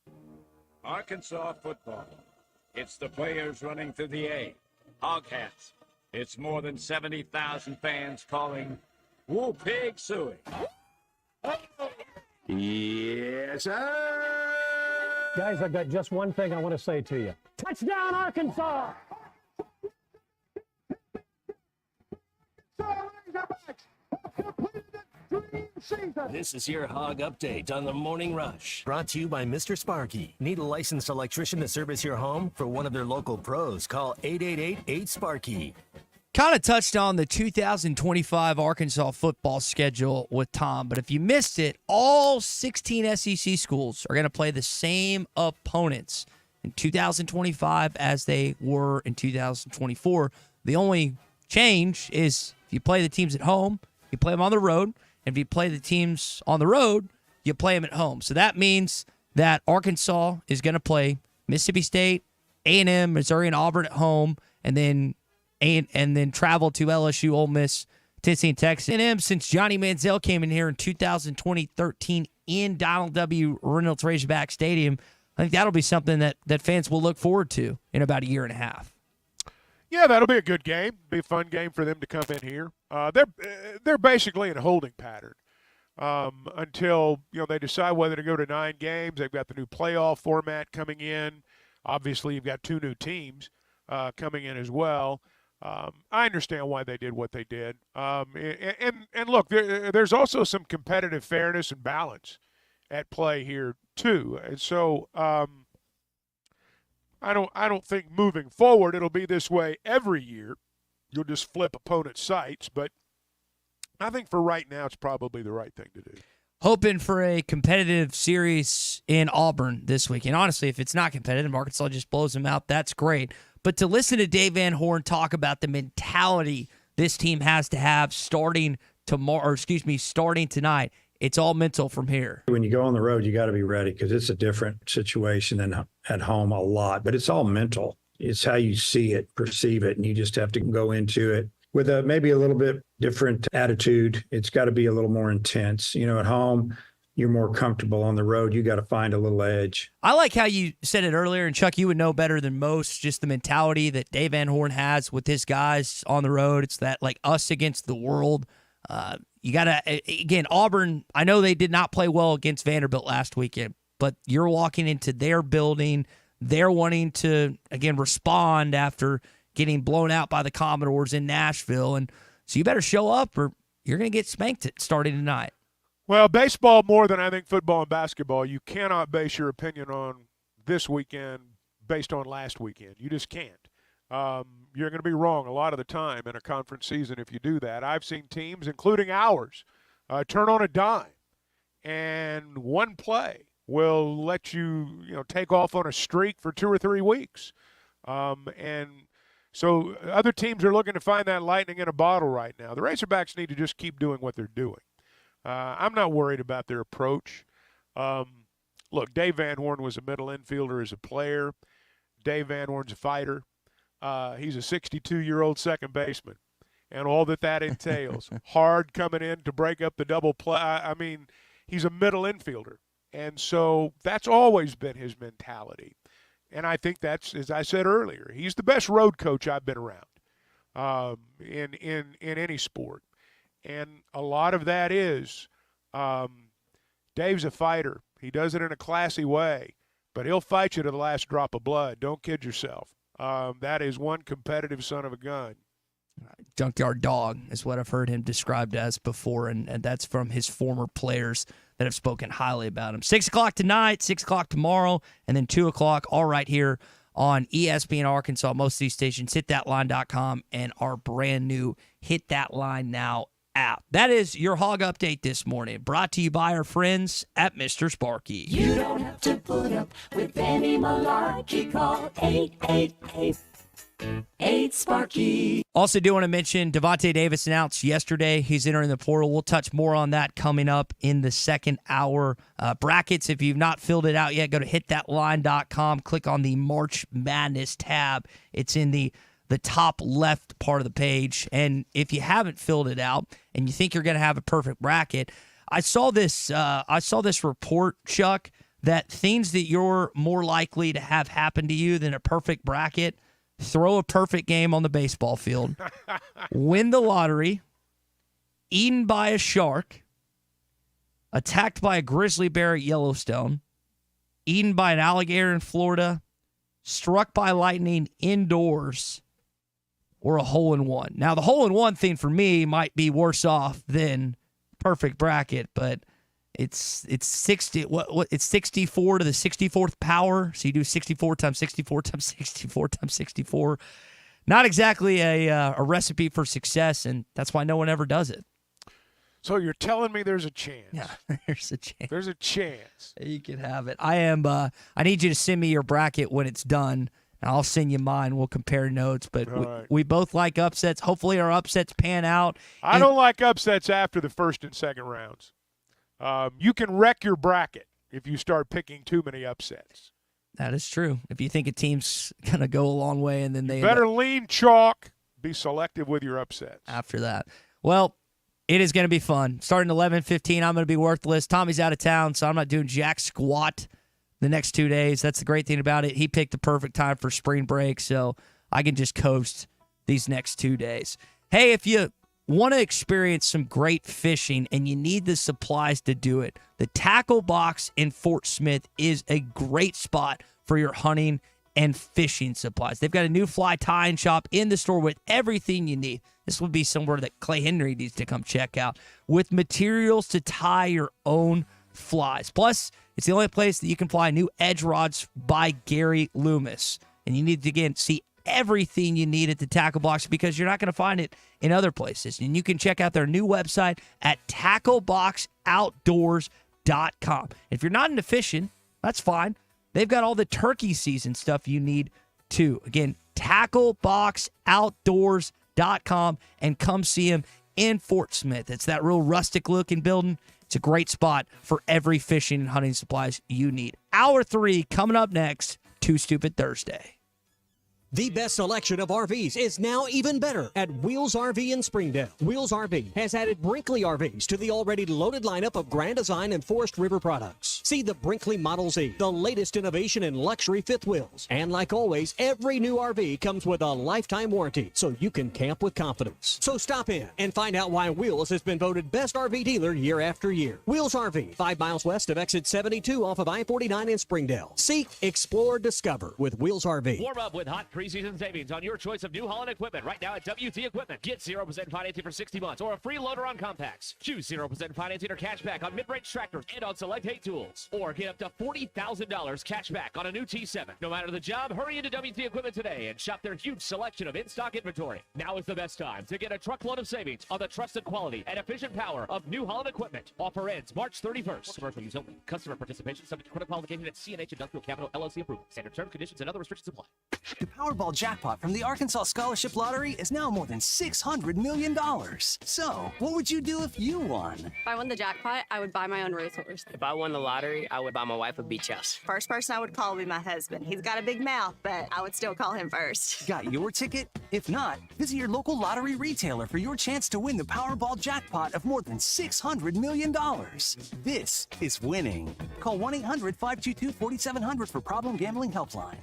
Arkansas football. It's the players running through the A. Hog hats. It's more than 70,000 fans calling Woo Pig Suey. Yes, sir. Guys, I've got just one thing I want to say to you. Touchdown, Arkansas! This is your Hog Update on the Morning Rush. Brought to you by Mr. Sparky. Need a licensed electrician to service your home? For one of their local pros, call 888-8-SPARKY. Kind of touched on the 2025 Arkansas football schedule with Tom, but if you missed it, all 16 SEC schools are going to play the same opponents in 2025 as they were in 2024. The only change is if you play the teams at home, you play them on the road. And if you play the teams on the road, you play them at home. So that means that Arkansas is going to play Mississippi State, A&M, Missouri, and Auburn at home, and then travel to LSU, Ole Miss, Tennessee, and Texas. A&M, since Johnny Manziel came in here in 2013 in Donald W. Reynolds Razorback Stadium, I think that'll be something that fans will look forward to in about a year and a half. Yeah, that'll be a good game. Be a fun game for them to come in here. They're basically in a holding pattern until they decide whether to go to 9 games. They've got the new playoff format coming in. Obviously, you've got 2 new teams coming in as well. I understand why they did what they did. And look, there's also some competitive fairness and balance at play here too. And so I don't think moving forward it'll be this way every year. You'll just flip opponent sites, but I think for right now it's probably the right thing to do. Hoping for a competitive series in Auburn this week. And honestly, if it's not competitive, Arkansas just blows them out. That's great. But to listen to Dave Van Horn talk about the mentality this team has to have starting tonight, it's all mental from here. When you go on the road, you got to be ready because it's a different situation than at home a lot, but it's all mental. It's how you see it, perceive it, and you just have to go into it with maybe a little bit different attitude. It's got to be a little more intense. At home, you're more comfortable. On the road, you got to find a little edge. I like how you said it earlier, and Chuck, you would know better than most, just the mentality that Dave Van Horn has with his guys on the road. It's that like us against the world. You got to, again, Auburn, I know they did not play well against Vanderbilt last weekend, but you're walking into their building. They're wanting to, again, respond after getting blown out by the Commodores in Nashville. And So you better show up or you're going to get spanked starting tonight. Well, baseball more than I think football and basketball, you cannot base your opinion on this weekend based on last weekend. You just can't. You're going to be wrong a lot of the time in a conference season if you do that. I've seen teams, including ours, turn on a dime, and one play will let you, take off on a streak for 2 or 3 weeks. And so other teams are looking to find that lightning in a bottle right now. The Razorbacks need to just keep doing what they're doing. I'm not worried about their approach. Look, Dave Van Horn was a middle infielder as a player. Dave Van Horn's a fighter. He's a 62-year-old second baseman, and all that entails. Hard coming in to break up the double play. I mean, he's a middle infielder, and so that's always been his mentality. And I think that's, as I said earlier, he's the best road coach I've been around in any sport. And a lot of that is Dave's a fighter. He does it in a classy way, but he'll fight you to the last drop of blood. Don't kid yourself. That is one competitive son of a gun. Junkyard dog is what I've heard him described as before, and that's from his former players that have spoken highly about him. 6 o'clock tonight, 6 o'clock tomorrow, and then 2 o'clock, all right here on ESPN Arkansas. Most of these stations, hitthatline.com, and our brand new Hit That Line Now app. That is your hog update this morning, brought to you by our friends at Mr. Sparky. You don't have to put up with any malarkey. Call 888-8-SPARKY. Also do want to mention Devontae Davis announced yesterday he's entering the portal. We'll touch more on that coming up in the second hour. Brackets, if you've not filled it out yet, go to hitthatline.com, click on the March Madness tab. It's in the top left part of the page. And if you haven't filled it out and you think you're going to have a perfect bracket, I saw this report, Chuck, that things that you're more likely to have happen to you than a perfect bracket: throw a perfect game on the baseball field, win the lottery, eaten by a shark, attacked by a grizzly bear at Yellowstone, eaten by an alligator in Florida, struck by lightning indoors, or a hole-in-one. Now, the hole-in-one thing for me might be worse off than perfect bracket, but it's 60. It's 64 to the 64th power. So you do 64 times 64 times 64 times 64. Not exactly a recipe for success, and that's why no one ever does it. So you're telling me there's a chance? Yeah, there's a chance. There's a chance. You can have it. I need you to send me your bracket when it's done. I'll send you mine. We'll compare notes. But we both like upsets. Hopefully our upsets pan out. I don't like upsets after the first and second rounds. You can wreck your bracket if you start picking too many upsets. That is true. If you think a team's going to go a long way and then they better lean chalk, be selective with your upsets. After that. Well, it is going to be fun. Starting 11:15, I'm going to be worthless. Tommy's out of town, so I'm not doing jack squat the next 2 days. That's the great thing about it. He picked the perfect time for spring break, so I can just coast these next 2 days. Hey, if you want to experience some great fishing and you need the supplies to do it, the Tackle Box in Fort Smith is a great spot for your hunting and fishing supplies. They've got a new fly tying shop in the store with everything you need. This would be somewhere that Clay Henry needs to come check out, with materials to tie your own flies. Plus, it's the only place that you can fly new edge rods by Gary Loomis. And you need to, again, see everything you need at the Tackle Box, because you're not going to find it in other places. And you can check out their new website at tackleboxoutdoors.com. If you're not into fishing, that's fine. They've got all the turkey season stuff you need too. Again, tackleboxoutdoors.com, and come see them in Fort Smith. It's that real rustic looking building. It's a great spot for every fishing and hunting supplies you need. Hour 3 coming up next, Too Stupid Thursday. The best selection of RVs is now even better at Wheels RV in Springdale. Wheels RV has added Brinkley RVs to the already loaded lineup of Grand Design and Forest River products. See the Brinkley Model Z, the latest innovation in luxury fifth wheels. And like always, every new RV comes with a lifetime warranty, so you can camp with confidence. So stop in and find out why Wheels has been voted best RV dealer year after year. Wheels RV, 5 miles west of exit 72 off of I-49 in Springdale. Seek, explore, discover with Wheels RV. Warm up with hot preseason savings on your choice of New Holland equipment right now at WT Equipment. Get 0% financing for 60 months or a free loader on compacts. Choose 0% financing or cash back on mid-range tractors and on select hay tools. Or get up to $40,000 cash back on a new T7. No matter the job, hurry into WT Equipment today and shop their huge selection of in-stock inventory. Now is the best time to get a truckload of savings on the trusted quality and efficient power of New Holland equipment. Offer ends March 31st. Commercial use only. Customer participation subject to credit qualification at CNH Industrial Capital LLC approval. Standard terms, conditions, and other restrictions apply. The Powerball jackpot from the Arkansas Scholarship Lottery is now more than $600 million. So, what would you do if you won? If I won the jackpot, I would buy my own racehorse. If I won the lottery, I would buy my wife a beach house. First person I would call would be my husband. He's got a big mouth, but I would still call him first. Got your ticket? If not, visit your local lottery retailer for your chance to win the Powerball jackpot of more than $600 million. This is winning. Call 1-800-522-4700 for Problem Gambling Helpline.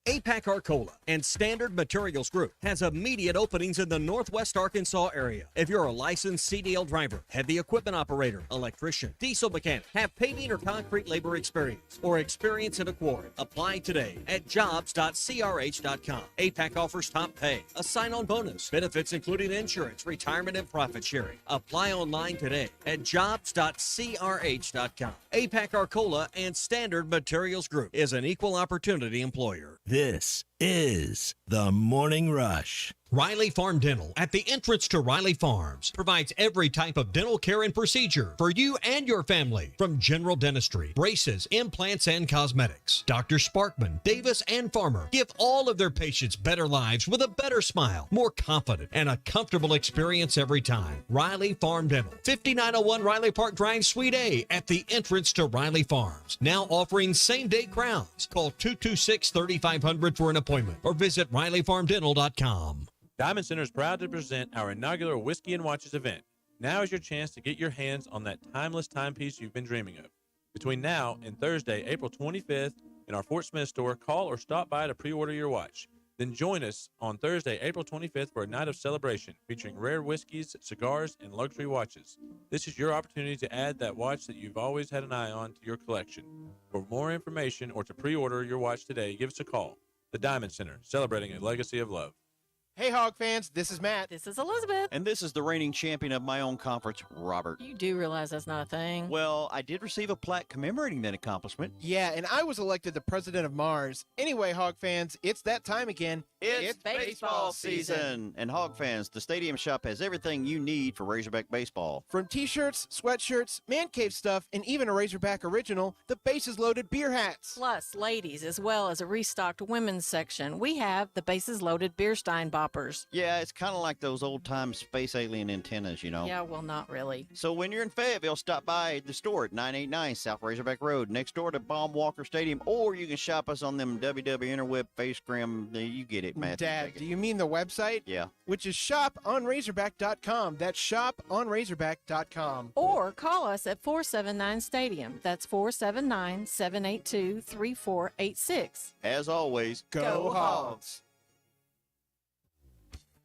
APAC Arcola and Standard Materials Group has immediate openings in the Northwest Arkansas area. If you're a licensed CDL driver, heavy equipment operator, electrician, diesel mechanic, have paving or concrete labor experience, or experience in a quarry, apply today at jobs.crh.com. APAC offers top pay, a sign-on bonus, benefits including insurance, retirement, and profit sharing. Apply online today at jobs.crh.com. APAC Arcola and Standard Materials Group is an equal opportunity employer. This is The Morning Rush. Riley Farm Dental at the entrance to Riley Farms provides every type of dental care and procedure for you and your family, from general dentistry, braces, implants, and cosmetics. Dr. Sparkman, Davis, and Farmer give all of their patients better lives with a better smile, more confident, and a comfortable experience every time. Riley Farm Dental, 5901 Riley Park Drive, Suite A, at the entrance to Riley Farms. Now offering same-day crowns. Call 226-3500 for an appointment or visit RileyFarmDental.com. Diamond Center is proud to present our inaugural Whiskey and Watches event. Now is your chance to get your hands on that timeless timepiece you've been dreaming of. Between now and Thursday, April 25th, in our Fort Smith store, call or stop by to pre-order your watch. Then join us on Thursday, April 25th for a night of celebration featuring rare whiskeys, cigars, and luxury watches. This is your opportunity to add that watch that you've always had an eye on to your collection. For more information or to pre-order your watch today, give us a call. The Diamond Center, celebrating a legacy of love. Hey, Hog fans, this is Matt. This is Elizabeth. And this is the reigning champion of my own conference, Robert. You do realize that's not a thing. Well, I did receive a plaque commemorating that accomplishment. Yeah, and I was elected the president of Mars. Anyway, Hog fans, it's that time again. It's baseball season. And Hog fans, the Stadium Shop has everything you need for Razorback baseball. From t-shirts, sweatshirts, man cave stuff, and even a Razorback original, the Bases Loaded beer hats. Plus, ladies, as well as a restocked women's section, we have the Bases Loaded beer stein boppers. Yeah, it's kind of like those old-time space alien antennas, you know. Yeah, well, not really. So when you're in Fayetteville, stop by the store at 989 South Razorback Road, next door to Baum Walker Stadium, or you can shop us on them WW Interweb, FaceGram, you get it, Matthew. Dad, do you mean the website? Yeah. Which is shoponrazorback.com. That's shoponrazorback.com. Or call us at 479-STADIUM. That's 479-782-3486. As always, go Hogs!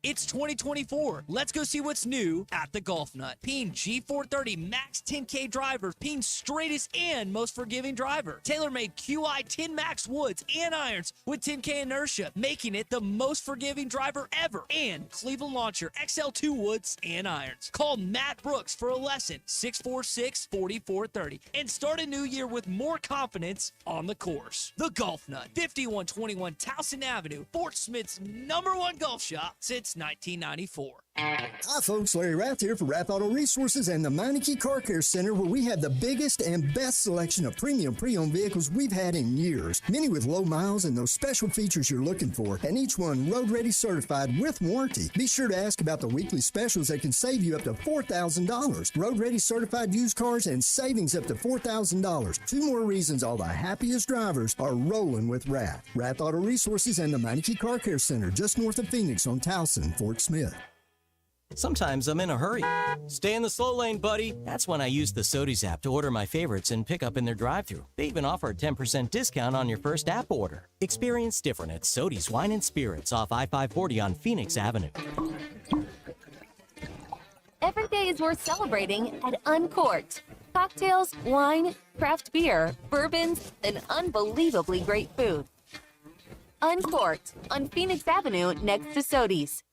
It's 2024. Let's go see what's new at the Golf Nut. Peen G430 Max 10K driver. Peen's straightest and most forgiving driver. TaylorMade QI 10 Max woods and irons with 10K inertia, making it the most forgiving driver ever. And Cleveland Launcher XL2 woods and irons. Call Matt Brooks for a lesson, 646-4430. And start a new year with more confidence on the course. The Golf Nut, 5121 Towson Avenue, Fort Smith's #1 golf shop since 1994. Hi folks, Larry Rath here for Rath Auto Resources and the Meineke Car Care Center, where we have the biggest and best selection of premium pre-owned vehicles we've had in years. Many with low miles and those special features you're looking for, and each one road ready certified with warranty. Be sure to ask about the weekly specials that can save you up to $4,000. Road ready certified used cars and savings up to $4,000. Two more reasons all the happiest drivers are rolling with Rath. Rath Auto Resources and the Meineke Car Care Center, just north of Phoenix on Towson, Fort Smith. Sometimes I'm in a hurry. Stay in the slow lane, buddy. That's when I use the Sodies app to order my favorites and pick up in their drive-thru. They even offer a 10% discount on your first app order. Experience different at Sodies Wine and Spirits off I-540 on Phoenix Avenue. Every day is worth celebrating at Uncorked. Cocktails, wine, craft beer, bourbons, and unbelievably great food. Uncorked on Phoenix Avenue next to Sodies.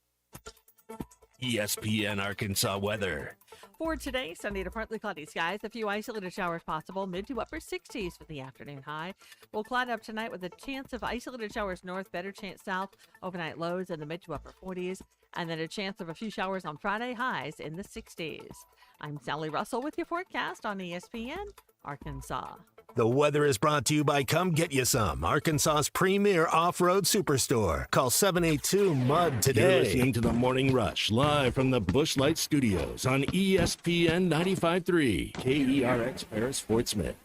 ESPN Arkansas weather. For today, sunny to partly cloudy skies, a few isolated showers possible, mid to upper 60s for the afternoon high. We'll cloud up tonight with a chance of isolated showers north, better chance south, overnight lows in the mid to upper 40s, and then a chance of a few showers on Friday, highs in the 60s. I'm Sally Russell with your forecast on ESPN Arkansas. The weather is brought to you by Come Get You Some, Arkansas's premier off-road superstore. Call 782-MUD today. You're listening to The Morning Rush, live from the Busch Light Studios on ESPN 95.3, KERX Paris, Fort Smith.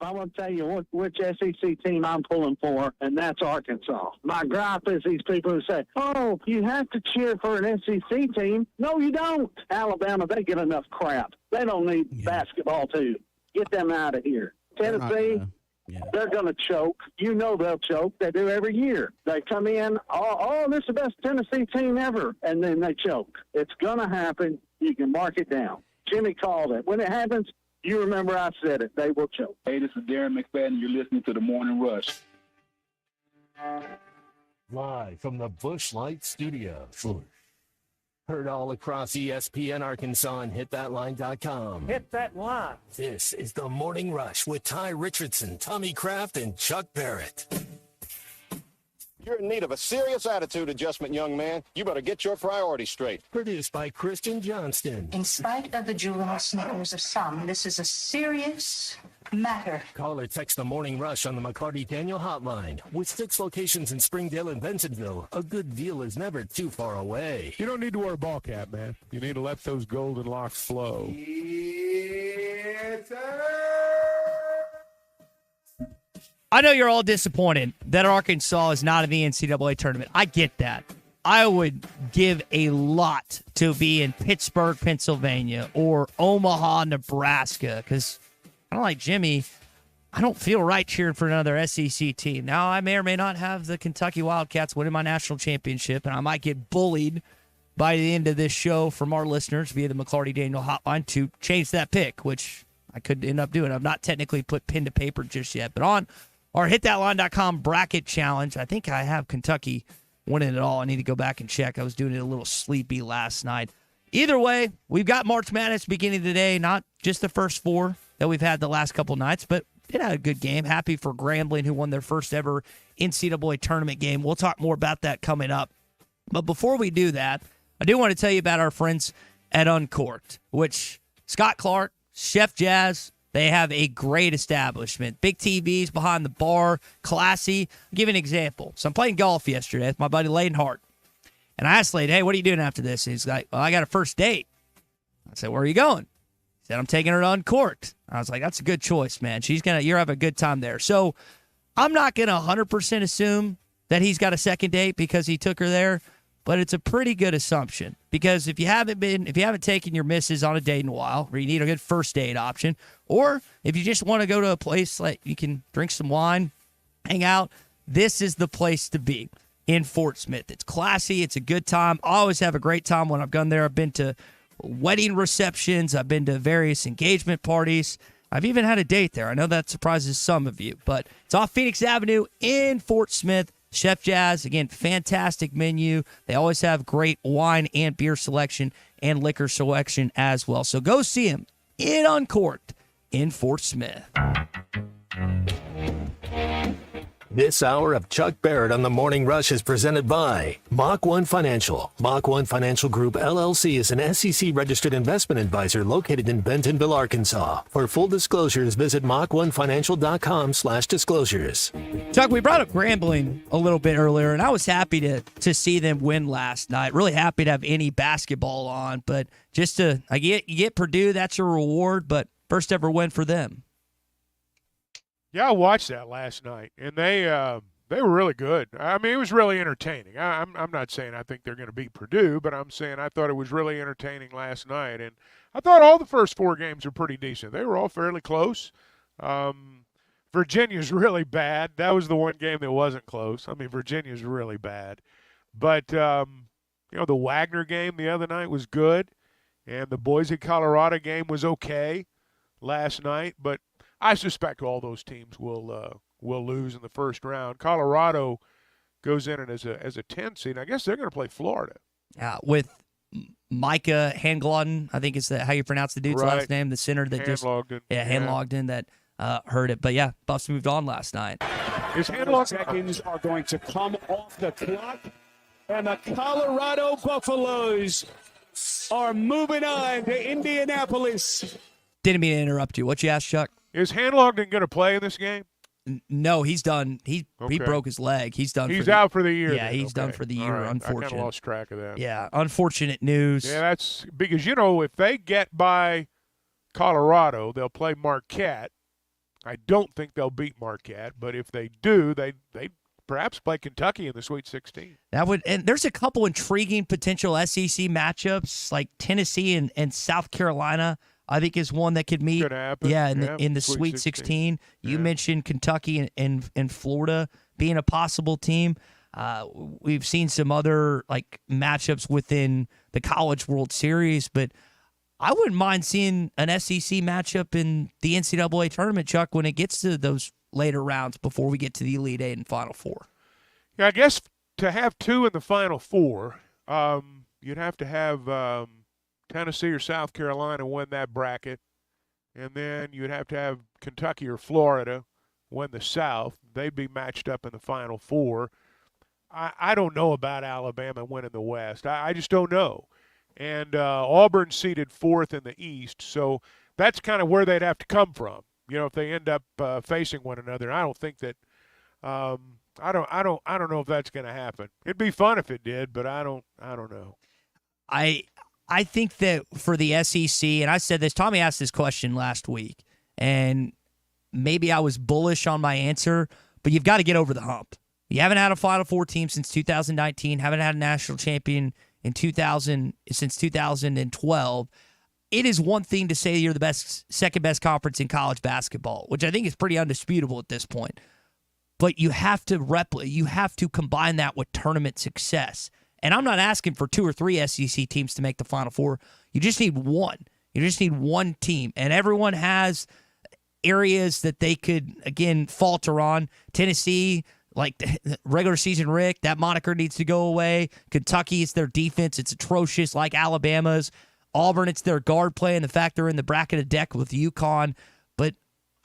I want to tell you which SEC team I'm pulling for, and that's Arkansas. My gripe is these people who say, oh, you have to cheer for an SEC team. No, you don't. Alabama, they get enough crap. They don't need basketball, too. Get them out of here. Tennessee, they're going to choke. You know they'll choke. They do every year. They come in, oh, this is the best Tennessee team ever, and then they choke. It's going to happen. You can mark it down. Jimmy called it. When it happens, you remember I said it. They will choke. Hey, this is Darren McFadden. You're listening to The Morning Rush. Live from the Busch Light Studios. Heard all across ESPN Arkansas and hitthatline.com. Hit that line. This is The Morning Rush with Ty Richardson, Tommy Kraft, and Chuck Barrett. You're in need of a serious attitude adjustment, young man. You better get your priorities straight. Produced by Kristen Johnston. In spite of the juvenile snickers of some, this is a serious matter. Call or text The Morning Rush on the McLarty Daniel Hotline. With 6 locations in Springdale and Bentonville, a good deal is never too far away. You don't need to wear a ball cap, man. You need to let those golden locks flow. I know you're all disappointed that Arkansas is not in the NCAA tournament. I get that. I would give a lot to be in Pittsburgh, Pennsylvania, or Omaha, Nebraska, because I don't like Jimmy. I don't feel right cheering for another SEC team. Now, I may or may not have the Kentucky Wildcats winning my national championship, and I might get bullied by the end of this show from our listeners via the McLarty Daniel Hotline to change that pick, which I could end up doing. I've not technically put pen to paper just yet, but on our hitthatline.com bracket challenge, I think I have Kentucky winning it all. I need to go back and check. I was doing it a little sleepy last night. Either way, we've got March Madness beginning today, not just the first 4 that we've had the last couple nights, but it had a good game. Happy for Grambling, who won their first ever NCAA tournament game. We'll talk more about that coming up. But before we do that, I do want to tell you about our friends at Uncorked, which Scott Clark, Chef Jazz, they have a great establishment. Big TVs behind the bar, classy. I'll give you an example. So I'm playing golf yesterday with my buddy Layden Hart. And I asked Layden, hey, what are you doing after this? And he's like, well, I got a first date. I said, where are you going? He said, I'm taking her to Uncorked. I was like, that's a good choice, man. You're having a good time there. So I'm not going to 100% assume that he's got a second date because he took her there, but it's a pretty good assumption because if you haven't taken your missus on a date in a while, or you need a good first date option, or if you just want to go to a place like you can drink some wine, hang out, this is the place to be in Fort Smith. It's classy. It's a good time. I always have a great time when I've gone there. I've been to wedding receptions. I've been to various engagement parties. I've even had a date there. I know that surprises some of you, but it's off Phoenix Avenue in Fort Smith. Chef Jazz, again, fantastic menu. They always have great wine and beer selection and liquor selection as well. So go see him in Uncorked in Fort Smith. This hour of Chuck Barrett on The Morning Rush is presented by Mach 1 Financial. Mach 1 Financial Group, LLC is an SEC-registered investment advisor located in Bentonville, Arkansas. For full disclosures, visit mach1financial.com/disclosures. Chuck, we brought up Grambling a little bit earlier, and I was happy to see them win last night. Really happy to have any basketball on, but just you get Purdue, that's a reward, but first ever win for them. Yeah, I watched that last night, and they They were really good. I mean, it was really entertaining. I'm not saying I think they're going to beat Purdue, but I'm saying I thought it was really entertaining last night. And I thought all the first 4 games were pretty decent. They were all fairly close. Virginia's really bad. That was the one game that wasn't close. I mean, Virginia's really bad. But, the Wagner game the other night was good, and the Boise, Colorado game was okay last night. But I suspect all those teams will lose in the first round. Colorado goes in and as a 10 seed. I guess they're going to play Florida. With Micah Handlogden, I think is how you pronounce the dude's last name, the center that Handlogden that heard it. But yeah, Buffs moved on last night. Seconds are going to come off the clock, and the Colorado Buffaloes are moving on to Indianapolis. Didn't mean to interrupt you. What you asked, Chuck? Is Handlogden going to play in this game? No, he's done. He broke his leg. He's done. He's out for the year. Yeah, he's done for the year. Right. Unfortunate. I kind of lost track of that. Yeah, unfortunate news. Yeah, that's because if they get by Colorado, they'll play Marquette. I don't think they'll beat Marquette, but if they do, they perhaps play Kentucky in the Sweet 16. And there's a couple intriguing potential SEC matchups like Tennessee and South Carolina. I think is one that could meet. Could happen. Yeah, in the Sweet 16. You mentioned Kentucky and Florida being a possible team. We've seen some other matchups within the College World Series, but I wouldn't mind seeing an SEC matchup in the NCAA tournament, Chuck, when it gets to those later rounds before we get to the Elite Eight and Final Four. Yeah, I guess to have 2 in the Final Four, you'd have to have Tennessee or South Carolina win that bracket, and then you'd have to have Kentucky or Florida win the South. They'd be matched up in the Final Four. I don't know about Alabama winning the West. I just don't know. And Auburn's seated 4th in the East, so that's kind of where they'd have to come from. If they end up facing one another. I don't think that. I don't know if that's going to happen. It'd be fun if it did, but I don't know. I think that for the SEC, and I said this, Tommy asked this question last week, and maybe I was bullish on my answer, but you've got to get over the hump. You haven't had a Final Four team since 2019, haven't had a national champion since 2012. It is one thing to say you're the second best conference in college basketball, which I think is pretty undisputable at this point. But you have to combine that with tournament success. And I'm not asking for 2 or 3 SEC teams to make the Final Four. You just need one. You just need one team. And everyone has areas that they could, again, falter on. Tennessee, like the regular season Rick, that moniker needs to go away. Kentucky, it's their defense. It's atrocious, like Alabama's. Auburn, it's their guard play and the fact they're in the bracket of deck with UConn. But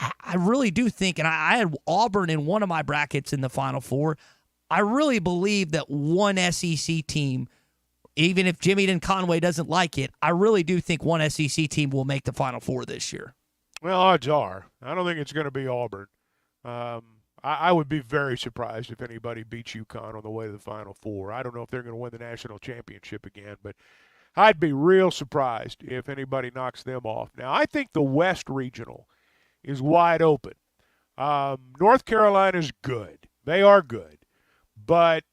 I really do think, and I had Auburn in one of my brackets in the Final Four, I really believe that one SEC team, even if Jimmy and Conway doesn't like it, I really do think one SEC team will make the Final Four this year. Well, odds are. I don't think it's going to be Auburn. I would be very surprised if anybody beats UConn on the way to the Final Four. I don't know if they're going to win the national championship again, but I'd be real surprised if anybody knocks them off. Now, I think the West Regional is wide open. North Carolina's good. They are good. But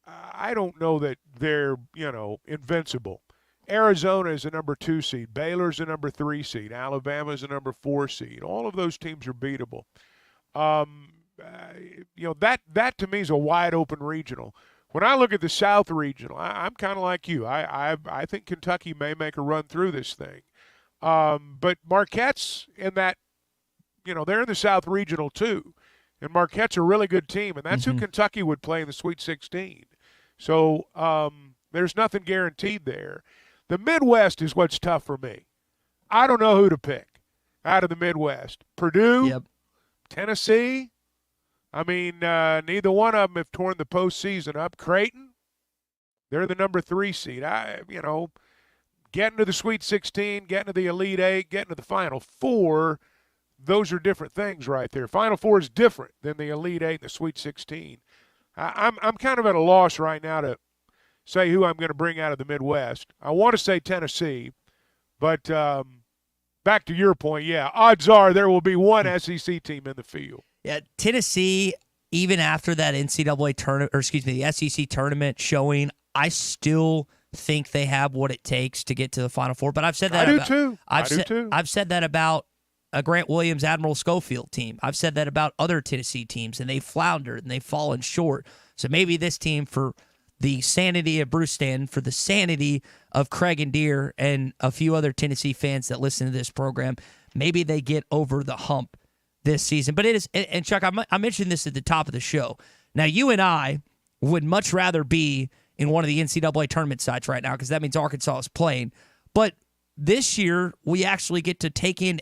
I don't know that they're, invincible. Arizona is a number 2 seed. Baylor's a number 3 seed. Alabama's a number 4 seed. All of those teams are beatable. That to me is a wide open regional. When I look at the South Regional, I'm kind of like you. I think Kentucky may make a run through this thing. But Marquette's in that, they're in the South Regional too. And Marquette's a really good team, and that's who Kentucky would play in the Sweet 16. So there's nothing guaranteed there. The Midwest is what's tough for me. I don't know who to pick out of the Midwest. Purdue, Tennessee. I mean, neither one of them have torn the postseason up. Creighton, they're the number 3 seed. Getting to the Sweet 16, getting to the Elite Eight, getting to the Final Four, those are different things right there. Final Four is different than the Elite Eight and the Sweet 16. I'm kind of at a loss right now to say who I'm going to bring out of the Midwest. I want to say Tennessee, but back to your point, yeah, odds are there will be one SEC team in the field. Yeah, Tennessee, even after that NCAA tournament, or excuse me, the SEC tournament showing, I still think they have what it takes to get to the Final Four. But I've said that I do too. I've said that about a Grant Williams, Admiral Schofield team. I've said that about other Tennessee teams, and they've floundered and they've fallen short. So maybe this team, for the sanity of Bruce Stanton, for the sanity of Craig and Deere and a few other Tennessee fans that listen to this program, maybe they get over the hump this season. But it is, and Chuck, I mentioned this at the top of the show. Now, you and I would much rather be in one of the NCAA tournament sites right now because that means Arkansas is playing. But this year, we actually get to take in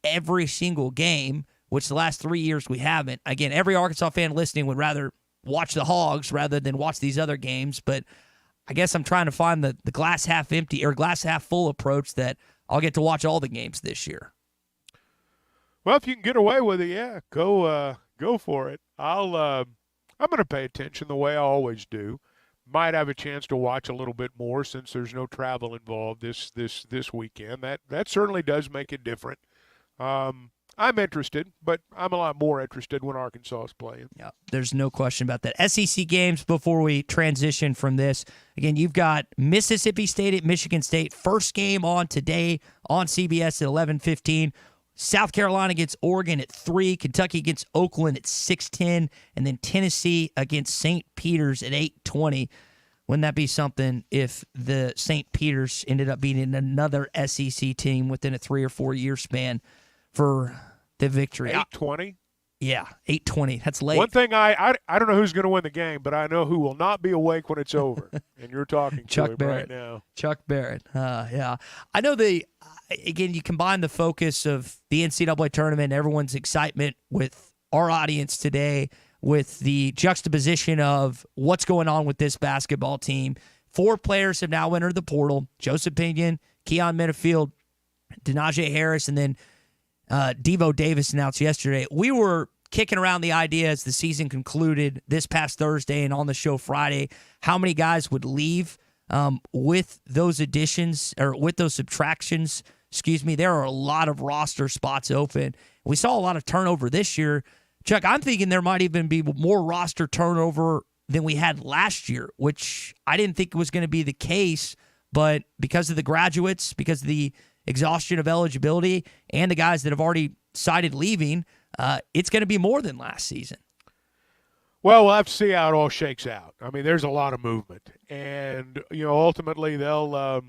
every single game, which the last 3 years we haven't. Again, every Arkansas fan listening would rather watch the Hogs rather than watch these other games. But I guess I'm trying to find the glass half empty or glass half full approach that I'll get to watch all the games this year. Well, if you can get away with it, yeah, go for it. I'm going to pay attention the way I always do. Might have a chance to watch a little bit more since there's no travel involved this weekend. That certainly does make it different. I'm interested, but I'm a lot more interested when Arkansas is playing. Yeah, there's no question about that. SEC games before we transition from this. Again, you've got Mississippi State at Michigan State. First game on today on CBS at 11:15. South Carolina against Oregon at 3. Kentucky against Oakland at 6:10. And then Tennessee against St. Peter's at 8:20. Wouldn't that be something if the St. Peter's ended up being another SEC team within a 3 or 4 year span for the victory? 8:20? Yeah, 8:20. That's late. One thing, I don't know who's going to win the game, but I know who will not be awake when it's over. And you're talking Chuck to him Barrett. right now. Chuck Barrett. Yeah. I know again, you combine the focus of the NCAA tournament, everyone's excitement with our audience today, with the juxtaposition of what's going on with this basketball team. 4 players have now entered the portal: Joseph Pinion, Keon Minifield, Denaje Harris, and then Devo Davis announced yesterday. We were kicking around the idea as the season concluded this past Thursday and on the show Friday, how many guys would leave with those additions or with those subtractions. There are a lot of roster spots open. We saw a lot of turnover this year. Chuck, I'm thinking there might even be more roster turnover than we had last year, which I didn't think was going to be the case, but because of the graduates, because of the exhaustion of eligibility, and the guys that have already decided leaving, it's going to be more than last season. Well, we'll have to see how it all shakes out. I mean, there's a lot of movement, and ultimately they'll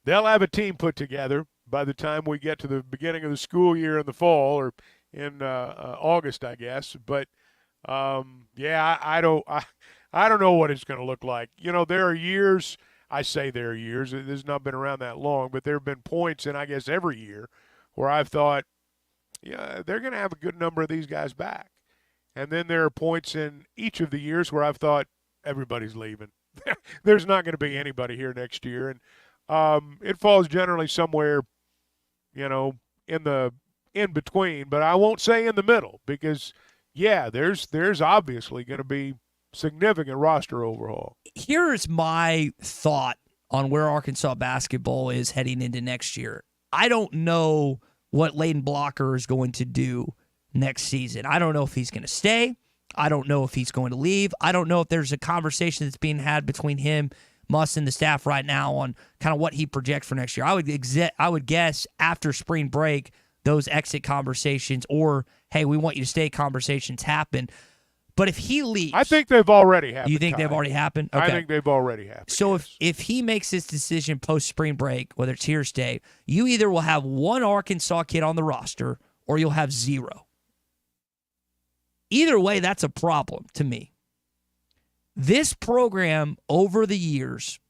have a team put together by the time we get to the beginning of the school year in the fall or in August, I guess. But I don't know what it's going to look like. There are years. I say there are years. It has not been around that long, but there have been points in, I guess, every year where I've thought, yeah, they're going to have a good number of these guys back. And then there are points in each of the years where I've thought everybody's leaving. There's not going to be anybody here next year. And it falls generally somewhere, in between. But I won't say in the middle because, yeah, there's obviously going to be significant roster overhaul. Here's my thought on where Arkansas basketball is heading into next year. I don't know what Layden Blocker is going to do next season. I don't know if he's going to stay. I don't know if he's going to leave. I don't know if there's a conversation that's being had between him, Muss, and the staff right now on kind of what he projects for next year. I would guess after spring break, those exit conversations or, hey, we want you to stay conversations happen. But if he leaves, I think they've already happened. You think they've already happened? Okay. I think they've already happened. So yes. if he makes this decision post spring break, whether it's here or stay, you either will have one Arkansas kid on the roster or you'll have 0. Either way, that's a problem to me. This program over the years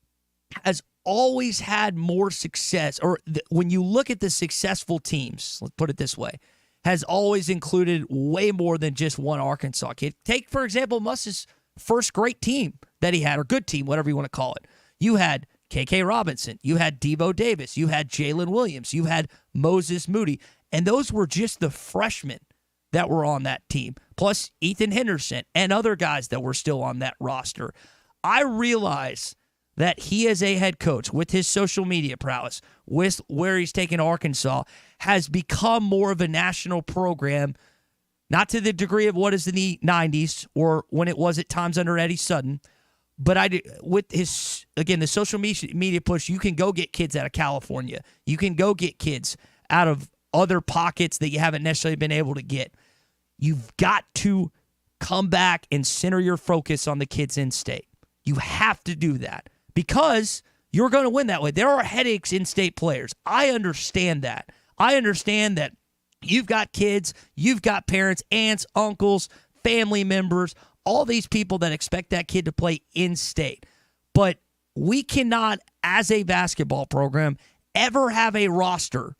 has always had more success, or when you look at the successful teams, let's put it this way, has always included way more than just one Arkansas kid. Take, for example, Muss's first great team that he had, or good team, whatever you want to call it. You had K.K. Robinson. You had Devo Davis. You had Jalen Williams. You had Moses Moody. And those were just the freshmen that were on that team, plus Ethan Henderson and other guys that were still on that roster. I realize that he as a head coach, with his social media prowess, with where he's taken Arkansas, has become more of a national program Not to the degree of what is in the 90s or when it was at times under Eddie Sutton. But with his, again, the social media push, you can go get kids out of California. You can go get kids out of other pockets that you haven't necessarily been able to get. You've got to come back and center your focus on the kids in state. You have to do that because you're going to win that way. There are headaches in state players. I understand that. I understand that you've got kids, you've got parents, aunts, uncles, family members, all these people that expect that kid to play in state. But we cannot, as a basketball program, ever have a roster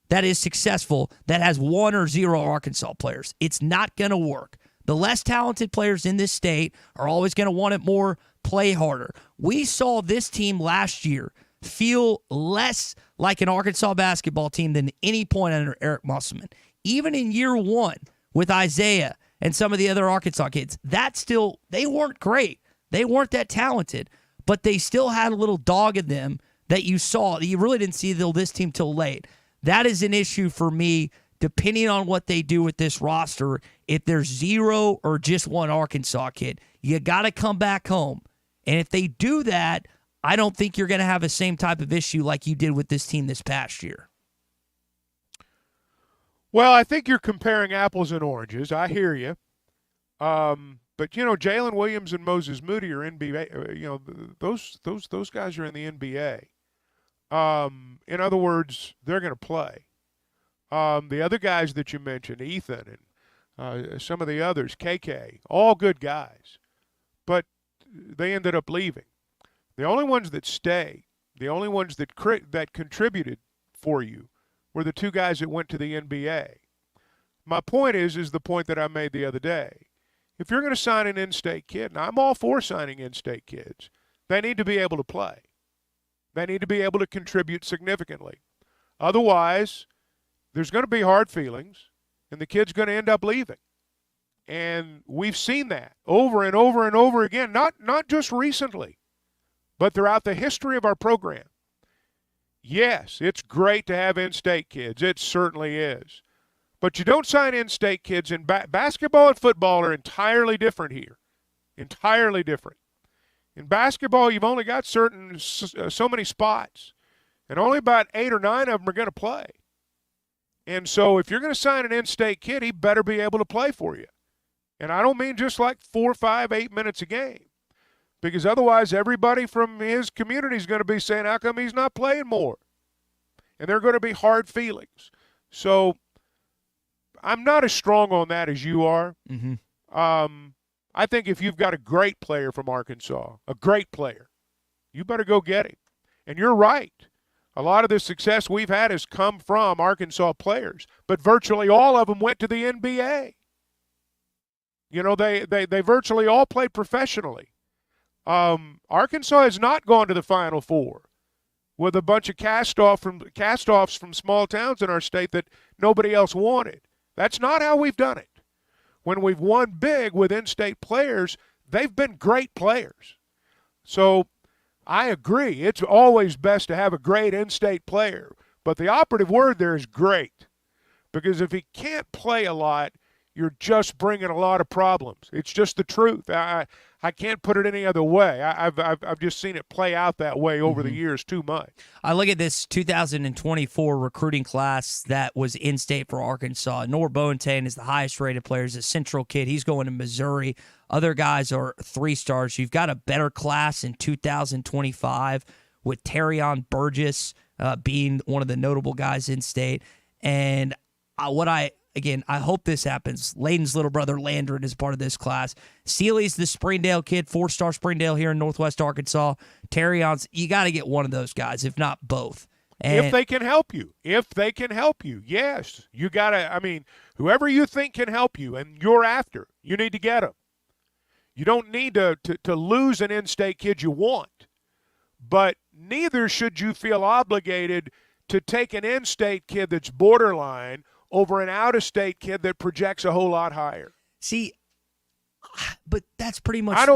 that is successful that has 1 or 0 Arkansas players. It's not going to work. The less talented players in this state are always going to want it more, play harder. We saw this team last year feel less like an Arkansas basketball team than any point under Eric Musselman. Even in year 1 with Isaiah and some of the other Arkansas kids, they weren't great. They weren't that talented, but they still had a little dog in them that you saw. You really didn't see this team till late. That is an issue for me, depending on what they do with this roster. If there's 0 or just 1 Arkansas kid, you got to come back home. And if they do that, I don't think you're going to have the same type of issue like you did with this team this past year. Well, I think you're comparing apples and oranges. I hear you. But, Jalen Williams and Moses Moody are NBA. Those guys are in the NBA. In other words, they're going to play. The other guys that you mentioned, Ethan and some of the others, KK, all good guys. But they ended up leaving. The only ones that stay, the only ones that contributed for you were the 2 guys that went to the NBA. My point is the point that I made the other day. If you're going to sign an in-state kid, and I'm all for signing in-state kids, they need to be able to play. They need to be able to contribute significantly. Otherwise, there's going to be hard feelings, and the kid's going to end up leaving. And we've seen that over and over and over again, not just recently, but throughout the history of our program. Yes, it's great to have in-state kids. It certainly is. But you don't sign in-state kids. And basketball and football are entirely different here. Entirely different. In basketball, you've only got so many spots. And only about 8 or 9 of them are going to play. And so if you're going to sign an in-state kid, he better be able to play for you. And I don't mean just like 4, 5, 8 minutes a game. Because otherwise everybody from his community is going to be saying, how come he's not playing more? And there are going to be hard feelings. So I'm not as strong on that as you are. Mm-hmm. I think if you've got a great player from Arkansas, a great player, you better go get him. And you're right. A lot of the success we've had has come from Arkansas players, but virtually all of them went to the NBA. They virtually all played professionally. Arkansas has not gone to the Final Four with a bunch of cast-offs from small towns in our state that nobody else wanted. That's not how we've done it. When we've won big with in-state players, they've been great players. So I agree. It's always best to have a great in-state player. But the operative word there is great. Because if he can't play a lot, you're just bringing a lot of problems. It's just the truth. I can't put it any other way. I've just seen it play out that way over the years too much. I look at this 2024 recruiting class that was in-state for Arkansas. Noah Boateng is the highest-rated player. He's a Central kid. He's going to Missouri. Other guys are 3-stars. You've got a better class in 2025 with Terrion Burgess being one of the notable guys in-state. And I hope this happens. Layden's little brother, Landron, is part of this class. Seeley's the Springdale kid, 4-star Springdale here in Northwest Arkansas. Terrion's, you got to get one of those guys, if not both. And if they can help you. Yes. You got to, whoever you think can help you and you're after, you need to get them. You don't need to lose an in-state kid you want, but neither should you feel obligated to take an in-state kid that's borderline over an out-of-state kid that projects a whole lot higher. See, but that's pretty much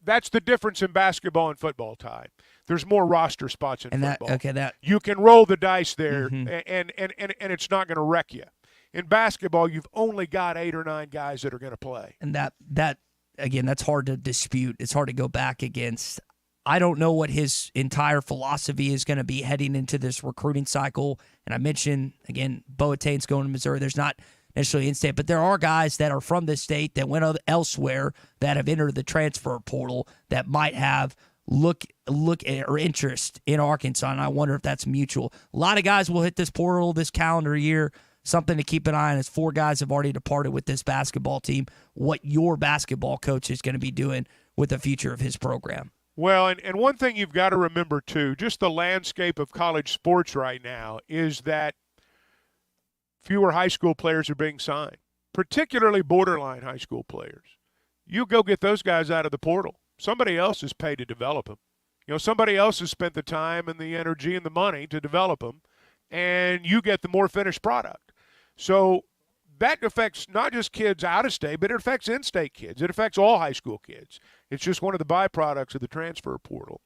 that's the difference in basketball and football, Ty. There's more roster spots in football. That you can roll the dice there, and it's not going to wreck you. In basketball, you've only got 8 or 9 guys that are going to play. And that again, that's hard to dispute. It's hard to go back against. I don't know what his entire philosophy is going to be heading into this recruiting cycle. And I mentioned, again, Boateng's going to Missouri. There's not necessarily in-state, but there are guys that are from this state that went elsewhere that have entered the transfer portal that might have look at or interest in Arkansas, and I wonder if that's mutual. A lot of guys will hit this portal this calendar year. Something to keep an eye on is 4 guys have already departed with this basketball team. What your basketball coach is going to be doing with the future of his program. Well, and one thing you've got to remember, too, just the landscape of college sports right now is that fewer high school players are being signed, particularly borderline high school players. You go get those guys out of the portal. Somebody else is paid to develop them. Somebody else has spent the time and the energy and the money to develop them, and you get the more finished product. So that affects not just kids out of state, but it affects in-state kids. It affects all high school kids. It's just one of the byproducts of the transfer portal.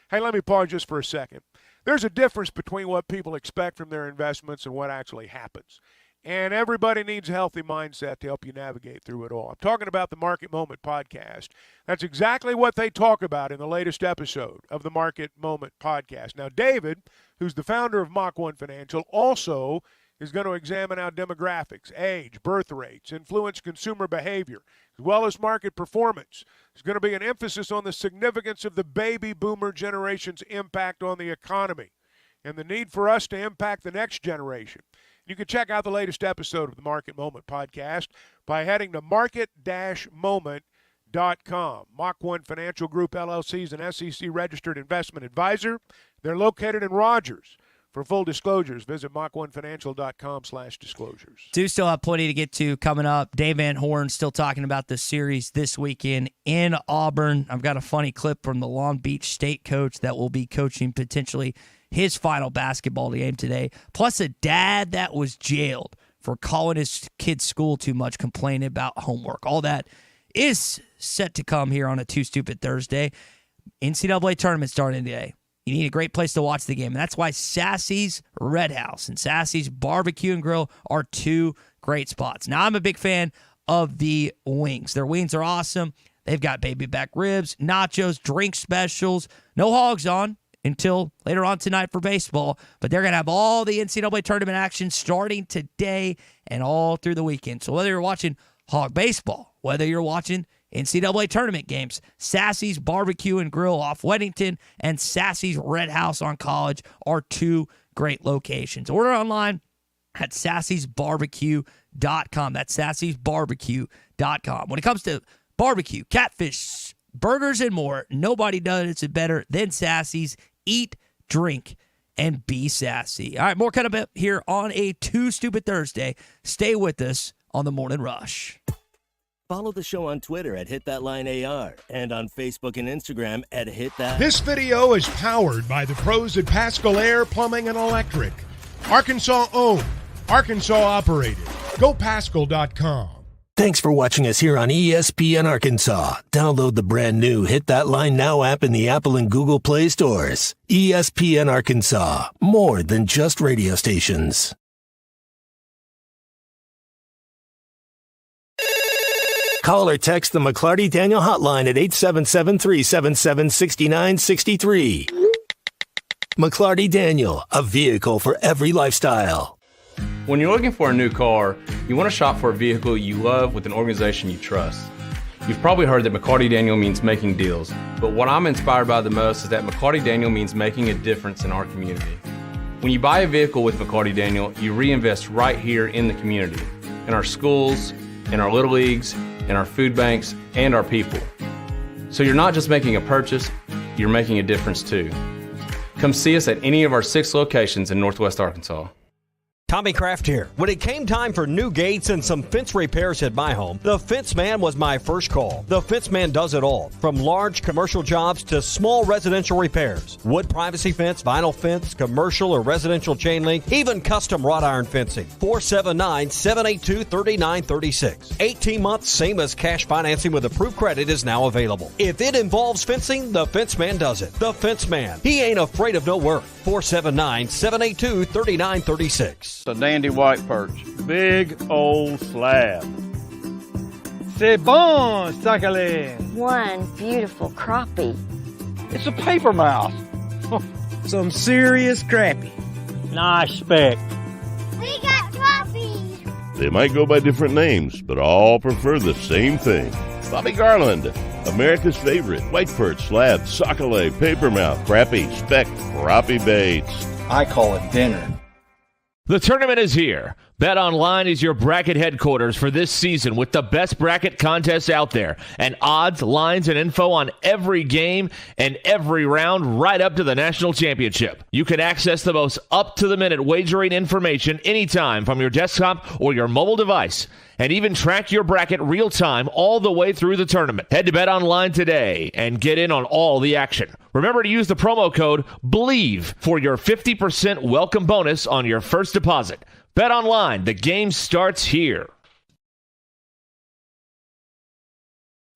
Hey, let me pause just for a second. There's a difference between what people expect from their investments and what actually happens. And everybody needs a healthy mindset to help you navigate through it all. I'm talking about the Market Moment podcast. That's exactly what they talk about in the latest episode of the Market Moment podcast. Now, David, who's the founder of Mach 1 Financial, also is going to examine how demographics, age, birth rates influence consumer behavior, as well as market performance. There's going to be an emphasis on the significance of the baby boomer generation's impact on the economy and the need for us to impact the next generation. You can check out the latest episode of the Market Moment podcast by heading to market-moment.com. Mach 1 Financial Group, LLC is an SEC-registered investment advisor. They're located in Rogers. For full disclosures, visit mach1financial.com/disclosures. Do still have plenty to get to coming up. Dave Van Horn still talking about the series this weekend in Auburn. I've got a funny clip from the Long Beach State coach that will be coaching potentially his final basketball game today, plus a dad that was jailed for calling his kid's school too much, complaining about homework. All that is set to come here on a Too Stupid Thursday. NCAA tournament starting today. You need a great place to watch the game, and that's why Sassy's Red House and Sassy's Barbecue and Grill are 2 great spots. Now, I'm a big fan of the wings. Their wings are awesome. They've got baby back ribs, nachos, drink specials. No hogs on until later on tonight for baseball, but they're going to have all the NCAA tournament action starting today and all through the weekend. So whether you're watching hog baseball, whether you're watching NCAA tournament games, Sassy's Barbecue and Grill off Weddington and Sassy's Red House on College are 2 great locations. Order online at sassysbarbecue.com. That's sassysbarbecue.com. When it comes to barbecue, catfish, burgers, and more, nobody does it better than Sassy's. Eat, drink, and be sassy. All right, more coming up here on a Too Stupid Thursday. Stay with us on the Morning Rush. Follow the show on Twitter at HitThatLineAR and on Facebook and Instagram at HitThat. This video is powered by the pros at Pascal Air Plumbing and Electric. Arkansas owned, Arkansas operated. GoPascal.com. Thanks for watching us here on ESPN Arkansas. Download the brand new Hit That Line Now app in the Apple and Google Play stores. ESPN Arkansas, more than just radio stations. Call or text the McLarty Daniel hotline at 877-377-6963. McLarty Daniel, a vehicle for every lifestyle. When you're looking for a new car, you want to shop for a vehicle you love with an organization you trust. You've probably heard that McLarty Daniel means making deals, but what I'm inspired by the most is that McLarty Daniel means making a difference in our community. When you buy a vehicle with McLarty Daniel, you reinvest right here in the community, in our schools, in our little leagues, in our food banks, and our people. So you're not just making a purchase, you're making a difference too. Come see us at any of our 6 locations in Northwest Arkansas. Tommy Kraft here. When it came time for new gates and some fence repairs at my home, the Fence Man was my first call. The Fence Man does it all, from large commercial jobs to small residential repairs. Wood privacy fence, vinyl fence, commercial or residential chain link, even custom wrought iron fencing. 479-782-3936. 18 months, same as cash financing with approved credit is now available. If it involves fencing, the Fence Man does it. The Fence Man. He ain't afraid of no work. 479-782-3936. It's a dandy white perch. Big old slab. C'est bon, sacale. One beautiful crappie. It's a paper mouth. Some serious crappie. Nice speck. We got crappies. They might go by different names, but all prefer the same thing. Bobby Garland, America's favorite white perch, slab, sockeye, papermouth, crappie, speck, crappie baits. I call it dinner. The tournament is here. BetOnline is your bracket headquarters for this season with the best bracket contests out there and odds, lines, and info on every game and every round right up to the national championship. You can access the most up-to-the-minute wagering information anytime from your desktop or your mobile device and even track your bracket real-time all the way through the tournament. Head to BetOnline today and get in on all the action. Remember to use the promo code BELIEVE for your 50% welcome bonus on your first deposit. BetOnline, the game starts here.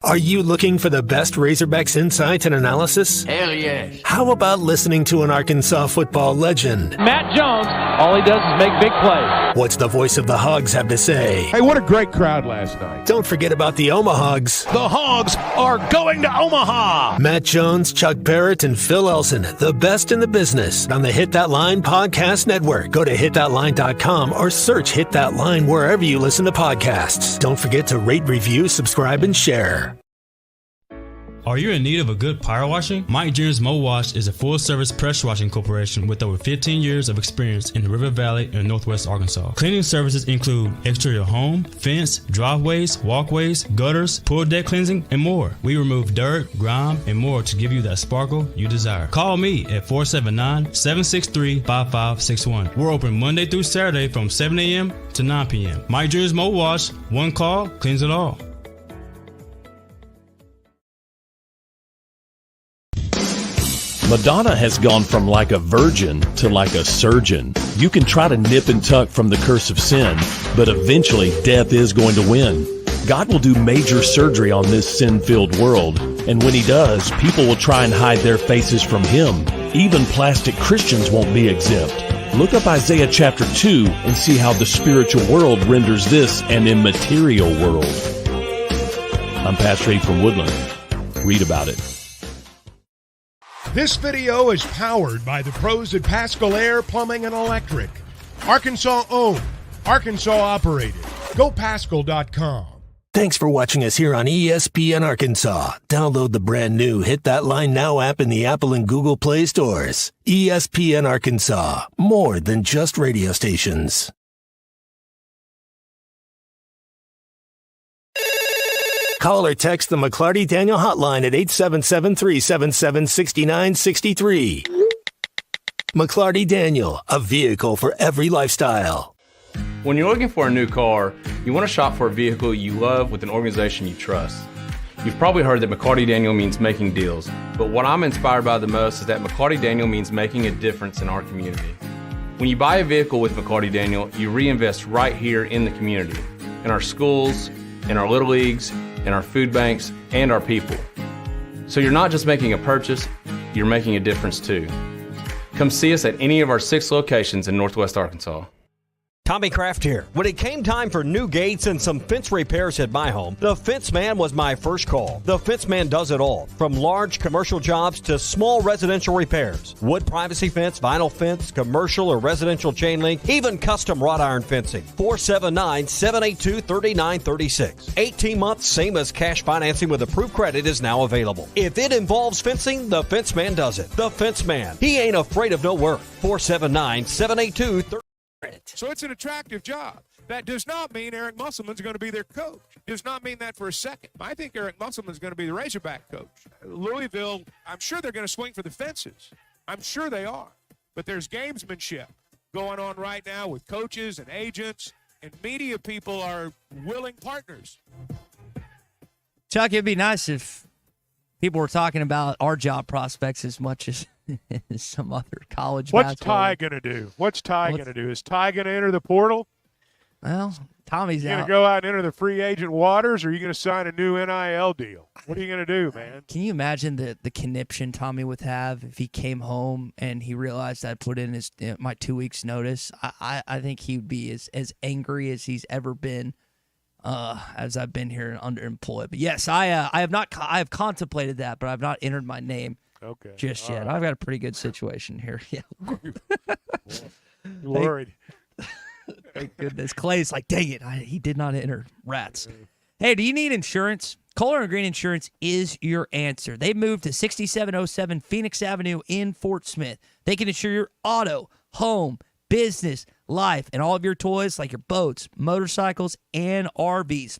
Are you looking for the best Razorbacks insights and analysis? Hell yes. How about listening to an Arkansas football legend? Matt Jones, all he does is make big plays. What's the voice of the Hogs have to say? Hey, what a great crowd last night. Don't forget about the Omahogs. The Hogs are going to Omaha. Matt Jones, Chuck Barrett, and Phil Elson, the best in the business on the Hit That Line Podcast Network. Go to hitthatline.com or search Hit That Line wherever you listen to podcasts. Don't forget to rate, review, subscribe, and share. Are you in need of a good power washing? Mike Jr.'s Mo Wash is a full-service pressure washing corporation with over 15 years of experience in the River Valley and Northwest Arkansas. Cleaning services include exterior home, fence, driveways, walkways, gutters, pool deck cleansing, and more. We remove dirt, grime, and more to give you that sparkle you desire. Call me at 479-763-5561. We're open Monday through Saturday from 7 a.m. to 9 p.m. Mike Jr.'s Mo Wash, one call, cleans it all. Madonna has gone from like a virgin to like a surgeon. You can try to nip and tuck from the curse of sin, but eventually death is going to win. God will do major surgery on this sin-filled world, and when he does, people will try and hide their faces from him. Even plastic Christians won't be exempt. Look up Isaiah chapter 2 and see how the spiritual world renders this an immaterial world. I'm Pastor Eve from Woodland. Read about it. This video is powered by the pros at Pascal Air Plumbing and Electric. Arkansas owned, Arkansas operated. GoPascal.com. Thanks for watching us here on ESPN Arkansas. Download the brand new Hit That Line Now app in the Apple and Google Play stores. ESPN Arkansas, more than just radio stations. Call or text the McLarty Daniel hotline at 877-377-6963. McLarty Daniel, a vehicle for every lifestyle. When you're looking for a new car, you want to shop for a vehicle you love with an organization you trust. You've probably heard that McLarty Daniel means making deals, but what I'm inspired by the most is that McLarty Daniel means making a difference in our community. When you buy a vehicle with McLarty Daniel, you reinvest right here in the community, in our schools, in our little leagues, in our food banks, and our people. So you're not just making a purchase, you're making a difference too. Come see us at any of our 6 locations in Northwest Arkansas. Tommy Kraft here. When it came time for new gates and some fence repairs at my home, the Fence Man was my first call. The Fence Man does it all, from large commercial jobs to small residential repairs. Wood privacy fence, vinyl fence, commercial or residential chain link, even custom wrought iron fencing. 479-782-3936. 18 months, same as cash financing with approved credit is now available. If it involves fencing, the Fence Man does it. The Fence Man. He ain't afraid of no work. 479-782-3936. So it's an attractive job. That does not mean Eric Musselman's going to be their coach. Does not mean that for a second. I think Eric Musselman's going to be the Razorback coach. Louisville, I'm sure they're going to swing for the fences. I'm sure they are. But there's gamesmanship going on right now with coaches and agents, and media people are willing partners. Chuck, it'd be nice if people were talking about our job prospects as much as some other college What's basketball. Ty going to do? What's Ty going to do? Is Ty going to enter the portal? Well, Tommy's You out. going to go out and enter the free agent waters, or are you going to sign a new NIL deal? What are you going to do, man? Can you imagine the conniption Tommy would have if he came home and he realized I put in my 2 weeks notice? I think he would be as angry as he's ever been as I've been here and underemployed. But yes, I have contemplated that, but I've not entered my name just yet. Right. I've got a pretty good situation here. Yeah. Worried. Thank goodness. Clay's like, dang it, he did not enter. Rats. Hey, do you need insurance? Kohler & Green Insurance is your answer. They moved to 6707 Phoenix Avenue in Fort Smith. They can insure your auto, home, business, life, and all of your toys like your boats, motorcycles, and RVs.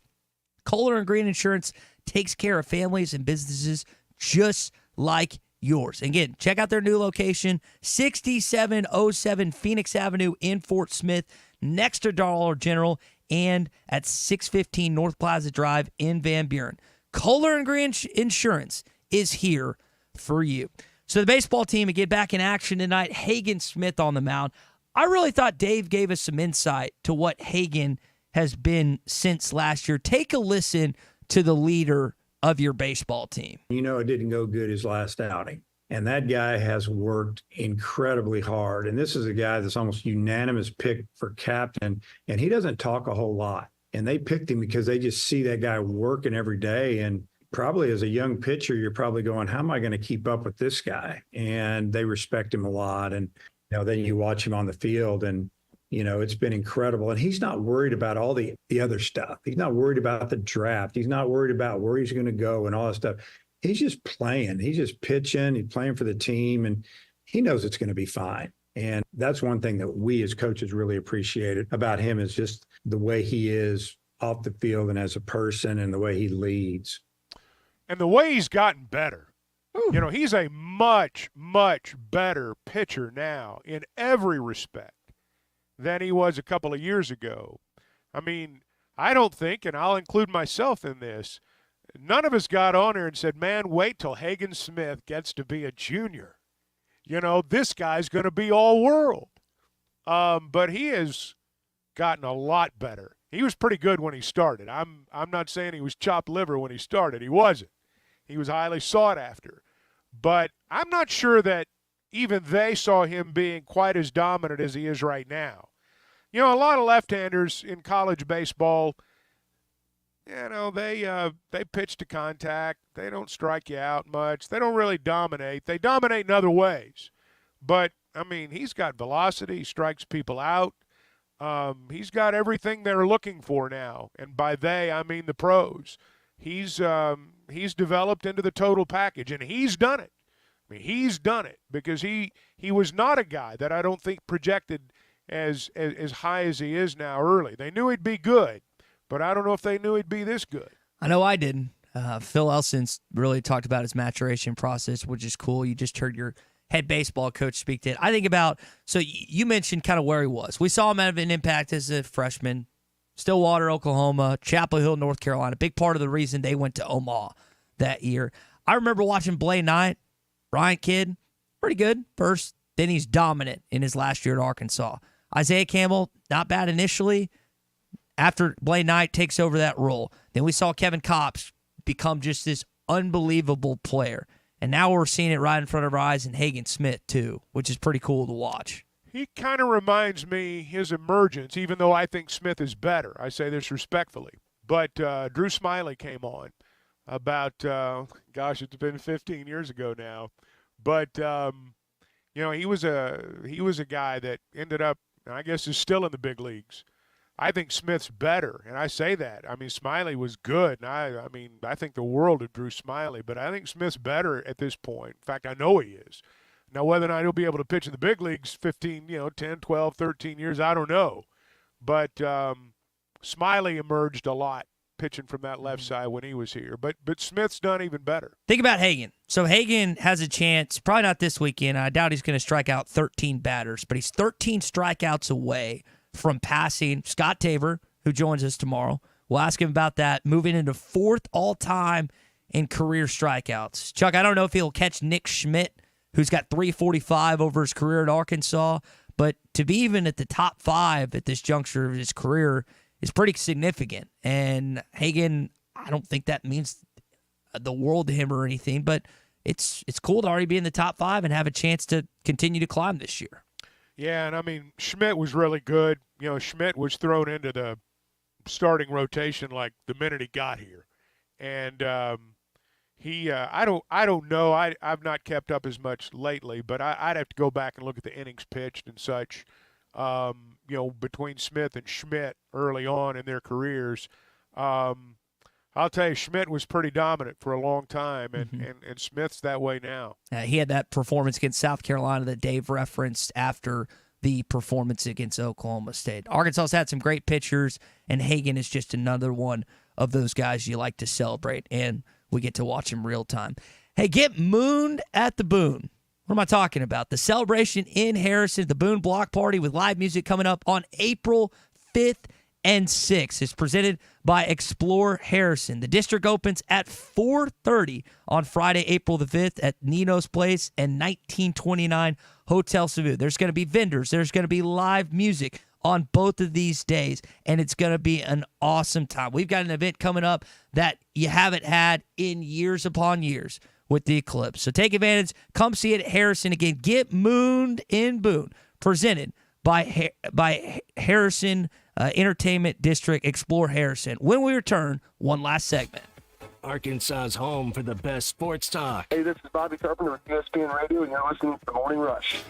Kohler & Green Insurance takes care of families and businesses just like yours. And again, check out their new location, 6707 Phoenix Avenue in Fort Smith, next to Dollar General, and at 615 North Plaza Drive in Van Buren. Kohler & Green Insurance is here for you. So the baseball team, again, back in action tonight. Hagen Smith on the mound. I really thought Dave gave us some insight to what Hagen has been since last year. Take a listen to the leader of your baseball team. You know, it didn't go good his last outing. And that guy has worked incredibly hard. And this is a guy that's almost unanimous pick for captain. And he doesn't talk a whole lot. And they picked him because they just see that guy working every day. And probably as a young pitcher, you're probably going, how am I going to keep up with this guy? And they respect him a lot. And, you know, then you watch him on the field and, you know, it's been incredible. And he's not worried about all the other stuff. He's not worried about the draft. He's not worried about where he's going to go and all that stuff. He's just playing. He's just pitching. He's playing for the team, and he knows it's going to be fine. And that's one thing that we as coaches really appreciated about him is just the way he is off the field and as a person and the way he leads. And the way he's gotten better. Ooh. You know, he's a much, much better pitcher now in every respect than he was a couple of years ago. I mean, I don't think, and I'll include myself in this, none of us got on there and said, man, wait till Hagen Smith gets to be a junior. You know, this guy's going to be all world. But he has gotten a lot better. He was pretty good when he started. I'm not saying he was chopped liver when he started. He wasn't. He was highly sought after. But I'm not sure that even they saw him being quite as dominant as he is right now. You know, a lot of left-handers in college baseball, you know, they pitch to contact. They don't strike you out much. They don't really dominate. They dominate in other ways. But, I mean, he's got velocity. He strikes people out. He's got everything they're looking for now. And by they, I mean the pros. He's developed into the total package, and he's done it. I mean, he's done it because he was not a guy that I don't think projected as high as he is now early. They knew he'd be good. But I don't know if they knew he'd be this good. I know I didn't. Phil Elson's really talked about his maturation process, which is cool. You just heard your head baseball coach speak to it. I think about, so you mentioned kind of where he was. We saw him have an impact as a freshman. Stillwater, Oklahoma, Chapel Hill, North Carolina. Big part of the reason they went to Omaha that year. I remember watching Blaine Knight, Bryant Kidd, pretty good first. Then he's dominant in his last year at Arkansas. Isaiah Campbell, not bad initially. After Blaine Knight takes over that role, then we saw Kevin Kopps become just this unbelievable player. And now we're seeing it right in front of our eyes in Hagen Smith, too, which is pretty cool to watch. He kind of reminds me, his emergence, even though I think Smith is better. I say this respectfully. But Drew Smiley came on about, it's been 15 years ago now. But, you know, he was a guy that ended up, I guess, is still in the big leagues. I think Smith's better, and I say that. I mean, Smiley was good, and I think the world of Drew Smiley, but I think Smith's better at this point. In fact, I know he is. Now, whether or not he'll be able to pitch in the big leagues 10, 12, 13 years, I don't know. But Smiley emerged a lot pitching from that left side when he was here. But Smith's done even better. Think about Hagen. So Hagen has a chance, probably not this weekend. I doubt he's going to strike out 13 batters, but he's 13 strikeouts away from passing Scott Taver, who joins us tomorrow. We'll ask him about that, moving into fourth all-time in career strikeouts. Chuck, I don't know if he'll catch Nick Schmidt, who's got 345 over his career at Arkansas, but to be even at the top 5 at this juncture of his career is pretty significant. And Hagan, I don't think that means the world to him or anything, but it's cool to already be in the top 5 and have a chance to continue to climb this year. Yeah, and I mean, Schmidt was really good. You know, Schmidt was thrown into the starting rotation like the minute he got here. And I don't know. I've not kept up as much lately, but I'd have to go back and look at the innings pitched and such, you know, between Smith and Schmidt early on in their careers. I'll tell you, Schmidt was pretty dominant for a long time, and Smith's that way now. He had that performance against South Carolina that Dave referenced after the performance against Oklahoma State. Arkansas's had some great pitchers, and Hagan is just another one of those guys you like to celebrate, and we get to watch him real time. Hey, get mooned at the Boone. What am I talking about? The celebration in Harrison, the Boone Block Party with live music coming up on April 5th and 6th. It's presented by Explore Harrison. The district opens at 4:30 on Friday, April the 5th at Nino's Place and 1929 Hotel Savoy. There's going to be vendors. There's going to be live music on both of these days, and it's going to be an awesome time. We've got an event coming up that you haven't had in years upon years with the Eclipse. So take advantage. Come see it at Harrison. Again, get mooned in Boone. Presented by Harrison Entertainment District. Explore Harrison. When we return, one last segment. Arkansas's home for the best sports talk. Hey, this is Bobby Carpenter with ESPN Radio, and you're listening to The Morning Rush.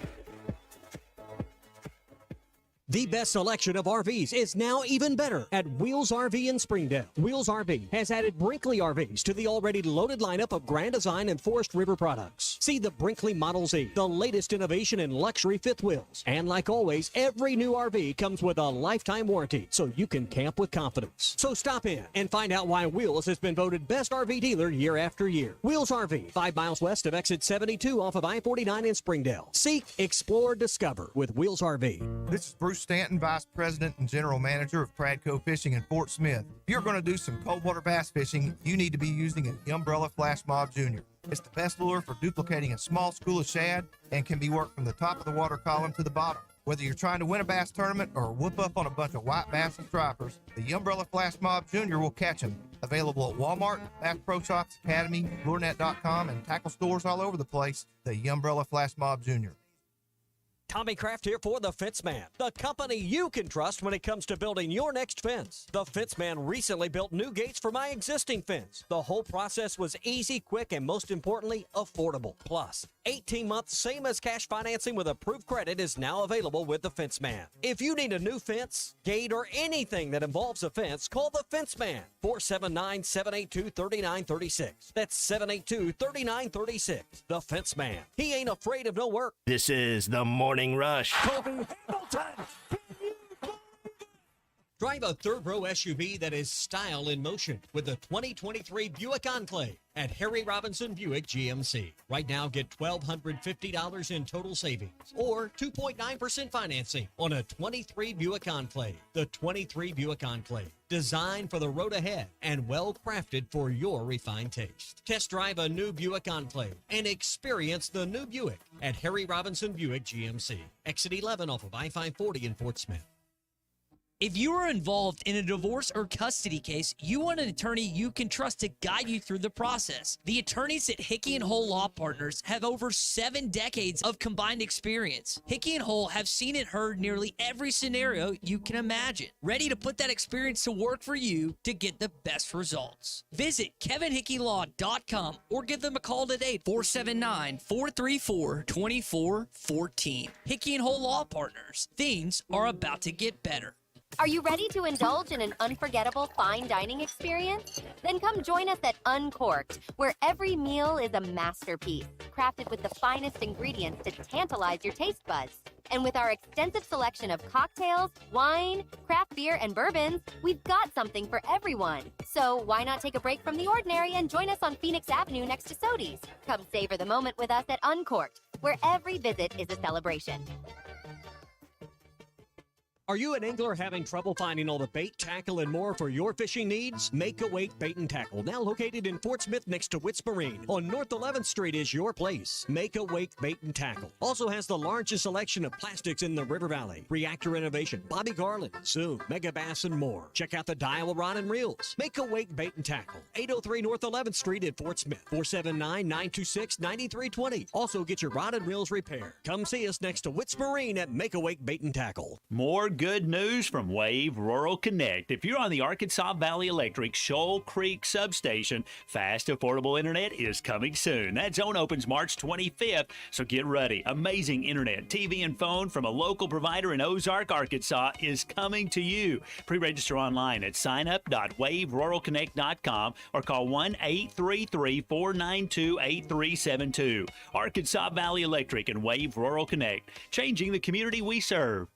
The best selection of RVs is now even better at Wheels RV in Springdale. Wheels RV has added Brinkley RVs to the already loaded lineup of Grand Design and Forest River products. See the Brinkley Model Z, the latest innovation in luxury fifth wheels. And like always, every new RV comes with a lifetime warranty, so you can camp with confidence. So stop in and find out why Wheels has been voted best RV dealer year after year. Wheels RV, 5 miles west of exit 72 off of I-49 in Springdale. Seek, explore, discover with Wheels RV. This is Bruce Stanton, Vice President and General Manager of Pradco Fishing in Fort Smith. If you're going to do some cold water bass fishing, you need to be using an Umbrella Flash Mob Jr. It's the best lure for duplicating a small school of shad and can be worked from the top of the water column to the bottom. Whether you're trying to win a bass tournament or whoop up on a bunch of white bass and stripers, the Umbrella Flash Mob Jr. will catch them. Available at Walmart, Bass Pro Shops, Academy, LureNet.com, and tackle stores all over the place. The Umbrella Flash Mob Jr. Tommy Kraft here for The Fence Man, the company you can trust when it comes to building your next fence. The Fence Man recently built new gates for my existing fence. The whole process was easy, quick, and most importantly, affordable. Plus, 18 months, same as cash financing with approved credit is now available with The Fence Man. If you need a new fence, gate, or anything that involves a fence, call The Fence Man, 479-782-3936. That's 782-3936. The Fence Man. He ain't afraid of no work. This is The Morning Rush. Drive a third-row SUV that is style in motion with the 2023 Buick Enclave at Harry Robinson Buick GMC. Right now, get $1,250 in total savings or 2.9% financing on a 23 Buick Enclave. The 23 Buick Enclave, designed for the road ahead and well-crafted for your refined taste. Test drive a new Buick Enclave and experience the new Buick at Harry Robinson Buick GMC. Exit 11 off of I-540 in Fort Smith. If you are involved in a divorce or custody case, you want an attorney you can trust to guide you through the process. The attorneys at Hickey and Hole Law Partners have over 7 decades of combined experience. Hickey and Hole have seen and heard nearly every scenario you can imagine, ready to put that experience to work for you to get the best results. Visit kevinhickeylaw.com or give them a call today, 479-434-2414. Hickey and Hole Law Partners. Things are about to get better. Are you ready to indulge in an unforgettable fine dining experience? Then come join us at Uncorked, where every meal is a masterpiece, crafted with the finest ingredients to tantalize your taste buds. And with our extensive selection of cocktails, wine, craft beer, and bourbons, we've got something for everyone. So why not take a break from the ordinary and join us on Phoenix Avenue next to Sodi's? Come savor the moment with us at Uncorked, where every visit is a celebration. Are you an angler having trouble finding all the bait, tackle, and more for your fishing needs? Make Awake Bait and Tackle, now located in Fort Smith next to Witts Marine on North 11th Street, is your place. Make Awake Bait and Tackle also has the largest selection of plastics in the River Valley. Reactor Innovation, Bobby Garland, Zoom, Mega Bass, and more. Check out the Daiwa Rod and Reels. Make Awake Bait and Tackle, 803 North 11th Street in Fort Smith, 479-926-9320. Also get your rod and reels repaired. Come see us next to Witts Marine at Make Awake Bait and Tackle. More good news from Wave Rural Connect. If you're on the Arkansas Valley Electric Shoal Creek substation, fast, affordable internet is coming soon. That zone opens March 25th, so get ready. Amazing internet, TV, and phone from a local provider in Ozark, Arkansas is coming to you. Pre-register online at signup.waveruralconnect.com or call 1-833-492-8372. Arkansas Valley Electric and Wave Rural Connect, changing the community we serve.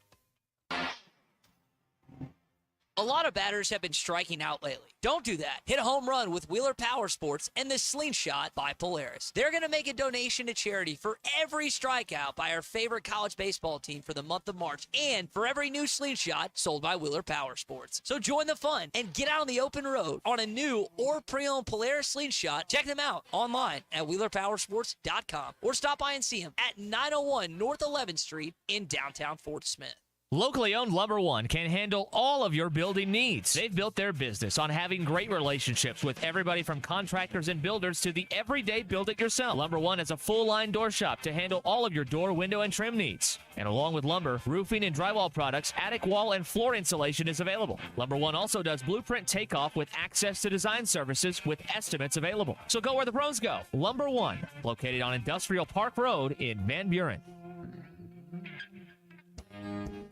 A lot of batters have been striking out lately. Don't do that. Hit a home run with Wheeler Power Sports and the Slingshot by Polaris. They're going to make a donation to charity for every strikeout by our favorite college baseball team for the month of March and for every new Slingshot sold by Wheeler Power Sports. So join the fun and get out on the open road on a new or pre-owned Polaris Slingshot. Check them out online at WheelerPowersports.com or stop by and see them at 901 North 11th Street in downtown Fort Smith. Locally owned Lumber One can handle all of your building needs. They've built their business on having great relationships with everybody from contractors and builders to the everyday build-it-yourself. Lumber One has a full-line door shop to handle all of your door, window, and trim needs. And along with lumber, roofing and drywall products, attic wall and floor insulation is available. Lumber One also does blueprint takeoff with access to design services with estimates available. So go where the pros go. Lumber One, located on Industrial Park Road in Van Buren.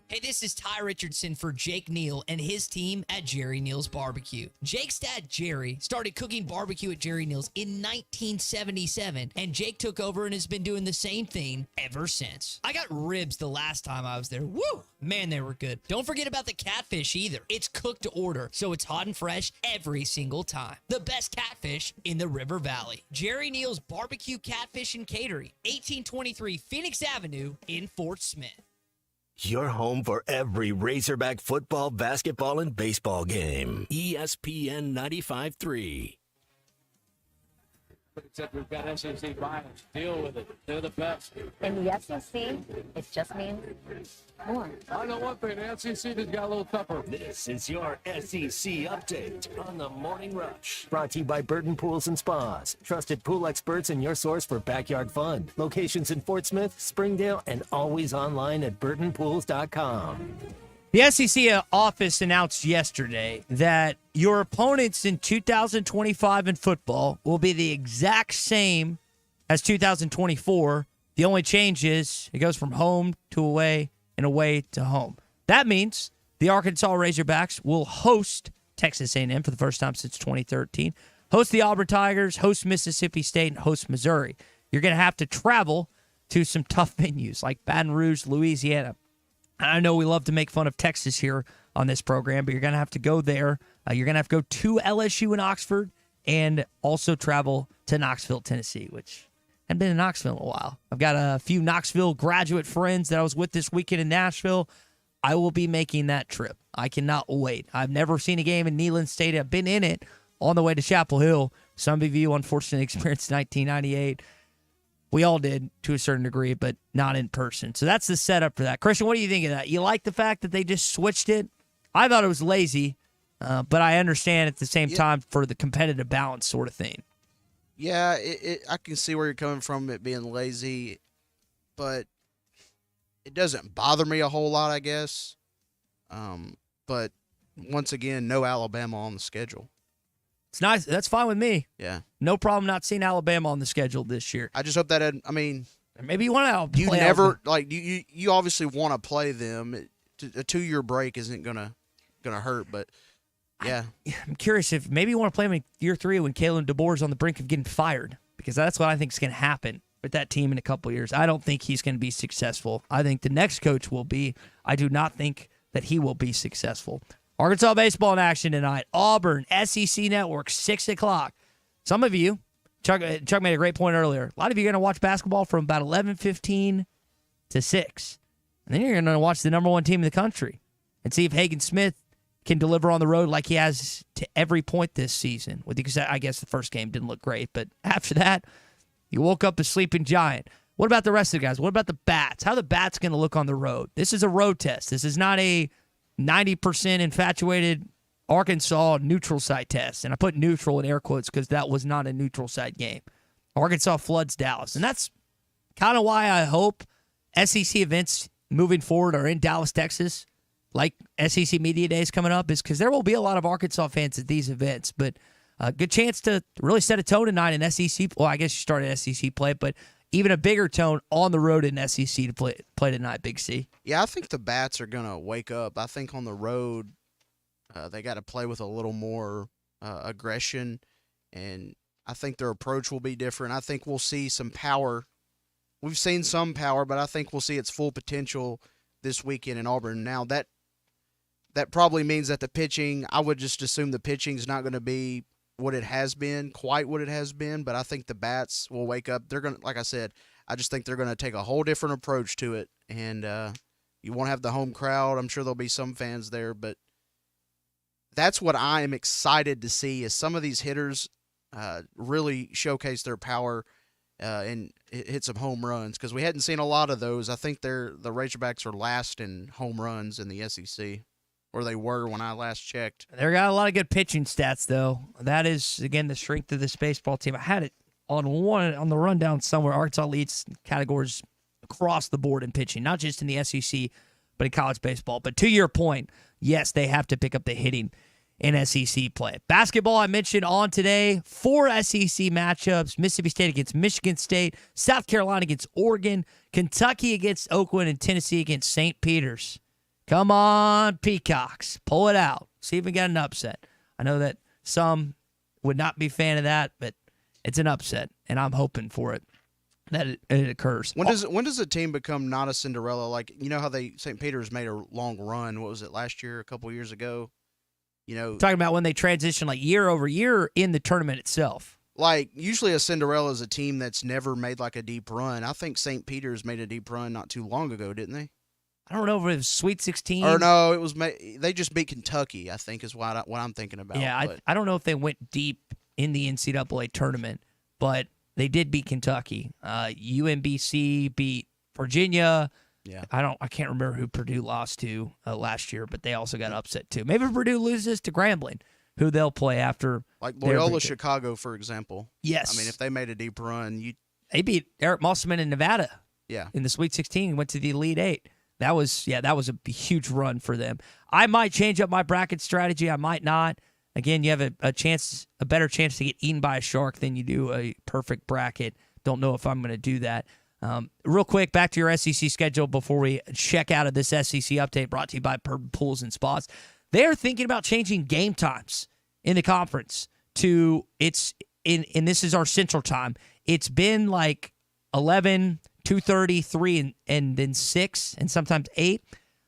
Hey, this is Ty Richardson for Jake Neal and his team at Jerry Neal's Barbecue. Jake's dad, Jerry, started cooking barbecue at Jerry Neal's in 1977, and Jake took over and has been doing the same thing ever since. I got ribs the last time I was there. Woo! Man, they were good. Don't forget about the catfish either. It's cooked to order, so it's hot and fresh every single time. The best catfish in the River Valley. Jerry Neal's Barbecue, Catfish, and Catering, 1823 Phoenix Avenue in Fort Smith. Your home for every Razorback football, basketball, and baseball game. ESPN 95.3. Except we've got SEC finals. Deal with it. They're the best. In the SEC, it just means more. I know one thing. The SEC just got a little tougher. This is your SEC update on the Morning Rush. Brought to you by Burton Pools and Spas. Trusted pool experts and your source for backyard fun. Locations in Fort Smith, Springdale, and always online at burtonpools.com. The SEC office announced yesterday that your opponents in 2025 in football will be the exact same as 2024. The only change is it goes from home to away and away to home. That means the Arkansas Razorbacks will host Texas A&M for the first time since 2013, host the Auburn Tigers, host Mississippi State, and host Missouri. You're going to have to travel to some tough venues like Baton Rouge, Louisiana. I know we love to make fun of Texas here on this program, but you're going to have to go there. You're going to have to go to LSU in Oxford and also travel to Knoxville, Tennessee, which hadn't been in Knoxville in a while. I've got a few Knoxville graduate friends that I was with this weekend in Nashville. I will be making that trip. I cannot wait. I've never seen a game in Neyland Stadium. I've been in it on the way to Chapel Hill. Some of you, unfortunately, experienced 1998. We all did to a certain degree, but not in person. So that's the setup for that. Christian, what do you think of that? You like the fact that they just switched it? I thought it was lazy, but I understand at the same time for the competitive balance sort of thing. Yeah, I can see where you're coming from, it being lazy, but it doesn't bother me a whole lot, I guess. But once again, no Alabama on the schedule. It's nice. That's fine with me. Yeah. No problem not seeing Alabama on the schedule this year. I just hope that, maybe you want to play Alabama. You obviously want to play them. A 2-year break isn't gonna hurt, but yeah. I'm curious if maybe you want to play them in year 3 when Kalen DeBoer's on the brink of getting fired, because that's what I think is going to happen with that team in a couple of years. I don't think he's going to be successful. I think the next coach will be. I do not think that he will be successful. Arkansas baseball in action tonight. Auburn, SEC Network, 6 o'clock. Some of you, Chuck made a great point earlier. A lot of you are going to watch basketball from about 11:15 to 6. And then you're going to watch the number 1 team in the country. and see if Hagen Smith can deliver on the road like he has to every point this season. I guess the first game didn't look great, but after that, you woke up a sleeping giant. What about the rest of the guys? What about the bats? How are the bats going to look on the road? This is a road test. This is not a 90% infatuated Arkansas neutral site test. And I put neutral in air quotes because that was not a neutral site game. Arkansas floods Dallas. And that's kind of why I hope SEC events moving forward are in Dallas, Texas, like SEC Media Days coming up, is because there will be a lot of Arkansas fans at these events. But a good chance to really set a tone tonight in SEC. Well, I guess you started SEC play, but even a bigger tone on the road in SEC to play tonight, Big C. Yeah, I think the bats are going to wake up. I think on the road, they got to play with a little more aggression, and I think their approach will be different. I think we'll see some power. We've seen some power, but I think we'll see its full potential this weekend in Auburn. Now, that probably means that the pitching, I would just assume the pitching is not going to be quite what it has been, but I think the bats will wake up. They're going to, like I said, I just think they're going to take a whole different approach to it, and you won't have the home crowd. I'm sure there'll be some fans there, but that's what I am excited to see is some of these hitters really showcase their power and hit some home runs, because we hadn't seen a lot of those. I think the Razorbacks are last in home runs in the SEC. Or they were when I last checked. They got a lot of good pitching stats, though. That is, again, the strength of this baseball team. I had it on the rundown somewhere. Arkansas leads categories across the board in pitching, not just in the SEC, but in college baseball. But to your point, yes, they have to pick up the hitting in SEC play. Basketball, I mentioned on today, 4 SEC matchups. Mississippi State against Michigan State, South Carolina against Oregon, Kentucky against Oakland, and Tennessee against St. Peter's. Come on, Peacocks. Pull it out. See if we got an upset. I know that some would not be a fan of that, but it's an upset, and I'm hoping for it, that it occurs. When does a team become not a Cinderella? Like, you know how St. Peter's made a long run. What was it, last year, a couple years ago? You know, talking about when they transition like year over year in the tournament itself. Like, usually a Cinderella is a team that's never made like a deep run. I think St. Peter's made a deep run not too long ago, didn't they? I don't know if it was Sweet 16. Or no, it was they just beat Kentucky, I think, is what I'm thinking about. Yeah, I don't know if they went deep in the NCAA tournament, but they did beat Kentucky. UMBC beat Virginia. Yeah, I can't remember who Purdue lost to last year, but they also got upset too. Maybe Purdue loses to Grambling, who they'll play after. Like Loyola Chicago, for example. Yes. I mean, if they made a deep run, they beat Eric Musselman in Nevada. Yeah. In the Sweet 16 and went to the Elite 8. That was a huge run for them. I might change up my bracket strategy. I might not. Again, you have a better chance to get eaten by a shark than you do a perfect bracket. Don't know if I'm going to do that. Real quick, back to your SEC schedule before we check out of this SEC update brought to you by Pools and Spas. They're thinking about changing game times in the conference to and this is our central time. It's been like 11, 2:30, 3, and then 6, and sometimes 8.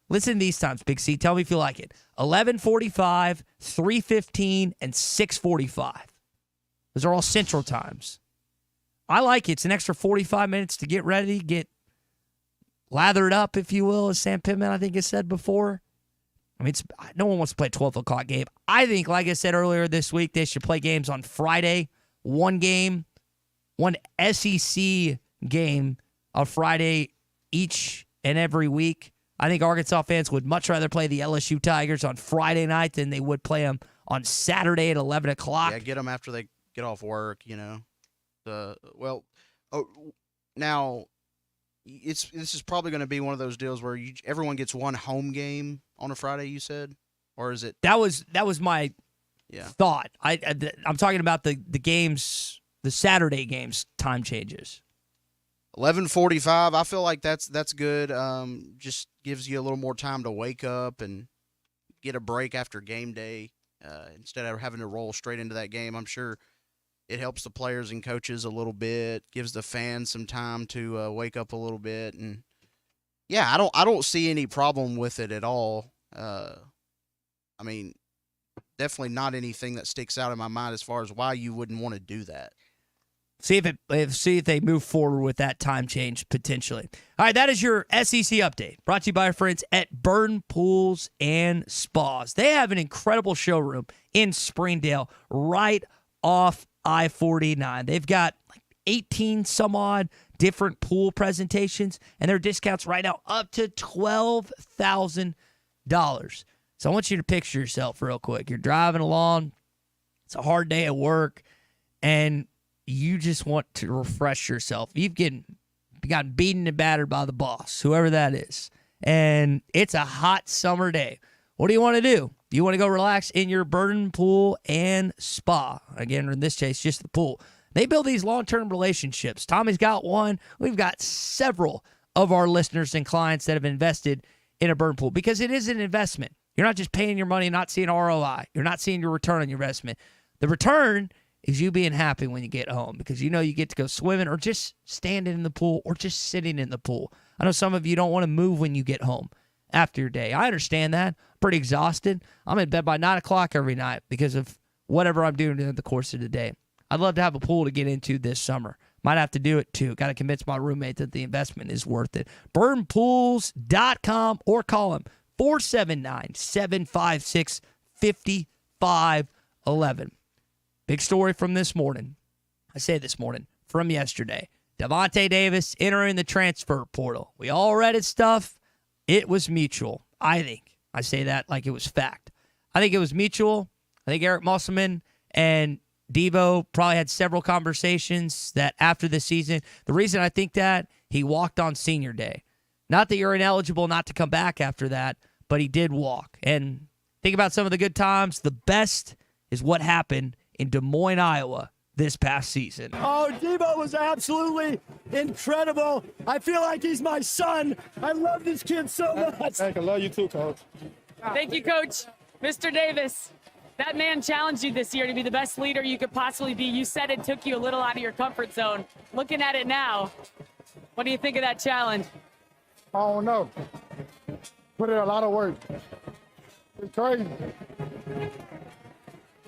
Listen to these times, Big C. Tell me if you like it. 11:45, 3:15, and 6:45. Those are all central times. I like it. It's an extra 45 minutes to get ready, get lathered up, if you will, as Sam Pittman, I think, has said before. I mean, no one wants to play a 12 o'clock game. I think, like I said earlier this week, they should play games on Friday. One SEC game on Friday each and every week. I think Arkansas fans would much rather play the LSU Tigers on Friday night than they would play them on Saturday at 11 o'clock. Yeah, get them after they get off work, you know. Now, this is probably going to be one of those deals where everyone gets one home game on a Friday, you said? Or is it? That was my thought. I'm talking about the games, the Saturday games time changes. 11:45. I feel like that's good. Just gives you a little more time to wake up and get a break after game day instead of having to roll straight into that game. I'm sure it helps the players and coaches a little bit. Gives the fans some time to wake up a little bit, and yeah, I don't see any problem with it at all. I mean, definitely not anything that sticks out in my mind as far as why you wouldn't want to do that. See if they move forward with that time change potentially. All right, that is your SEC update. Brought to you by our friends at Burn Pools and Spas. They have an incredible showroom in Springdale, right off I-49. They've got like 18 some odd different pool presentations, and their discounts right now up to $12,000. So I want you to picture yourself real quick. You're driving along. It's a hard day at work, and you just want to refresh yourself. You've got beaten and battered by the boss, whoever that is, and it's a hot summer day. What do you want to do? You want to go relax in your Burn Pool and Spa. Again, in this case, just the pool. They build these long-term relationships. Tommy's got one. We've got several of our listeners and clients that have invested in a burn pool because it is an investment. You're not just paying your money and not seeing ROI. You're not seeing your return on your investment. The return is you being happy when you get home because you know you get to go swimming or just standing in the pool or just sitting in the pool. I know some of you don't want to move when you get home after your day. I understand that. I'm pretty exhausted. I'm in bed by 9 o'clock every night because of whatever I'm doing in the course of the day. I'd love to have a pool to get into this summer. Might have to do it too. Got to convince my roommate that the investment is worth it. Burnpools.com or call him 479-756-5511. Big story from this morning. I say this morning, from yesterday. Devontae Davis entering the transfer portal. We all read his stuff. It was mutual, I think. I say that like it was fact. I think it was mutual. I think Eric Musselman and Devo probably had several conversations that after the season, the reason I think that, he walked on senior day. Not that you're ineligible not to come back after that, but he did walk. And think about some of the good times. The best is what happened in Des Moines, Iowa this past season. Oh, Devo was absolutely incredible. I feel like he's my son. I love this kid so much. I love you too, Coach. Thank you, Coach. Mr. Davis, that man challenged you this year to be the best leader you could possibly be. You said it took you a little out of your comfort zone. Looking at it now, what do you think of that challenge? I don't know. Put in a lot of work. It's crazy.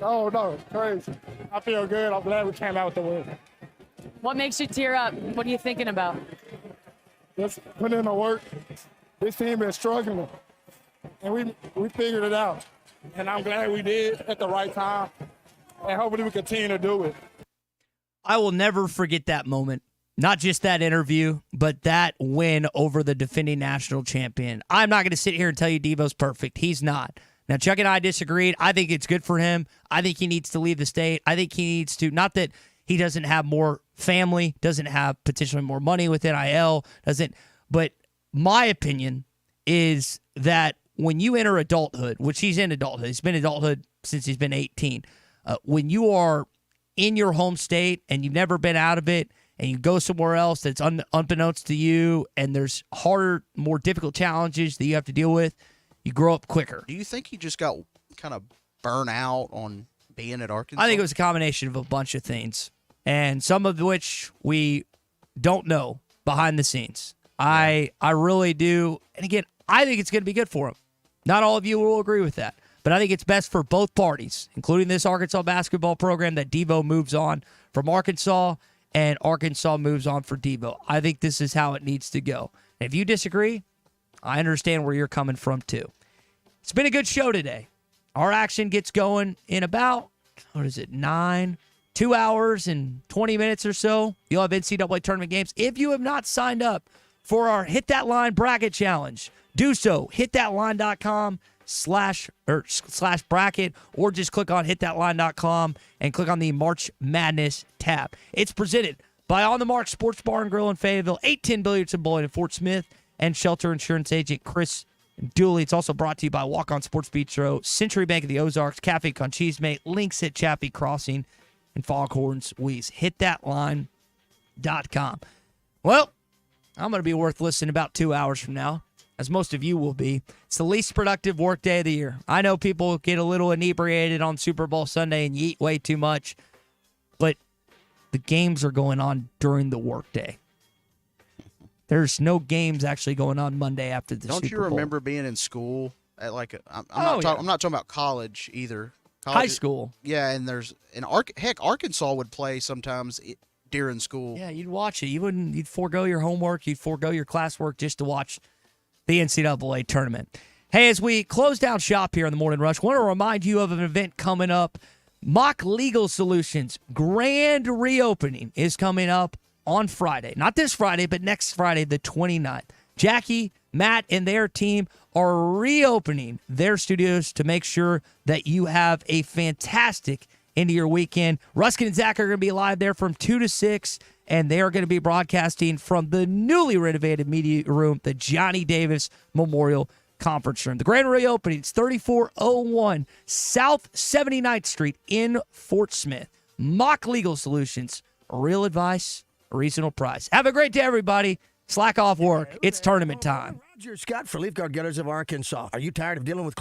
Oh, no, crazy. I feel good. I'm glad we came out with the win. What makes you tear up? What are you thinking about? Just put in the work. This team is struggling, and we figured it out. And I'm glad we did at the right time, and hopefully we continue to do it. I will never forget that moment. Not just that interview, but that win over the defending national champion. I'm not going to sit here and tell you Devo's perfect. He's not. Now, Chuck and I disagreed. I think it's good for him. I think he needs to leave the state. I think he needs to, not that he doesn't have more family, doesn't have potentially more money with NIL, but my opinion is that when you enter adulthood, which he's in adulthood, he's been adulthood since he's been 18, when you are in your home state and you've never been out of it, and you go somewhere else that's unbeknownst to you, and there's harder, more difficult challenges that you have to deal with, you grow up quicker. Do you think he just got kind of burnt out on being at Arkansas? I think it was a combination of a bunch of things, and some of which we don't know behind the scenes. I really do. And again, I think it's going to be good for him. Not all of you will agree with that, but I think it's best for both parties, including this Arkansas basketball program, that Devo moves on from Arkansas and Arkansas moves on for Devo. I think this is how it needs to go. And if you disagree, I understand where you're coming from too. It's been a good show today. Our action gets going in about, 2 hours and 20 minutes or so. You'll have NCAA tournament games. If you have not signed up for our Hit That Line Bracket Challenge, do so. hitthatline.com/bracket, or just click on hitthatline.com and click on the March Madness tab. It's presented by On the Mark Sports Bar and Grill in Fayetteville, 810 Billiards and Bowling in Fort Smith, and Shelter Insurance Agent Chris Dooley. It's also brought to you by Walk On Sports Bistro, Century Bank of the Ozarks, Cafe Con Chisme, Links at Chaffee Crossing, and Foghorns Wheeze. Hitthatline.com. Well, I'm going to be worth listening about 2 hours from now, as most of you will be. It's the least productive work day of the year. I know people get a little inebriated on Super Bowl Sunday and you eat way too much, but the games are going on during the work day. There's no games actually going on Monday after the Super Bowl. Don't you remember being in school at I'm not talking about college either. High school. Yeah, and Arkansas would play sometimes during school. Yeah, you'd watch it. You'd forego your homework, you'd forego your classwork just to watch the NCAA tournament. Hey, as we close down shop here in the Morning Rush, want to remind you of an event coming up. Mock Legal Solutions grand reopening is coming up on Friday. Not this Friday, but next Friday, the 29th. Jackie, Matt, and their team are reopening their studios to make sure that you have a fantastic end of your weekend. Ruskin and Zach are going to be live there from 2 to 6, and they are going to be broadcasting from the newly renovated media room, the Johnny Davis Memorial Conference Room. The grand reopening is 3401 South 79th Street in Fort Smith. Mock Legal Solutions, real advice, reasonable price. Have a great day, everybody. Slack off work. It's tournament time. Roger Scott for Leaf Guard Gunners of Arkansas. Are you tired of dealing with